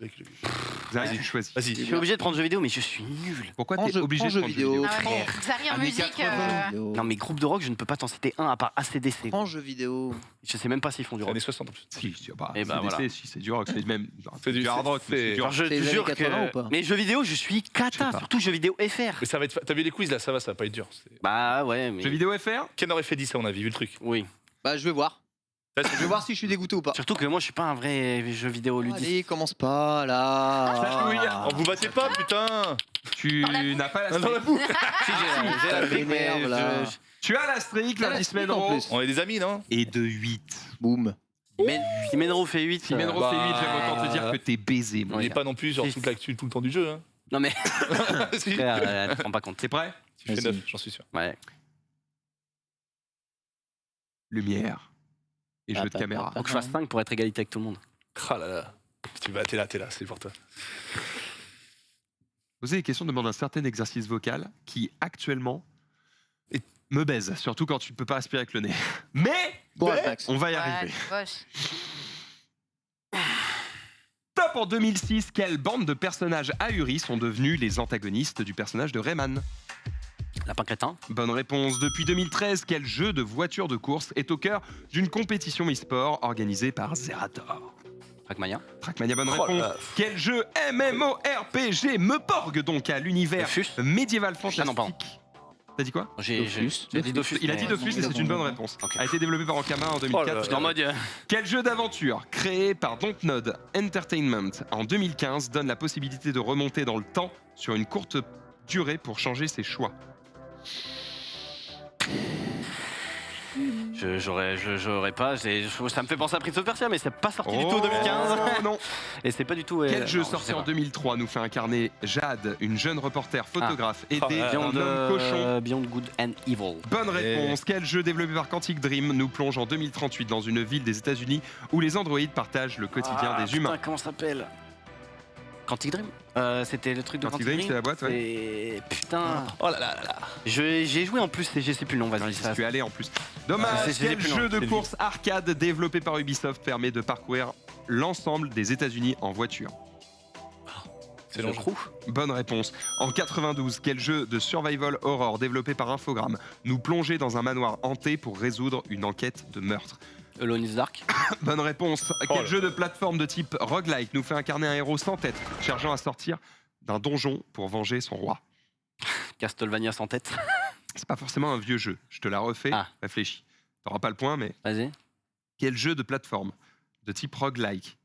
Zari, tu choisis. Je Vas-y. suis obligé de prendre jeu vidéo, mais je suis nul. Pourquoi Prends t'es jeu- obligé de prends prendre jeu jeu vidéo vidéo. Ah ouais, frère. Zari en Années musique. 80. Non, mais groupe de rock, je ne peux pas t'en citer un à part ACDC. Prends jeu vidéo. Je sais même pas s'ils font du rock. Années 60 en plus. Si, c'est pas. Eh ben, c'est voilà. DC, si c'est du rock, c'est même. C'est du- hard rock, c'est- mais c'est du Alors rock. je C'est te les jure années 80 ou pas que. Mais jeux vidéo, je suis Je sais cata, pas. surtout jeux vidéo FR. Mais ça va être. T'as vu les quiz là, ça va pas être dur. Bah ouais, mais. Jeux vidéo FR. Ken aurait fait 10 ça, on a vu le truc. Oui. Bah, je vais voir. Je vais voir si je suis dégoûté ou pas. Surtout que moi, je suis pas un vrai jeu vidéo ludique. Allez, commence pas là. Oh, vous battez pas, putain. Tu n'as pas la Dans streak. la boue. Si, j'ai la trick, mais m'énerve, là. Tu as la streak, T'as la lundi streak, semaine en plus. On est des amis, non? et de 8. Boum. Si Menro fait 8. Si Menro Bah, fait 8, j'aime autant te dire que t'es baisé, On moi. n'est pas non plus sur Si. toute l'actu tout le temps du jeu. Hein. Non mais, Si. frère, tu te rends pas compte. T'es prêt? Tu fais Vas-y. 9, j'en suis sûr. Ouais. Lumière. Et jeu de Attends, caméra. attends. Faut que je fasse 5 pour être égalité avec tout le monde. Ah là là. T'es là, c'est pour toi. Poser des questions demande un certain exercice vocal qui, actuellement, me baise. Surtout quand tu ne peux pas aspirer avec le nez. Mais Bon, Max. on va y Ouais, arriver. boss. Top en 2006, quelle bande de personnages ahuris sont devenus les antagonistes du personnage de Rayman? Lapin crétin. Bonne réponse. Depuis 2013, quel jeu de voiture de course est au cœur d'une compétition e-sport organisée par Zerator? Trackmania. Trackmania, bonne Oh réponse. là. Quel jeu MMORPG me porgue donc à l'univers Dofus. médiéval fantastique? Ah non, pardon. T'as dit quoi? J'ai dit Dofus. Il a dit mais- Dofus et c'est une bonne réponse. Ok. A été développé par Ankama en Oh là 2004. là. J'étais en mode. Quel jeu d'aventure créé par Dontnod Entertainment en 2015 donne la possibilité de remonter dans le temps sur une courte durée pour changer ses choix? J'aurais pas. Ça me fait penser à Prince of Persia, mais c'est pas sorti du tout en 2015. non. Et c'est pas du tout. Quel jeu non, je sorti sais en pas. 2003 nous fait incarner Jade, une jeune reporter photographe aidée Ah, d'un homme cochon? Beyond Good and Evil. Bonne réponse. Quel jeu développé par Quantic Dream nous plonge en 2038 dans une ville des États-Unis où les androïdes partagent le quotidien des humains? Putain, comment ça s'appelle Quantic Dream. C'était le truc de Quantic Quantic Dream, c'est la boîte, ouais. Et putain. Oh là là là là. J'ai joué en plus, et je sais plus le nom. Vas-y, J'y ça. suis allé en plus. Dommage. c'est Quel plus jeu loin, de c'est course arcade développé par Ubisoft permet de parcourir l'ensemble des États-Unis en voiture? C'est Le long. Crew. Bonne réponse. En 92, quel jeu de survival horror développé par Infogrames nous plongeait dans un manoir hanté pour résoudre une enquête de meurtre? Alone is Dark. Bonne réponse. Oh Quel là jeu de plateforme de type roguelike nous fait incarner un héros sans tête, cherchant à sortir d'un donjon pour venger son roi? Castlevania sans tête. C'est pas forcément un vieux jeu. Je te la refais. Ah. Réfléchis. T'auras pas le point, mais Vas-y. quel jeu de plateforme de type roguelike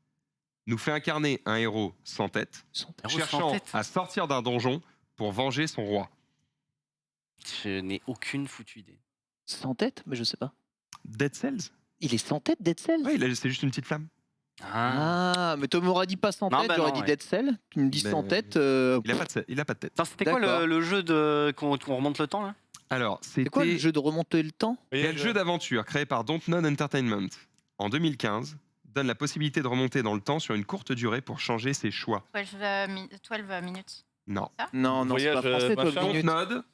nous fait incarner un héros sans tête, Héros sans cherchant tête. à sortir d'un donjon pour venger son roi? Je n'ai aucune foutue idée. Sans tête? Mais je sais pas. Dead Cells? Il est sans tête, Dead Cell? Ouais, c'est juste une petite flamme. Ah, mais tu m'aurais dit pas sans Non, tête, bah j'aurais non, dit ouais. Dead Cell. Tu me dis Mais- sans tête. Il a pas de tête. Attends, c'était quoi D'accord. le jeu qu'on remonte le temps là Alors, C'est quoi le c'était jeu de remonter le temps? quel jeu d'aventure créé par Dontnod Entertainment en 2015 donne la possibilité de remonter dans le temps sur une courte durée pour changer ses choix? 12 minutes. Non. Non, non, c'est pas Voyage, français, toi, machin. le minute. Dontnod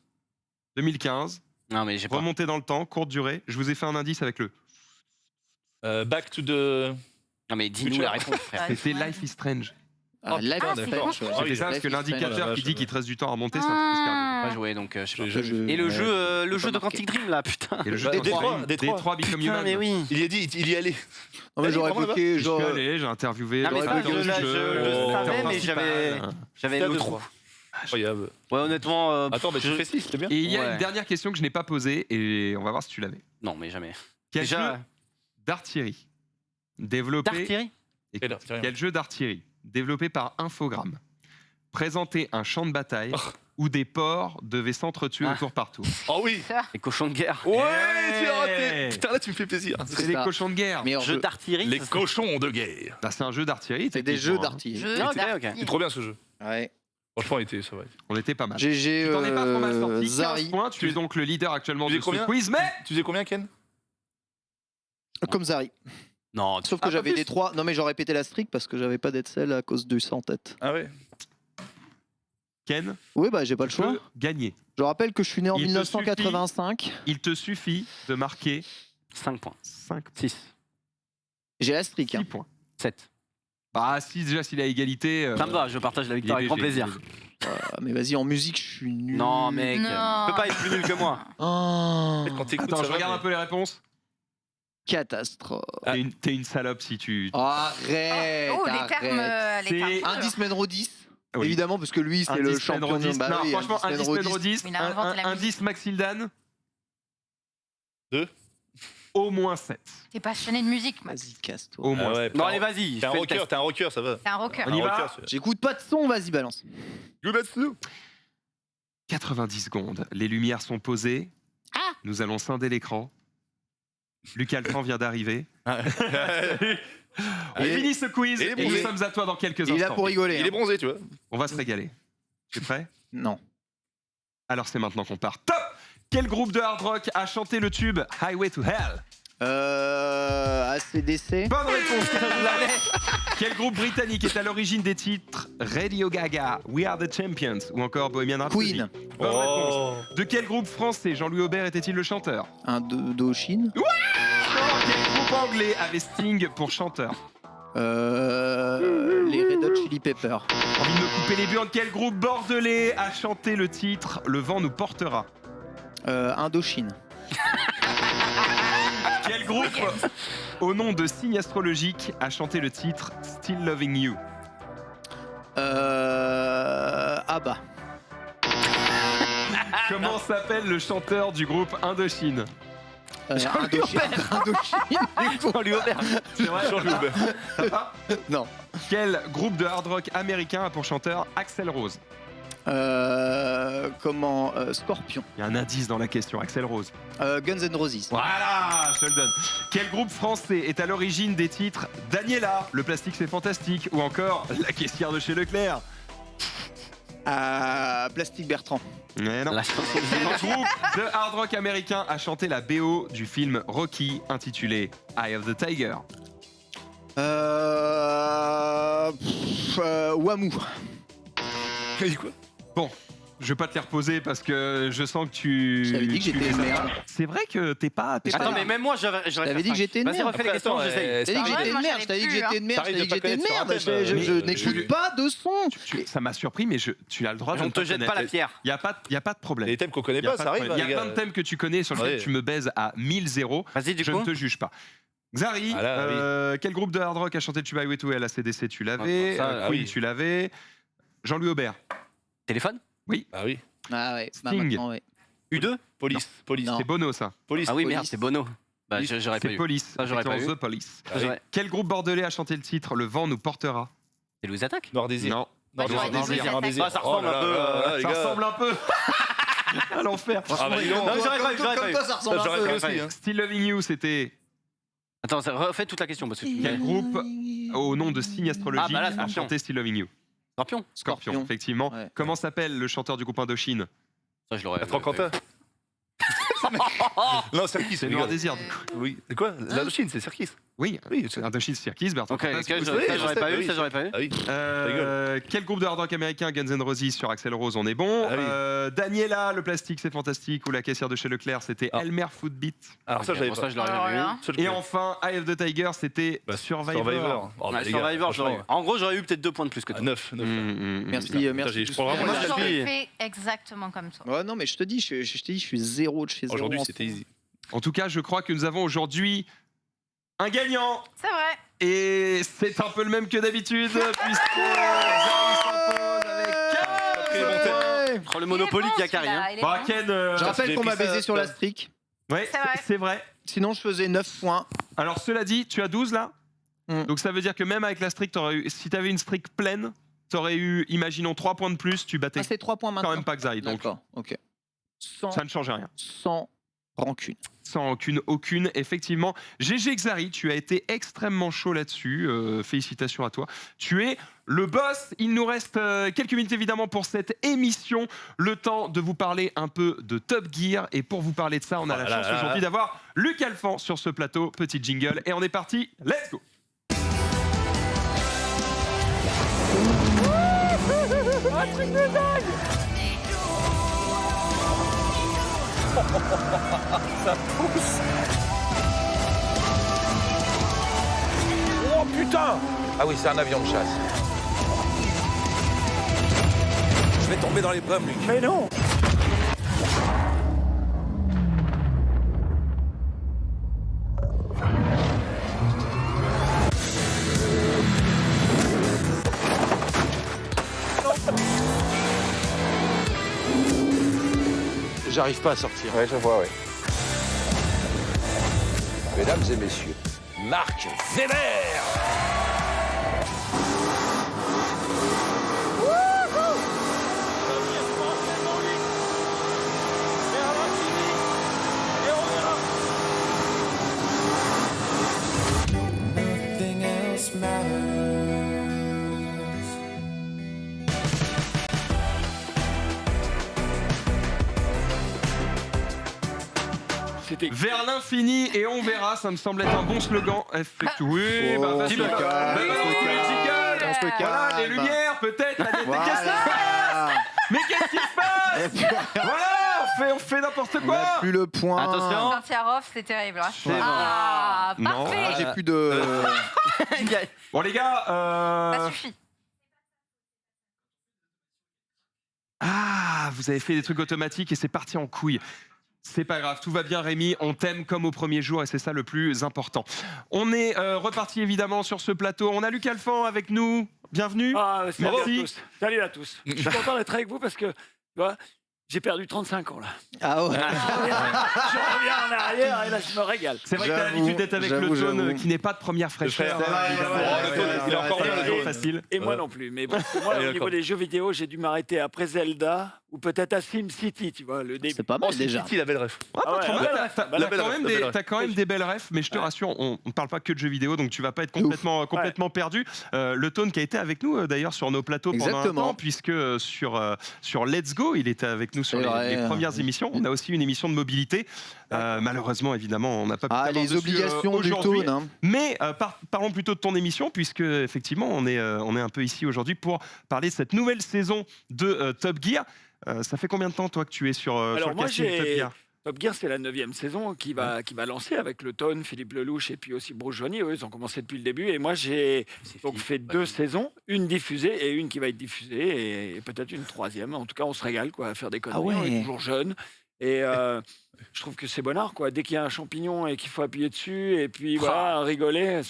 2015, Non, mais j'ai pas. remonter dans le temps, courte durée. Je vous ai fait un indice avec le. Back to the. Non, mais dis-nous Future. la réponse, frère. C'était Life is Strange. Ah, Life putain, is d'accord. Strange, ouais. Ah J'ai fait ça parce que Life is l'indicateur Strange. qui dit qu'il te reste du temps à remonter, c'est un truc escargot. Pas joué, donc je sais pas. Je- Je- Et le ouais, jeu faut de pas marquer. Quantic Dream là, putain. Et le jeu Bah, de Détroit, Détroit Become Putain, Human. mais oui. Il y a dit, il y allait. Non, mais Allez, j'aurais comment bloqué. Je genre, suis allé, j'ai interviewé Non, mais le ça, producteur je- du là, jeu, je le l'acteur savais, mais principal. J'avais Stade le de trou. Troyes. Incroyable. Ouais, honnêtement. Attends, mais tu je- fais 6, c'était bien. Et il y a Ouais. une dernière question que je n'ai pas posée et on va voir si tu l'avais. Non, mais jamais. Quel Déjà, jeu d'artillerie développé d'artillerie Écoute, Quel artillerie quel jeu d'artillerie développé par Infogrames présentait un champ de bataille où des porcs devaient s'entretuer Ah. au tour par tour? Oh oui. Les cochons de guerre. Ouais, Hey. tu as raté. Putain, là, tu me fais plaisir. C'est des ça. cochons de guerre. meilleur Jeu jeu. d'artillerie. Les ça, cochons de guerre. Bah, c'est un jeu d'artillerie. C'est des jeux techniquement, hein. d'artillerie. Jeu Ah, ok, d'artillerie. ok. C'est trop bien ce jeu. Ouais. Franchement, il était, ça va. On était pas mal. GG, Tu t'en es pas trop mal sorti. 15 Zari. points. Tu es donc le leader actuellement Tu de faisais ce combien quiz, mais Tu faisais combien, Ken? Comme Zari. Non, Sauf que Ah, pas j'avais plus. des 3. Non, mais j'aurais pété la streak parce que j'avais pas Dead Cell à cause du sans tête. Ah ouais. Ken Oui, bah j'ai pas le choix. peut gagner. Je rappelle que je suis né en Il te 1985. Il te suffit de marquer 5 points. 5 6. J'ai la streak. 6 Hein. points. 7. Bah si déjà s'il a égalité. Ça me va, je partage la victoire avec grand plaisir. Mais vas-y, en musique, je suis nul. Non, mec, tu Non. peux pas être plus nul que moi. Oh, Quand t'écoutes, Attends, ça je va, regarde mais- un peu les réponses. catastrophe. T'es une salope si tu. Arrête, Oh, les arrête. termes. C'est- Indice Menro 10, Oui. évidemment, parce que lui, c'est le Indice champion. Pedro 10. Bah Non, oui, franchement, Indice Pedro Menro 10. Il a inventé la Indice Maxildan. 2. Au moins 7. T'es passionné de musique, Max. Vas-y, casse-toi. Au moins. Ah ouais, Non, putain. allez, vas-y. T'es un fais le rocker, test. t'es un rocker, ça va. T'es un rocker. On y Un va rocker, celui-là. J'écoute pas de son, vas-y, balance. 90 secondes. Les lumières sont posées. Nous allons scinder l'écran. Lucas Alphand vient d'arriver. On Et- finit ce quiz et et, les nous bronzés. sommes à toi dans quelques Il est là instants. pour rigoler. Il est hein. bronzé, tu vois. On va se régaler. Tu es prêt? Non. Alors c'est maintenant qu'on part. Top! Quel groupe de hard rock a chanté le tube Highway to Hell? ACDC. Bonne réponse, Quel groupe britannique est à l'origine des titres Radio Gaga, We Are the Champions ou encore Bohemian Rhapsody? Queen. Bonne réponse. Oh. De quel groupe français Jean-Louis Aubert était-il le chanteur? Un d'Ochine. Quel groupe anglais avait Sting pour chanteur? Les Red Hot Chili Peppers. Envie de me couper les burnes. Quel groupe bordelais a chanté le titre Le vent nous portera? Indochine. Quel groupe, au nom de signe astrologique, a chanté le titre Still Loving You? Abba. Comment s'appelle le chanteur du groupe Indochine? Indochine. Jean-Louis Aubert. C'est vrai, Jean-Louis Aubert. Non. Quel groupe de hard rock américain a pour chanteur Axl Rose? Scorpion. Il y a un indice dans la question, Axl Rose. Guns N' Roses. Voilà, je te le donne. Quel groupe français est à l'origine des titres Daniela, Le plastique c'est fantastique ou encore La caissière de chez Leclerc? Plastique Bertrand. Mais non. La chanson Quel du groupe de hard rock américain a chanté la BO du film Rocky intitulé Eye of the Tiger? Wamou. Il dit quoi? Bon, je vais pas te les reposer parce que je sens que tu. Je t'avais dit que tu j'étais les une as merde. pas. C'est vrai que t'es pas. Attends, mais même moi, j'aurais t'avais dit que j'étais une Vas-y, merde. refais les Après, questions, attends, j'essaye. Je t'ai dit que Ah ouais, j'étais une moi, merde, j'en ai je t'ai dit que plus, j'étais une merde, Ça je t'ai dit que arrive de j'étais une pas merde. connaître sur Je Antenne, n'écoute pas de son. Ça m'a surpris, mais tu as le droit de On ne te pas jette connaître. pas la pierre. Il n'y a pas de problème. Les thèmes qu'on connaît Il y a pas, pas ça de arrive. problème. Il y les a gars. plein de thèmes que tu connais sur lesquels Ouais. tu me baises à 1000-0. Vas-y, du Je coup. ne te juge pas. Xari, Ah là, quel groupe de hard rock a chanté le tube Highway to Hell? ACDC, tu l'avais. Ah, ça, Queen, oui. tu l'avais. Jean-Louis Aubert. Téléphone Ah oui. Ah ouais, bah Sting. maintenant, ouais. U2 Police. Police. Non. C'est Bono, ça. Police. Ah oui, Police. merde, c'est Bono. Bah, j'aurais pas C'est eu. Police. Ça, j'aurais pas C'était eu. The Police. Ah oui. Ouais. Quel groupe bordelais a chanté le titre Le vent nous portera? C'est Louis Attaque. Noir désir. Non. Moi, j'aurais dit Désir, Louis Noir Attaque. désir. Ah, ça ressemble un peu, les Ça gars. ressemble un peu à l'enfer. Ah bah, dis donc. Non, j'aurais pas eu, j'aurais pas Comme eu. toi, ça ressemble Ça, un j'aurais peu. pas Ouais. aussi, hein. Still Loving You, c'était Attends, refais toute la question parce que quel groupe au nom de signe astrologique Ah, bah là, a Scorpion. chanté Still Loving You? Scorpion. Scorpion, Scorpion. effectivement. Ouais. Comment s'appelle le chanteur du groupe Indochine? Ça, je l'aurais. Bertrand Cantat. Non, Serkis. C'est les Noir gars. Désir, du coup. Oui. C'est quoi? L'Indochine, c'est Serkis. Oui, Oui. Indochine, Cirkis, Bertrand. Ok, Cantat, ok, c'est ça, possible. Oui, j'aurais je pas sais, eu, oui. ça, j'aurais pas eu. Ah oui. Quel groupe de hard rock américain Guns N' Roses sur Axl Rose, on est bon. Ah oui. Daniela, le plastique c'est fantastique, ou la caissière de chez Leclerc, c'était Ah. Elmer Footbeat. Alors ça, Ok, j'avais bon, pas. ça, je l'aurais Alors jamais eu. là. Ça, je Et peux- enfin, Eye of the Tiger, c'était Bah, Survivor. Oh, bah, Ouais, les gars, Survivor, j'aurais eu. franchement, En gros, j'aurais eu peut-être 2 points de plus que à toi. 9. Merci, Putain, merci. je prends vraiment Moi, la j'aurais fille. fait exactement comme toi. Ouais, non, mais je te dis, je t'ai dit, je suis zéro de chez zéro. Aujourd'hui, en c'était son. easy. En tout cas, je crois que nous avons aujourd'hui un gagnant. C'est vrai. Et c'est un peu le même que d'habitude, puisque Xari s'impose avec 15 points. Oh, le Monopoly qui a carré. Hein. Il est Bon, bon. Ken, Je rappelle j'ai qu'on m'a pris ça, baisé sur la ça. streak. ouais, C'est vrai. c'est vrai. Sinon, je faisais 9 points. Alors, cela dit, tu as 12 là. Donc, ça veut dire que même avec la streak, si tu avais une streak pleine, tu aurais eu, imaginons, 3 points de plus, tu battais Ah, c'est 3 points quand maintenant. même pas Xari. Donc, D'accord, ok. ça ne change rien. Sans rancune. Sans aucune, effectivement. GG Xari, tu as été extrêmement chaud là-dessus. Félicitations à toi. Tu es le boss. Il nous reste quelques minutes évidemment pour cette émission. Le temps de vous parler un peu de Top Gear. Et pour vous parler de ça, on a la chance aujourd'hui d'avoir Luc Alphand sur ce plateau. Petit jingle. Et on est parti. Let's go. Oh putain! Ah oui, c'est un avion de chasse. Je vais tomber dans les pommes, Luc. Mais non! J'arrive pas à sortir. Ouais, je vois, ouais. Mesdames et messieurs, Marc Weber. Vers l'infini et on verra, ça me semble être un bon slogan. Oui, bah vas-y, se calme, on se voilà, calme. les lumières, peut-être. Mais qu'est-ce qui se Voilà. passe? Mais qu'est-ce qui se passe? Voilà, on fait n'importe On a quoi. plus le point. Attention. Quand il y a off, c'est terrible. Hein. bon. Ah, Non. parfait. J'ai plus de. Bon les gars, Ça suffit. ah, vous avez fait des trucs automatiques et c'est parti en couille. C'est pas grave, tout va bien Rémi, on t'aime comme au premier jour et c'est ça le plus important. On est reparti évidemment sur ce plateau, on a Luc Alphand avec nous, bienvenue. Ah, salut Merci. à tous. Salut à tous. Je suis content d'être avec vous parce que tu vois, j'ai perdu 35 ans là. Ah ouais. Je reviens en arrière et là je me régale. C'est vrai que t'as J'avoue, l'habitude d'être avec le j'avoue. Tone qui n'est pas de première fraîcheur. frère. hein, évidemment. Le Tone, il est encore C'est là, pas le toujours Tone. facile. Et moi non plus. Mais bon, moi, Allez, au niveau d'accord. des jeux vidéo, j'ai dû m'arrêter après Zelda ou peut-être à SimCity, tu vois, le début. C'est pas mal déjà. Titi, la belle ref. Ah ouais, Trop bien, t'as la belle quand ref, même la des- belle ref. t'as quand même des belles refs, mais je te rassure, on ne parle pas que de jeux vidéo, donc tu vas pas être complètement perdu. Le Tone qui a été avec nous d'ailleurs sur nos plateaux pendant un Exactement. temps, puisque sur Let's Go, il était avec nous sur C'est vrai. les premières émissions. On a aussi une émission de mobilité. Malheureusement, évidemment, on n'a pas pu Ah, t'avoir les dessus, obligations du aujourd'hui. Tone. Hein. Mais parlons plutôt de ton émission, puisque effectivement, on est un peu ici aujourd'hui pour parler de cette nouvelle saison de Top Gear. Ça fait combien de temps, toi, que tu es sur le moi, casting de Top Gear? Top Gear, c'est la 9e saison qui va lancer avec le Tone, Philippe Lelouch et puis aussi Bruce Joigny. Eux, ils ont commencé depuis le début. Et moi, j'ai donc fait 2 saisons, une diffusée et une qui va être diffusée et peut-être une 3e. En tout cas, on se régale quoi, à faire des conneries. Ah ouais. On est toujours jeunes. Et je trouve que c'est bonnard. Quoi. Dès qu'il y a un champignon et qu'il faut appuyer dessus et puis voilà, rigoler,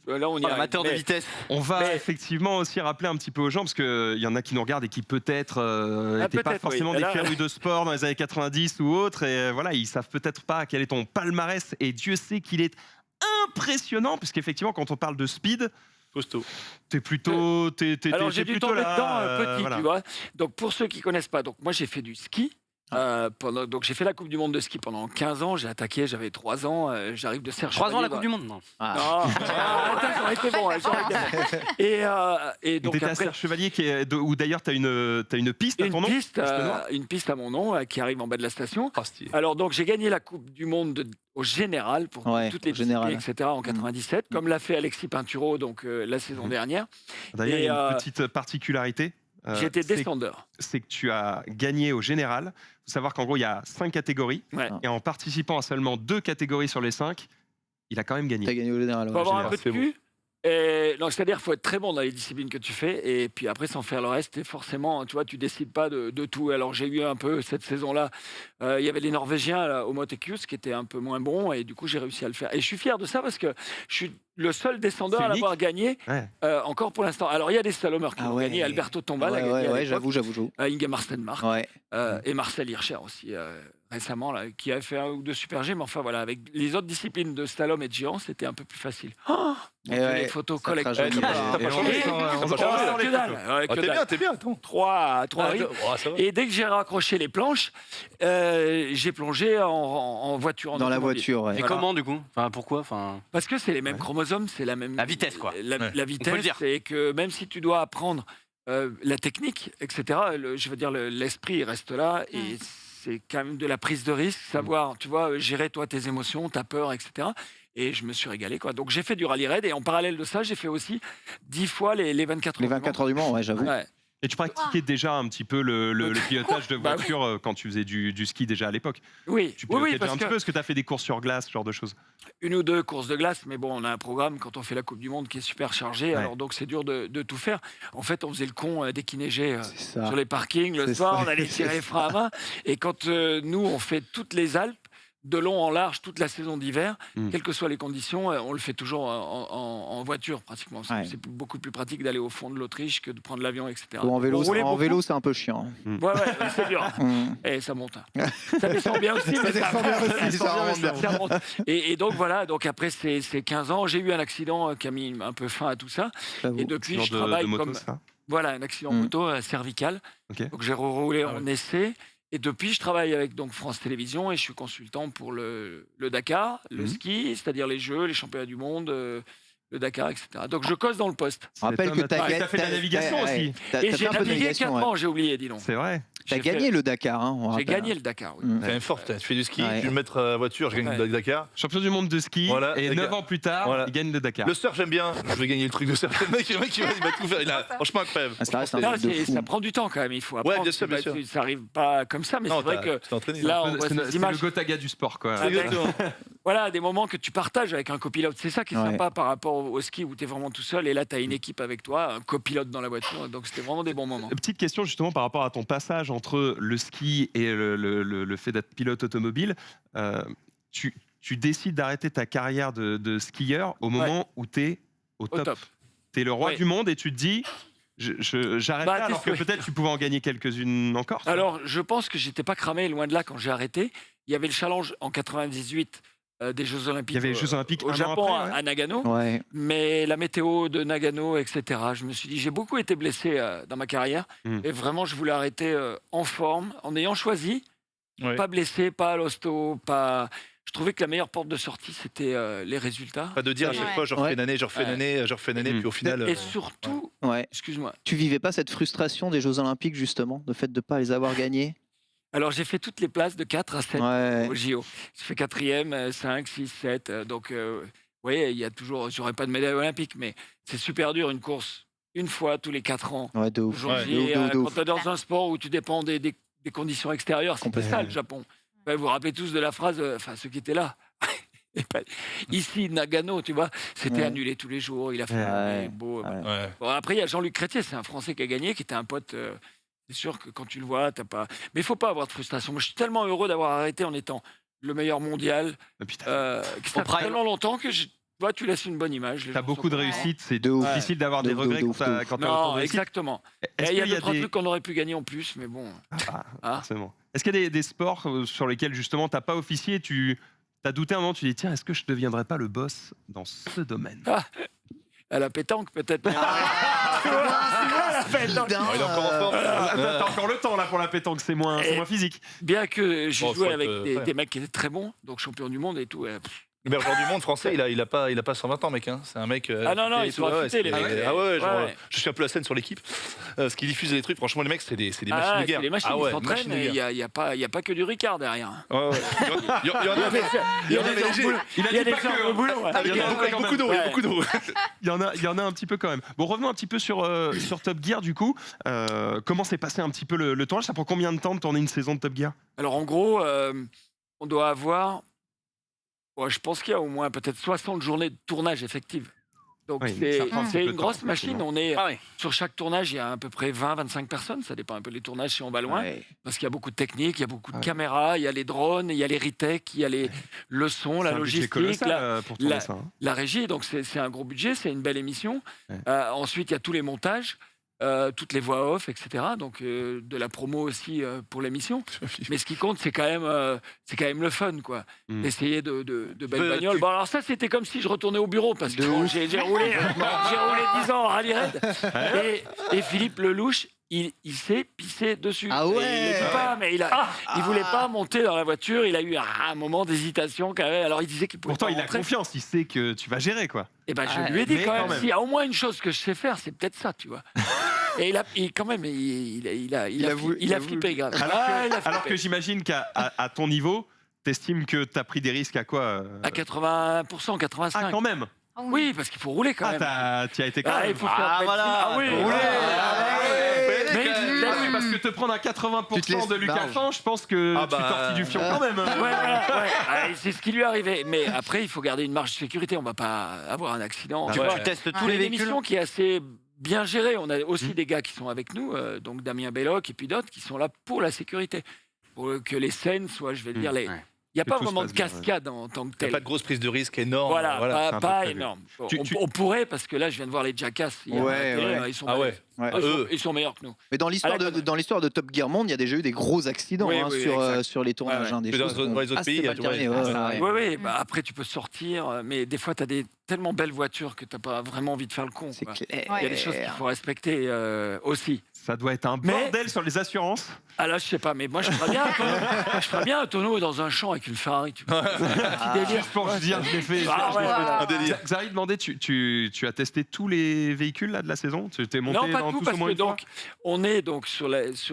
là, on y arrive. Amateur de Mais- vitesse. On va Mais- effectivement aussi rappeler un petit peu aux gens, parce qu'il y en a qui nous regardent et qui peut-être n'étaient pas peut-être, forcément oui. des Là- férus de sport dans les années 90 ou autres, et voilà, ils savent peut-être pas quel est ton palmarès, et Dieu sait qu'il est impressionnant, puisqu'effectivement, quand on parle de speed, Costaud. t'es plutôt, Alors j'ai dû plutôt tomber là, dedans petit, voilà. tu vois. Donc pour ceux qui connaissent pas, donc moi j'ai fait du ski. Donc j'ai fait la Coupe du Monde de ski pendant 15 ans. J'ai attaqué, j'avais 3 ans. J'arrive de Serge 3 ans à la Chevalier, Coupe du Monde, non. Ah. Non, attends, j'aurais été bon. J'aurais été bon. Et donc T'étais à après, Serge Chevalier, où d'ailleurs t'as une piste à ton nom. piste, Piste noire. une piste à mon nom qui arrive en bas de la station. Ah, stylé. Alors donc j'ai gagné la Coupe du Monde au général pour Ouais, toutes les au général. disciplines, etc. en 97, comme l'a fait Alexis Pinturo donc la saison dernière. D'ailleurs, il y a et, une petite particularité. J'étais c'est descendeur. c'est que tu as gagné au général. Il faut savoir qu'en gros, il y a 5 catégories. Ouais. Et en participant à seulement 2 catégories sur les 5, il a quand même T'as gagné. gagné au général. Faut ouais. avoir un général, peu de c'est cul. Et, non, c'est-à-dire qu'il faut être très bon dans les disciplines que tu fais. Et puis après, sans faire le reste, et forcément, tu vois, tu décides pas de tout. Alors j'ai eu un peu cette saison-là. Il y avait les Norvégiens là, au Motekius qui étaient un peu moins bons. Et du coup, j'ai réussi à le faire. Et je suis fier de ça parce que je suis le seul descendeur C'est à l'avoir gagné Ouais. encore pour l'instant. Alors il y a des slalomers qui Ah l'ont ouais. gagné. Alberto Tombal a Ouais, gagné. à ouais, l'époque. j'avoue. Ingemar Stenmark. Ouais. Et Marcel Hirscher aussi récemment là, qui a fait un ou deux super G, mais enfin voilà, avec les autres disciplines de slalom et de géant, c'était un peu plus facile. Oh, Et les ouais, photos ça crache collectives. au T'as Et pas on changé. sent, T'as pas on sent changé. les Que photos. dalle, ouais, que dalle. T'es bien, attends. 3 Ah, rides. ça va. Et dès que j'ai raccroché les planches, j'ai plongé en voiture. En Dans la automobile. voiture, ouais. Et Voilà. comment, du coup? Enfin, pourquoi? Enfin, Parce que c'est les mêmes chromosomes, c'est la même. La vitesse, quoi. La, Ouais. la On peut le vitesse, dire. c'est que même si tu dois apprendre la technique, etc., je veux dire, l'esprit reste là et c'est quand même de la prise de risque, savoir, tu vois, gérer toi tes émotions, ta peur, etc. Et je me suis régalé, quoi. Donc j'ai fait du rallye raid et en parallèle de ça, j'ai fait aussi 10 fois les 24 heures. Les du Mans. 24 heures du Mans, ouais, j'avoue. Ouais. Et tu pratiquais déjà un petit peu le pilotage de Bah oui. voiture quand tu faisais du ski déjà à l'époque. Oui, Tu oui, pilotais oui, déjà parce un petit que peu, est-ce que tu as fait des courses sur glace, ce genre de choses? une ou deux courses de glace, mais bon, on a un programme quand on fait la Coupe du Monde qui est super chargé, Ouais. alors donc c'est dur de tout faire. En fait, on faisait le con dès qu'il neigeait C'est ça. sur les parkings le C'est soir, ça. on allait tirer les freins à main. Et quand nous, on fait toutes les Alpes, de long en large, toute la saison d'hiver, quelles que soient les conditions, on le fait toujours en voiture pratiquement. Ouais. C'est beaucoup plus pratique d'aller au fond de l'Autriche que de prendre l'avion, etc. Bon, en vélo, On roulait beaucoup. c'est un peu chiant. Ouais, c'est dur. Et ça monte. Ça descend bien aussi. mais descend bien aussi, ça remonte bien. ça monte. Et donc voilà, donc après ces 15 ans, j'ai eu un accident qui a mis un peu fin à tout ça. J'avoue. Et depuis, Genre je de travaille moto, comme... ça. Voilà, un accident moto cervical. Ok. Donc j'ai roulé en essai. Et depuis, je travaille avec donc France Télévisions et je suis consultant pour le Dakar, le ski, c'est-à-dire les Jeux, les championnats du monde, le Dakar, etc. Donc je cause dans le poste. On rappelle que T'as fait de la navigation aussi. Et j'ai navigué 4 ans, j'ai oublié, dis donc. C'est vrai. T'as J'ai gagné le Dakar, hein, on J'ai rappelle. gagné le Dakar, oui. C'est même fort, tu fais du ski, Ouais. tu veux mettre la voiture, je gagne Ouais. le Dakar. Champion du monde de ski, Voilà, et Dakar. 9 ans plus tard, Voilà. il gagne le Dakar. Le surf, j'aime bien, je vais gagner le truc de surf. Le mec, il va tout faire, il a franchement incroyable. Ah, ça reste un Non, truc de fou. ça prend du temps quand même, il faut apprendre. bien sûr, bien C'est pas- sûr. Ça arrive pas comme ça, mais Non, c'est vrai t'as- que tu t'es entraîné. là, on voit C'est ces images. le Gotaga du sport, quoi. Avec- Exactement. Voilà, des moments que tu partages avec un copilote. C'est ça qui est Ouais. sympa par rapport au ski où tu es vraiment tout seul et là, tu as une équipe avec toi, un copilote dans la voiture. Donc, c'était vraiment des bons moments. Petite question justement par rapport à ton passage entre le ski et le fait d'être pilote automobile. Tu décides d'arrêter ta carrière de skieur au moment où tu es au Au top. top. Tu es le roi Ouais. du monde et tu te dis, j'arrête Bah, là, alors que t'es- peut-être tu pouvais en gagner quelques-unes encore. tu vois. Alors, je pense que j'étais pas cramé, loin de là, quand j'ai arrêté. Il y avait le challenge en 98 des Jeux Olympiques. Il y avait les Jeux Olympiques au un an Japon, après, ouais. à Nagano. Ouais. Mais la météo de Nagano, etc., je me suis dit, j'ai beaucoup été blessé dans ma carrière. Et vraiment, je voulais arrêter en forme, en ayant choisi, Ouais. pas blessé, pas à l'hosto, pas... Je trouvais que la meilleure porte de sortie, c'était les résultats. Pas de dire à chaque Ouais. fois, je refais Ouais. une année, je refais une année, je refais une année, puis au final. Et surtout, Ouais. excuse-moi, Tu vivais pas cette frustration des Jeux Olympiques, justement, le fait de pas les avoir gagnés? alors j'ai fait toutes les places de 4 à 7 Ouais. au JO. J'ai fait 4e, 5, 6, 7. Donc, vous voyez, il y a toujours, j'aurais pas de médaille olympique, mais c'est super dur une course, une fois tous les 4 ans. Ouais, de ouf. Aujourd'hui, De ouf, de ouf, de quand ouf. tu es dans un sport où tu dépends des conditions extérieures, c'était ça le Japon. Ouais, vous vous rappelez tous de la phrase, enfin ceux qui étaient là. Et pas- Ici, Nagano, tu vois, c'était Ouais. annulé tous les jours, il a fait Ouais. beau. Ouais. Ouais. Bon, après, il y a Jean-Luc Crétier, c'est un Français qui a gagné, qui était un pote. C'est sûr que quand tu le vois, t'as pas. Mais il faut pas avoir de frustration. Moi, je suis tellement heureux d'avoir arrêté en étant le meilleur mondial, Et puis, t'as qui ça fait prime. tellement longtemps que vois, tu laisses une bonne image. Les gens beaucoup sont de contents. réussite, c'est De ouf. difficile d'avoir De des ouf, regrets de ouf, de ouf. quand t'es en tour Non, de réussite. exactement. Et Est-ce il y a qu'il y a 2-3 des- trucs qu'on aurait pu gagner en plus, mais bon. Ah. Forcément. Est-ce qu'il y a des sports sur lesquels justement t'as pas officié et tu as douté un moment, tu dis tiens, est-ce que je deviendrai pas le boss dans ce domaine? À la pétanque, peut-être. mais- Putain, Il est encore en forme. T'as encore le temps là pour la pétanque, c'est moins physique. Bien que j'ai Bon, joué faut avec être des prêt. mecs qui étaient très bons, donc champion du monde et tout. Le meilleur joueur du monde français, il a pas 120 ans, mec. Hein. C'est un mec. Ah non, non, affûté et ils sont tout. affûtés, les c'est- mecs. Ah ouais, genre, Ouais. je suis un peu la scène sur l'équipe. Ce qui diffuse les trucs, franchement, les mecs, c'est des machines Ah, de guerre. c'est des machines, Ah ouais, ils s'entraînent, machines de et il guerre. n'y a pas que du Ricard derrière. Ouais, ouais. Il y en a mais- il y en a mais léger. Il y a des gens au boulot. ouais. Avec Il y en a avec quand beaucoup même. d'eau, il y a Ouais. beaucoup d'eau. Il y en a un petit peu quand même. Bon, revenons un petit peu sur Top Gear du coup. Comment s'est passé un petit peu le tournage? Ça prend combien de temps de tourner une saison de Top Gear? Alors en gros, on doit avoir, je pense qu'il y a au moins peut-être 60 journées de tournage effectives. Donc Oui, c'est ça prend un petit c'est peu une de grosse temps, machine. effectivement. On est Ah oui. sur chaque tournage, il y a à peu près 20-25 personnes. Ça dépend un peu des tournages si on va loin. Ouais. Parce qu'il y a beaucoup de techniques, il y a beaucoup de Ouais. caméras, il y a les drones, il y a les retakes, il y a le son, la C'est un budget logistique, colossal, pour tourner la- ça. Hein. la régie. Donc c'est un gros budget, c'est une belle émission. Ouais. Ensuite, il y a tous les montages, toutes les voix off, etc. Donc de la promo aussi pour l'émission. Mais ce qui compte, c'est quand même le fun, quoi. Mm. D'essayer de belles Peu- bagnoles. Bon, alors ça, c'était comme si je retournais au bureau parce que De bon, ouf. j'ai roulé 10 ans en rallye raid. Et Philippe Lelouch, il s'est pissé dessus. Ah Et ouais. il le dit pas, mais il voulait pas monter dans la voiture. Il a eu un moment d'hésitation quand même. Alors il disait qu'il pouvait Pourtant, pas il a rentrer. confiance, il sait que tu vas gérer quoi. Et ben je Ouais, lui ai dit mais quand quand même, même. s'il y a au moins une chose que je sais faire, c'est peut-être ça, tu vois. Et quand même, il a flippé, grave. Alors que j'imagine à ton niveau, t'estimes que t'as pris des risques à quoi À 80%, 85%. Ah, quand même. Oh Oui, parce qu'il faut rouler quand même. Tu y as été quand Ah, même. il faut faire Ah, benzine. voilà. Ah oui. Rouler. Ah, ouais. Mais- Ouais, parce que te prendre un Tu te 80% laisses de Lucas large. Fan, je pense que Ah tu bah, tortilles du fion quand même. Ouais, voilà, ouais. Ah, c'est ce qui lui est arrivé. Mais après, il faut garder une marge de sécurité. On va pas avoir un accident. Tu, vois. tu testes tous C'est les une véhicules. émission qui est assez bien gérée. On a aussi des gars qui sont avec nous, donc Damien Belloc et puis d'autres qui sont là pour la sécurité, pour que les scènes soient, je vais te dire, les. Ouais. Il n'y a Que pas tout se vraiment de passe bien, cascade en tant que Il n'y a tel. pas de grosse prise de risque énorme. Voilà, c'est un peu pas prévu. énorme. Bon, Tu- on pourrait, parce que là, je viens de voir les Jackass. hier Ouais, à la télé, ouais. Ils sont Ah ouais. Ouais. ils sont meilleurs que nous. Mais dans l'histoire Ah, de, d'accord. dans l'histoire de Top Gear Monde, il y a déjà eu des gros accidents Oui, hein, oui, sur, exact. sur les tournages. Ouais, hein, des Mais dans choses les autres- qu'on- dans les autres assez pays, mal tu vois, terminées, ouais, ça arrive. Oui, oui. Bah, après, tu peux sortir, mais des fois, tu as des tellement belles voitures que tu n'as pas vraiment envie de faire le con. C'est quoi. clair. Il y a des choses qu'il faut respecter aussi. Ça doit être un Mais- bordel sur les assurances. Ah là, je sais pas, mais moi, je ferais bien un tonneau dans un champ avec une Ferrari. Tu vois. Petit délire. Juste pour dire, je l'ai fait. Ah, je l'ai ouais, fait. ouais. Un délire. Xari demandait, tu as testé tous les véhicules là, de la saison? Tu t'es monté Non, pas dans tout, tous parce au moins que une fois? donc, on est donc sur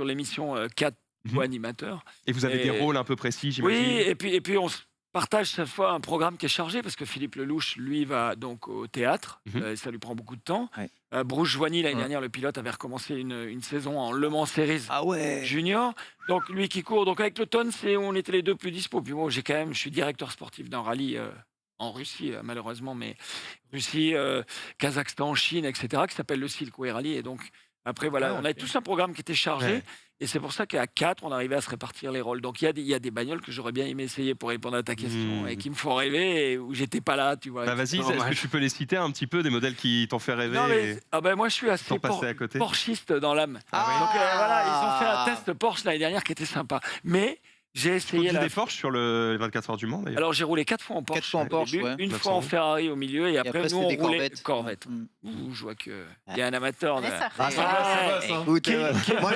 l'émission 4 co-animateurs. Et vous avez et- des rôles un peu précis, j'imagine? Oui, et puis on se partage cette fois un programme qui est chargé parce que Philippe Lelouch, lui, va donc au théâtre. Mhm. Ça lui prend beaucoup de temps. Ouais. Bruce Joigny, l'année Ouais. dernière, le pilote, avait recommencé une saison en Le Mans Series Ah ouais. Junior. Donc lui qui court. Donc avec le Ton, on était les deux plus dispo. Puis moi, je suis directeur sportif d'un rallye en Russie, malheureusement, mais Russie, Kazakhstan, Chine, etc., qui s'appelle le Silkway Rally. Et donc après, voilà, Ah, on avait ok. tous un programme qui était chargé. Ouais. Et c'est pour ça qu'à 4, on arrivait à se répartir les rôles. Donc il y a des bagnoles que j'aurais bien aimé essayer pour répondre à ta question Mmh. et qui me font rêver et où j'étais pas là, tu vois. Bah vas-y, est-ce que dommage. tu peux les citer un petit peu, des modèles qui t'ont fait rêver Non, mais, et moi je suis assez sans passer à côté? porschiste dans l'âme. Ah oui. Donc voilà, ils ont fait un test Porsche l'année dernière qui était sympa. Mais j'ai Tu essayé conduis la... des Porsche sur le 24 heures du Mans d'ailleurs? Alors j'ai roulé 4 fois en Porsche. 4 fois en au Porsche, début, ouais. Une 900 fois en euros. Ferrari au milieu et Et après, après, nous on c'était des roulait Corvettes. Corvette. Mm. Ouh, je vois qu'il y a un amateur. Mais là. ça Ah, fait- ça va, ça va, ça. Écoute, moi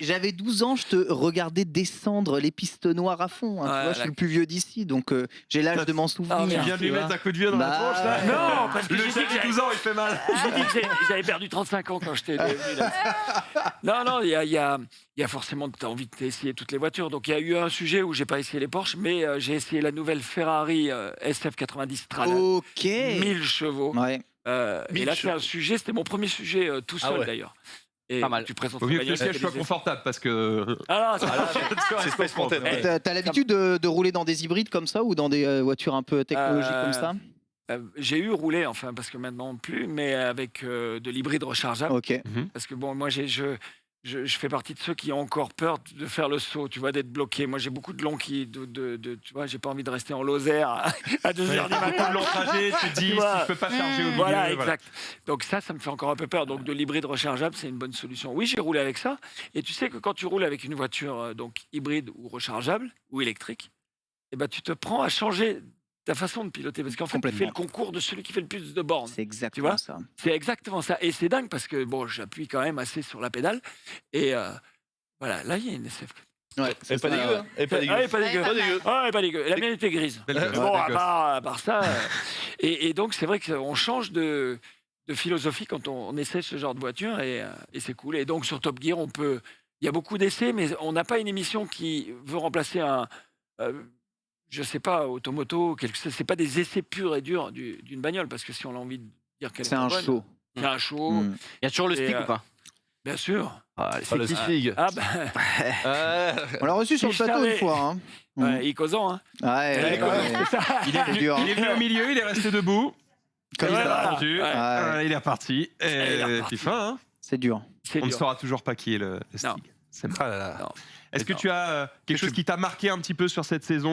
j'avais 12 ans, je te regardais descendre les pistes noires à fond. hein, tu Ouais, vois, je suis le plus vieux d'ici, donc j'ai l'âge de m'en souvenir. Ah, Tu merde. viens de lui tu vois. mettre un coup de vieux dans la Bah, tronche là? Non, parce que Le j'ai dit jeune que de 12 ans, il fait mal. J'ai dit que j'avais perdu 35 ans quand j'étais devenu là. Non, il y a forcément, tu as envie d'essayer toutes les voitures. Donc il y a eu un sujet où j'ai pas essayé les Porsche, mais j'ai essayé la nouvelle Ferrari SF90 Strada. Ok. 1000 chevaux. Ouais. Et 1000 là, c'est un sujet, c'était mon premier sujet tout seul ouais. d'ailleurs. Et Pas mal. tu présentes Faut ton mieux que le bagnole siège soit télévisée. confortable parce que. Ah non, C'est Space Mountain. Eh, ouais. T'as l'habitude de rouler dans des hybrides comme ça ou dans des voitures un peu technologiques comme ça? j'ai eu roulé, enfin, parce que maintenant plus, mais avec de l'hybride rechargeable. Ok. Parce que bon, moi, je fais partie de ceux qui ont encore peur de faire le saut, tu vois, d'être bloqué. Moi, j'ai beaucoup de longs qui, tu vois, j'ai pas envie de rester en Lozère à 2 heures du Beaucoup matin. de long trajet, tu te dis, Tu vois. si je peux pas charger au milieu. Voilà, exact. Donc ça me fait encore un peu peur. Donc de l'hybride rechargeable, c'est une bonne solution. Oui, j'ai roulé avec ça. Et tu sais que quand tu roules avec une voiture donc hybride ou rechargeable ou électrique, eh ben, tu te prends à changer ta façon de piloter. Parce qu'en fait, tu fais Complètement. le concours de celui qui fait le plus de bornes. C'est exactement vois ça. C'est exactement ça. Et c'est dingue parce que bon, j'appuie quand même assez sur la pédale. Et voilà, là, il y a une SF. Ouais, Elle c'est est pas ça, dégueu, ouais. hein. Elle est pas dégueu. Ah, elle est pas dégueu. Pas dégueu. Ah, elle est pas dégueu. La mienne était grise. Belle Mais gosse, bon, belle à gosse. part ça. Et donc, c'est vrai qu'on change de philosophie quand on essaie ce genre de voiture et c'est cool. Et donc, sur Top Gear, il y a beaucoup d'essais, mais on n'a pas une émission qui veut remplacer un. Je sais pas, automoto, c'est pas des essais purs et durs d'une bagnole, parce que si on a envie de dire qu'elle est C'est un bonne, show. c'est un show, Mm. Il y a toujours le Et, stick ou pas? bien sûr. Ah, Ah, le Stig. Ah ben, On l'a reçu sur le Si plateau jamais- une fois. Hein. ouais, il causant, hein. Ouais, Ouais, ouais. Il est, C'est dur. il est venu au milieu, il est resté debout. Comme Ouais, ça. voilà. Attendu. Ouais. Il est reparti. il est Et reparti. puis fin, hein. C'est dur. C'est On ne dur. saura toujours pas qui est le Non. Stig. C'est Ah là là. Non. Est-ce que Non. tu as quelque chose qui t'a marqué un petit peu sur cette saison,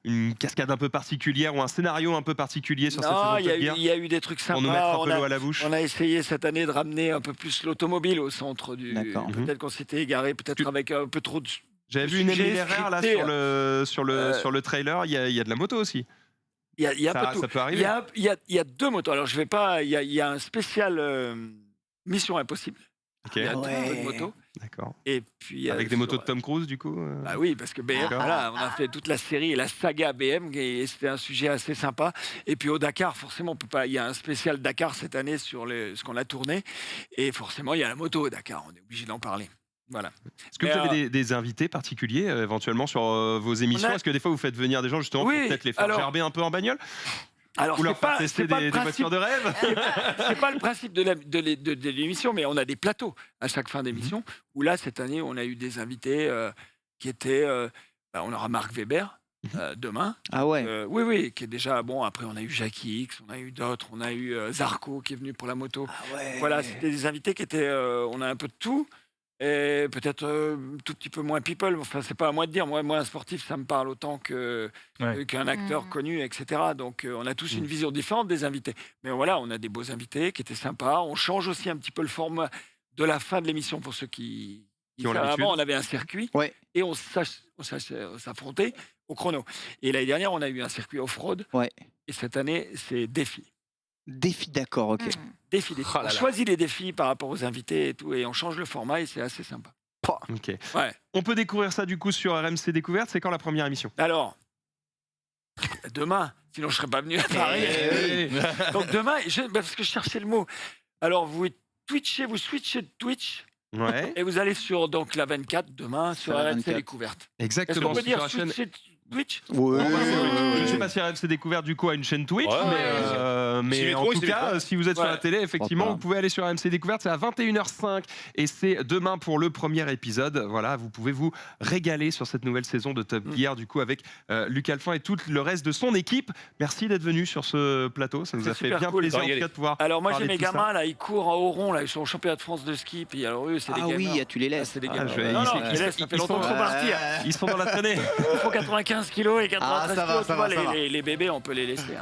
une cascade un peu particulière ou un scénario un peu particulier sur cette Non, saison il de y, Top Gear il y a eu des trucs sympas. pour nous mettre un On peu a- l'eau à la bouche? On a essayé cette année de ramener un peu plus l'automobile au centre du. D'accord. Peut-être qu'on s'était égaré, peut-être Tu- avec un peu trop de. J'avais vu une sujet Emily Herrère là scripté, sur le trailer, il y a de la moto aussi. Il y a un peu Ça, tout. ça peut Il arriver. y a 2 motos. Alors je vais pas. Il y a un spécial Mission Impossible. Ok, Il y a Ouais. 2 motos. d'accord. Et puis Avec des motos de sur- Tom Cruise du coup. Bah oui, parce que BM, D'accord. voilà, on a fait toute la série et la saga BM, et c'était un sujet assez sympa. Et puis au Dakar, forcément, on peut pas. Il y a un spécial Dakar cette année sur ce qu'on a tourné, et forcément, il y a la moto au Dakar. On est obligé d'en parler. Voilà. Est-ce que Mais, vous avez des invités particuliers éventuellement sur vos émissions? On a- Est-ce que des fois vous faites venir des gens justement Oui, pour peut-être les faire alors- gerber un peu en bagnole? Alors, Ou leur faire tester des voitures de rêve. c'est pas le principe de l'émission, mais on a des plateaux à chaque fin d'émission. Où là, cette année, on a eu des invités qui étaient. On aura Marc Weber demain. Ah ouais. Oui, qui est déjà bon. Après, on a eu Jackie X, on a eu d'autres, on a eu Zarco qui est venu pour la moto. Ah ouais. Voilà, c'était des invités qui étaient. On a un peu de tout. Et peut-être un tout petit peu moins people. Enfin, c'est pas à moi de dire. Moi, un sportif, ça me parle autant qu'un acteur connu, etc. Donc, on a tous une vision différente des invités. Mais voilà, on a des beaux invités qui étaient sympas. On change aussi un petit peu le format de la fin de l'émission pour ceux qui ont l'habitude. Avant, on avait un circuit et on s'affrontait au chrono. Et l'année dernière, on a eu un circuit off-road. Ouais. Et cette année, c'est défi. Défi, d'accord, ok. Défi. On choisit les défis par rapport aux invités et tout, et on change le format et c'est assez sympa. Ok. Ouais. On peut découvrir ça du coup sur RMC Découverte. C'est quand la première émission? Alors, demain, sinon je serais pas venu à Paris. Donc demain, parce que je cherchais le mot. Alors vous switchez de Twitch. Ouais. Et vous allez sur donc la 24 demain sur RMC Découverte. Exactement. Est-ce qu'on peut dire sur la chaîne. switcher de Twitch? Ouais. Je ne sais pas si RMC Découverte du coup a une chaîne Twitch, mais en tout cas, si vous êtes sur la télé, effectivement, vous pouvez aller sur RMC Découverte. C'est à 21h05 et c'est demain pour le premier épisode. Voilà, vous pouvez vous régaler sur cette nouvelle saison de Top Gear du coup avec Luc Alphand et tout le reste de son équipe. Merci d'être venu sur ce plateau. Ça nous a fait bien plaisir en tout cas de pouvoir. Alors moi j'ai parler mes de tout gamins là, ils courent en haut rond là, ils sont au championnat de France de ski. Puis alors eux c'est des gamins. Ah oui, tu les laisses. C'est des Ah, gamins. Non, je les laisse. Ça fait longtemps qu'ils sont partis. Ils sont dans la traînée. Ils font 95 kilos et 93 ça va, kilos. ça Tu vois, va. les bébés, on peut les laisser.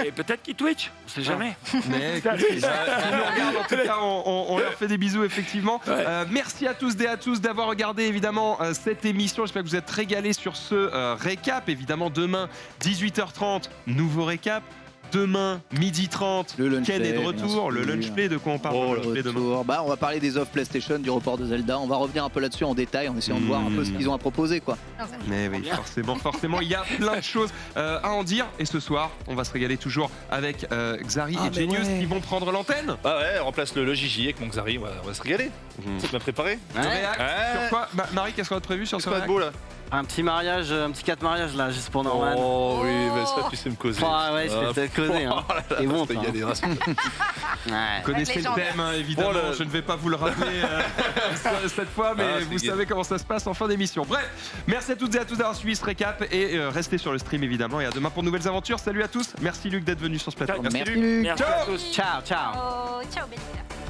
Et peut-être qu'ils Twitch, on sait jamais. Mais écoutez, ils nous regardent, en tout cas, on leur fait des bisous effectivement. Merci à tous et à tous d'avoir regardé évidemment cette émission. J'espère que vous êtes régalés sur ce récap. Évidemment demain 18h30, nouveau récap. Demain, 12h30, Le lunch Ken est de play, retour. Le lunch play, de quoi on parle le lunch play demain? On va parler des offres PlayStation, du report de Zelda. On va revenir un peu là-dessus en détail en essayant de voir un peu ce qu'ils ont à proposer, quoi. Mais oui, forcément, il y a plein de choses à en dire. Et ce soir, on va se régaler toujours avec Xari et Genius qui vont prendre l'antenne. Ah ouais, on remplace le Gigi avec mon Xari, on va se régaler. Ça m'a préparé. Réac, sur quoi Marie, qu'est-ce qu'on a de prévu sur ce C'est pas réac? beau là. Un petit mariage, un petit 4 mariages là, juste pour Norman. Oh oui, mais ça tu sais me causer. Ah ouais, je vais te causer. Hein. C'est bon, ça. Vous connaissez le thème, hein, évidemment. Je ne vais pas vous le rappeler cette fois, mais vous savez comment ça se passe en fin d'émission. Bref, merci à toutes et à tous d'avoir suivi ce récap et restez sur le stream évidemment. Et à demain pour de nouvelles aventures. Salut à tous. Merci Luc d'être venu sur ce plateau. Merci Luc. Merci à tous. Ciao, ciao. Ciao, Benita.